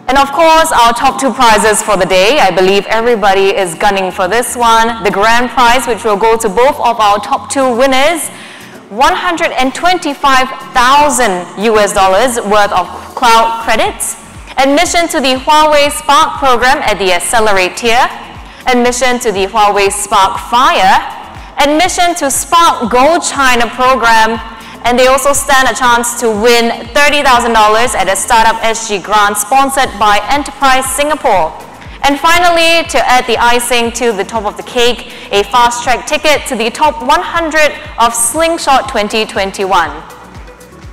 S4: And of course, our top 2 prizes for the day, I believe everybody is gunning for this one. The grand prize, which will go to both of our top 2 winners, $125,000 US worth of cloud credits, admission to the Huawei Spark program at the Accelerate tier, admission to the Huawei Spark Fire, admission to Spark Go China program, and they also stand a chance to win $30,000 at a Startup SG grant sponsored by Enterprise Singapore. And finally, to add the icing to the top of the cake, a fast track ticket to the top 100 of Slingshot 2021.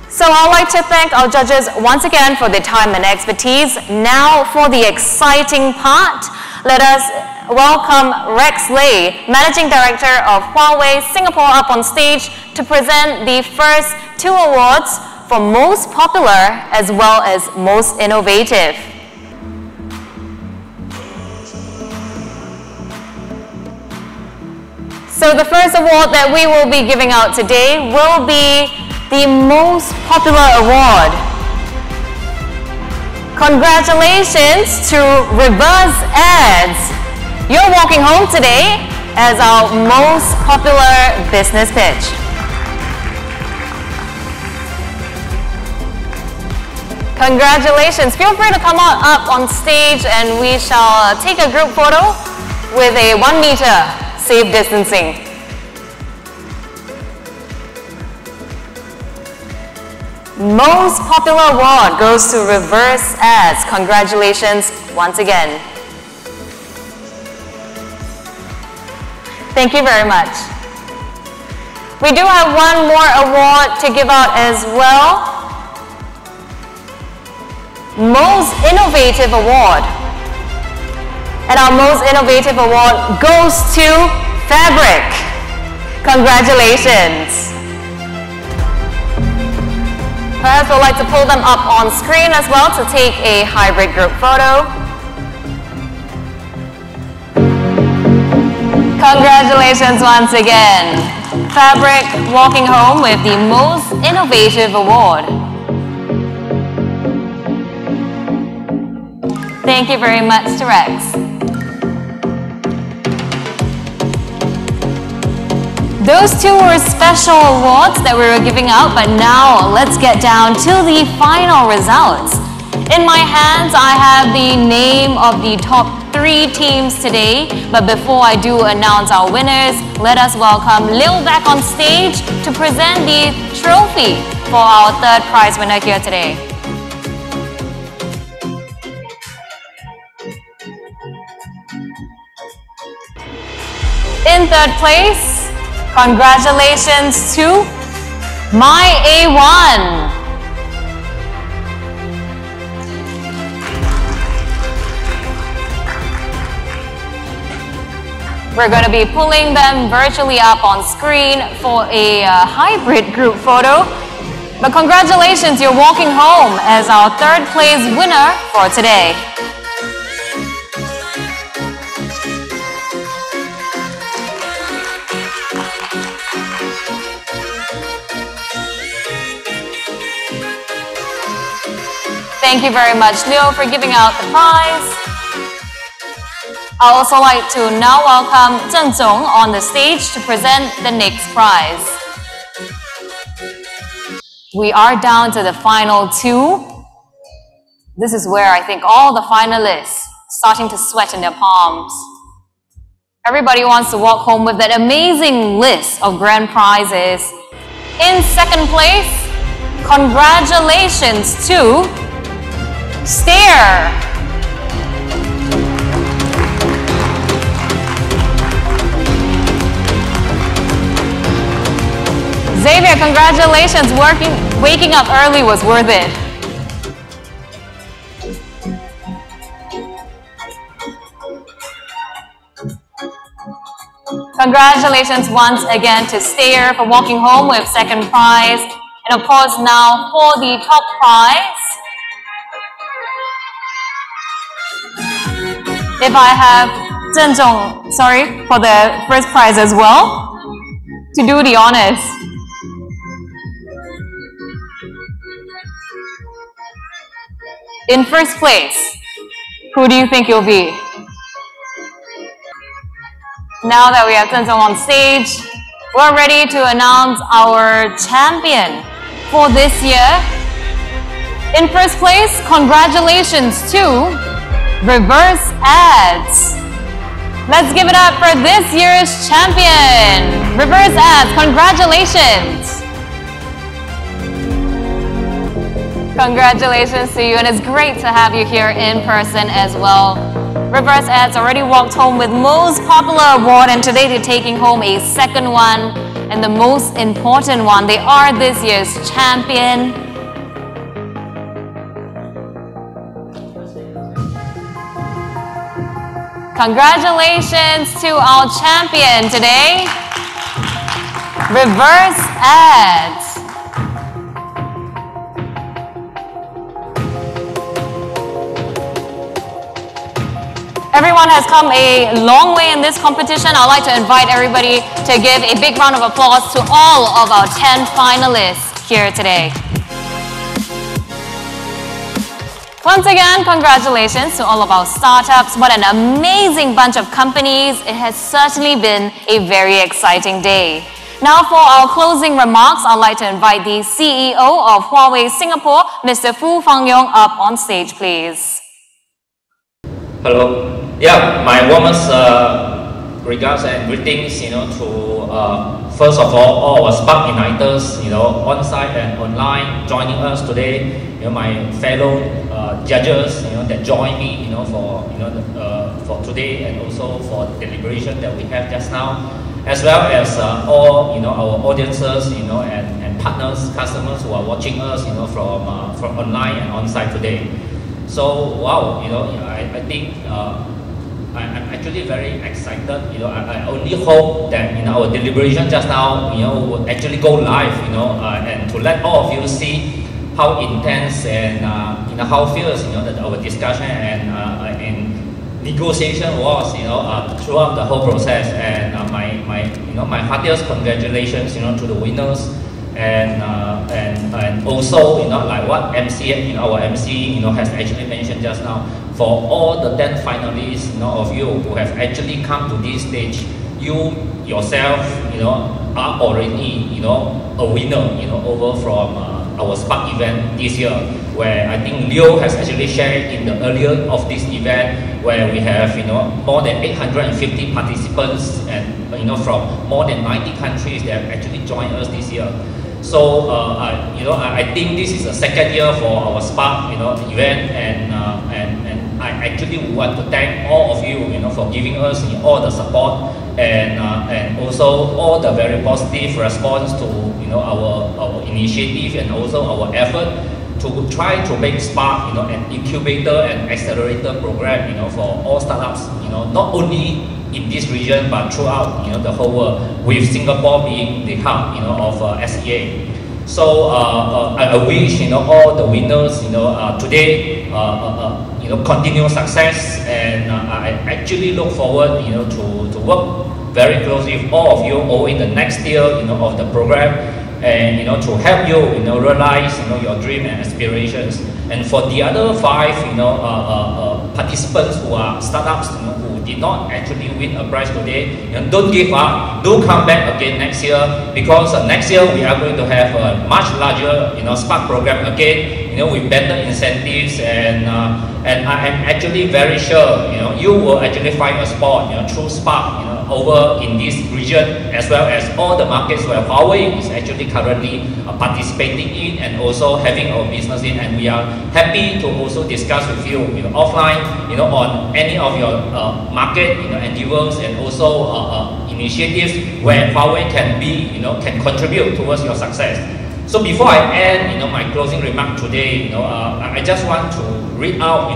S4: So I'd like to thank our judges once again for their time and expertise. Now for the exciting part, let us welcome Rex Lay, Managing Director of Huawei Singapore, up on stage to present the first 2 awards for Most Popular as well as Most Innovative. So the first award that we will be giving out today will be the Most Popular Award. Congratulations to Reverse Ads. You're walking home today as our most popular business pitch. Congratulations. Feel free to come on up on stage and we shall take a group photo with a 1 meter safe distancing. Most Popular Award goes to Reverse Ads. Congratulations once again. Thank you very much. We do have one more award to give out as well. Most Innovative Award. And our Most Innovative Award goes to Fabric. Congratulations. Perhaps we'd like to pull them up on screen as well to take a hybrid group photo. Congratulations once again. Fabric walking home with the Most Innovative Award. Thank you very much to Rex. Those 2 were special awards that we were giving out, but now let's get down to the final results. In my hands, I have the name of the top 3 teams today, but before I do announce our winners, let us welcome Lil back on stage to present the trophy for our 3rd prize winner here today. In 3rd place, congratulations to My A1. We're going to be pulling them virtually up on screen for a hybrid group photo. But congratulations, you're walking home as our 3rd place winner for today. Thank you very much, Leo, for giving out the prize. I'd also like to now welcome Zheng Zong on the stage to present the next prize. We are down to the final 2. This is where I think all the finalists starting to sweat in their palms. Everybody wants to walk home with that amazing list of grand prizes. In 2nd place, congratulations to Stare. Xavier, congratulations, waking up early was worth it. Congratulations once again to Stayer for walking home with second prize. And of course now for the top prize, if I have Zheng Zhong, sorry, for the first prize as well, to do the honors. In first place, who do you think you'll be? Now that we have Zheng Zhong on stage, we're ready to announce our champion for this year. In first place, congratulations to Reverse Ads. Let's give it up for this year's champion, Reverse Ads. Congratulations. Congratulations to you, and it's great to have you here in person as well. Reverse Ads already walked home with most popular award, and today they're taking home a second one and the most important one. They are this year's champion. Congratulations to our champion today, Reverse Ads. Everyone has come a long way in this competition. I'd like to invite everybody to give a big round of applause to all of our 10 finalists here today. Once again, congratulations to all of our startups. What an amazing bunch of companies. It has certainly been a very exciting day. Now for our closing remarks, I'd like to invite the CEO of Huawei Singapore, Mr. Fu Fangyong, up on stage, please.
S8: Hello. Yeah, my warmest regards and greetings, to first of all our Spark Igniters, on site and online joining us today. My fellow judges, that join me, for today and also for the deliberation that we have just now, as well as all, our audiences, and partners, customers who are watching us, from online and on site today. So wow, I think I'm actually very excited. I only hope that our deliberation just now, would actually go live, and to let all of you see how intense and how fierce, that our discussion and negotiation was, throughout the whole process. And my heartiest congratulations, to the winners. And also, like what MC, our MC, has actually mentioned just now, for all the 10 finalists, of you who have actually come to this stage, you yourself, are already, a winner, over from our Spark event this year, where I think Leo has actually shared in the earlier of this event, where we have, more than 850 participants and, from more than 90 countries that have actually joined us this year. So, I think this is the second year for our Spark, event, and I actually want to thank all of you, for giving us all the support and also all the very positive response to, our initiative and also our effort to try to make Spark, an incubator and accelerator program, for all startups, not only in this region but throughout, the whole world, with Singapore being the hub, of SEA. So I wish, all the winners, today, continued success, and I actually look forward, to work very closely with all of you over in the next year, of the program, and to help you, realize, your dream and aspirations. And for the other 5, participants who are startups, who did not actually win a prize today, don't give up. Do come back again next year, because next year we are going to have a much larger, Spark program again, with better incentives, and I am actually very sure, you will actually find a spot, through Spark, over in this region, as well as all the markets where Huawei is actually currently participating in and also having our business in. And we are happy to also discuss with you, offline, on any of your market, endeavors, and also initiatives where Huawei can be, can contribute towards your success. So before I end, my closing remark today, I just want to read out,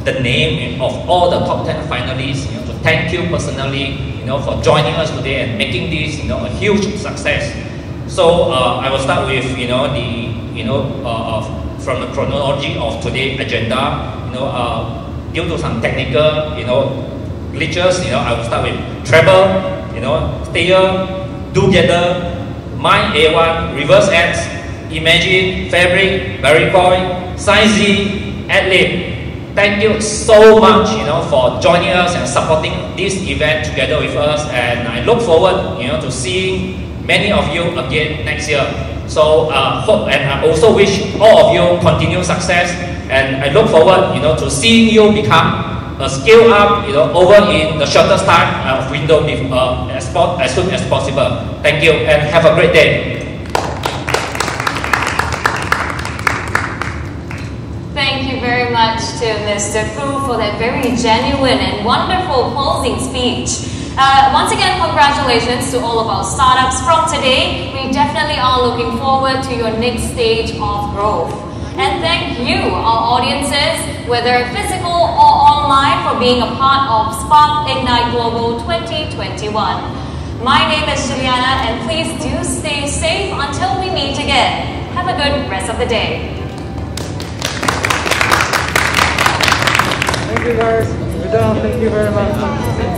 S8: the name of all the top 10 finalists, to thank you personally, for joining us today and making this, a huge success. So I will start with, from the chronology of today's agenda, due to some technical, glitches, I will start with Treble, Stayer, Together, My A1, Reverse Ads, Imagine, Fabric, Barikoi, SciZ, AdLib. Thank you so much, for joining us and supporting this event together with us. And I look forward, to seeing many of you again next year. So hope, and I also wish all of you continued success. And I look forward, to seeing you become a scale up, over in the shortest time window as soon as possible. Thank you and have a great day.
S4: Thank you very much to Mr. Fu for that very genuine and wonderful closing speech. Once again, congratulations to all of our startups from today. We definitely are looking forward to your next stage of growth. And thank you, our audiences, whether physical or online, for being a part of Spark Ignite Global 2021. My name is Juliana, and please do stay safe until we meet again. Have a good rest of the day.
S11: Thank you guys. We're done. Thank you very much.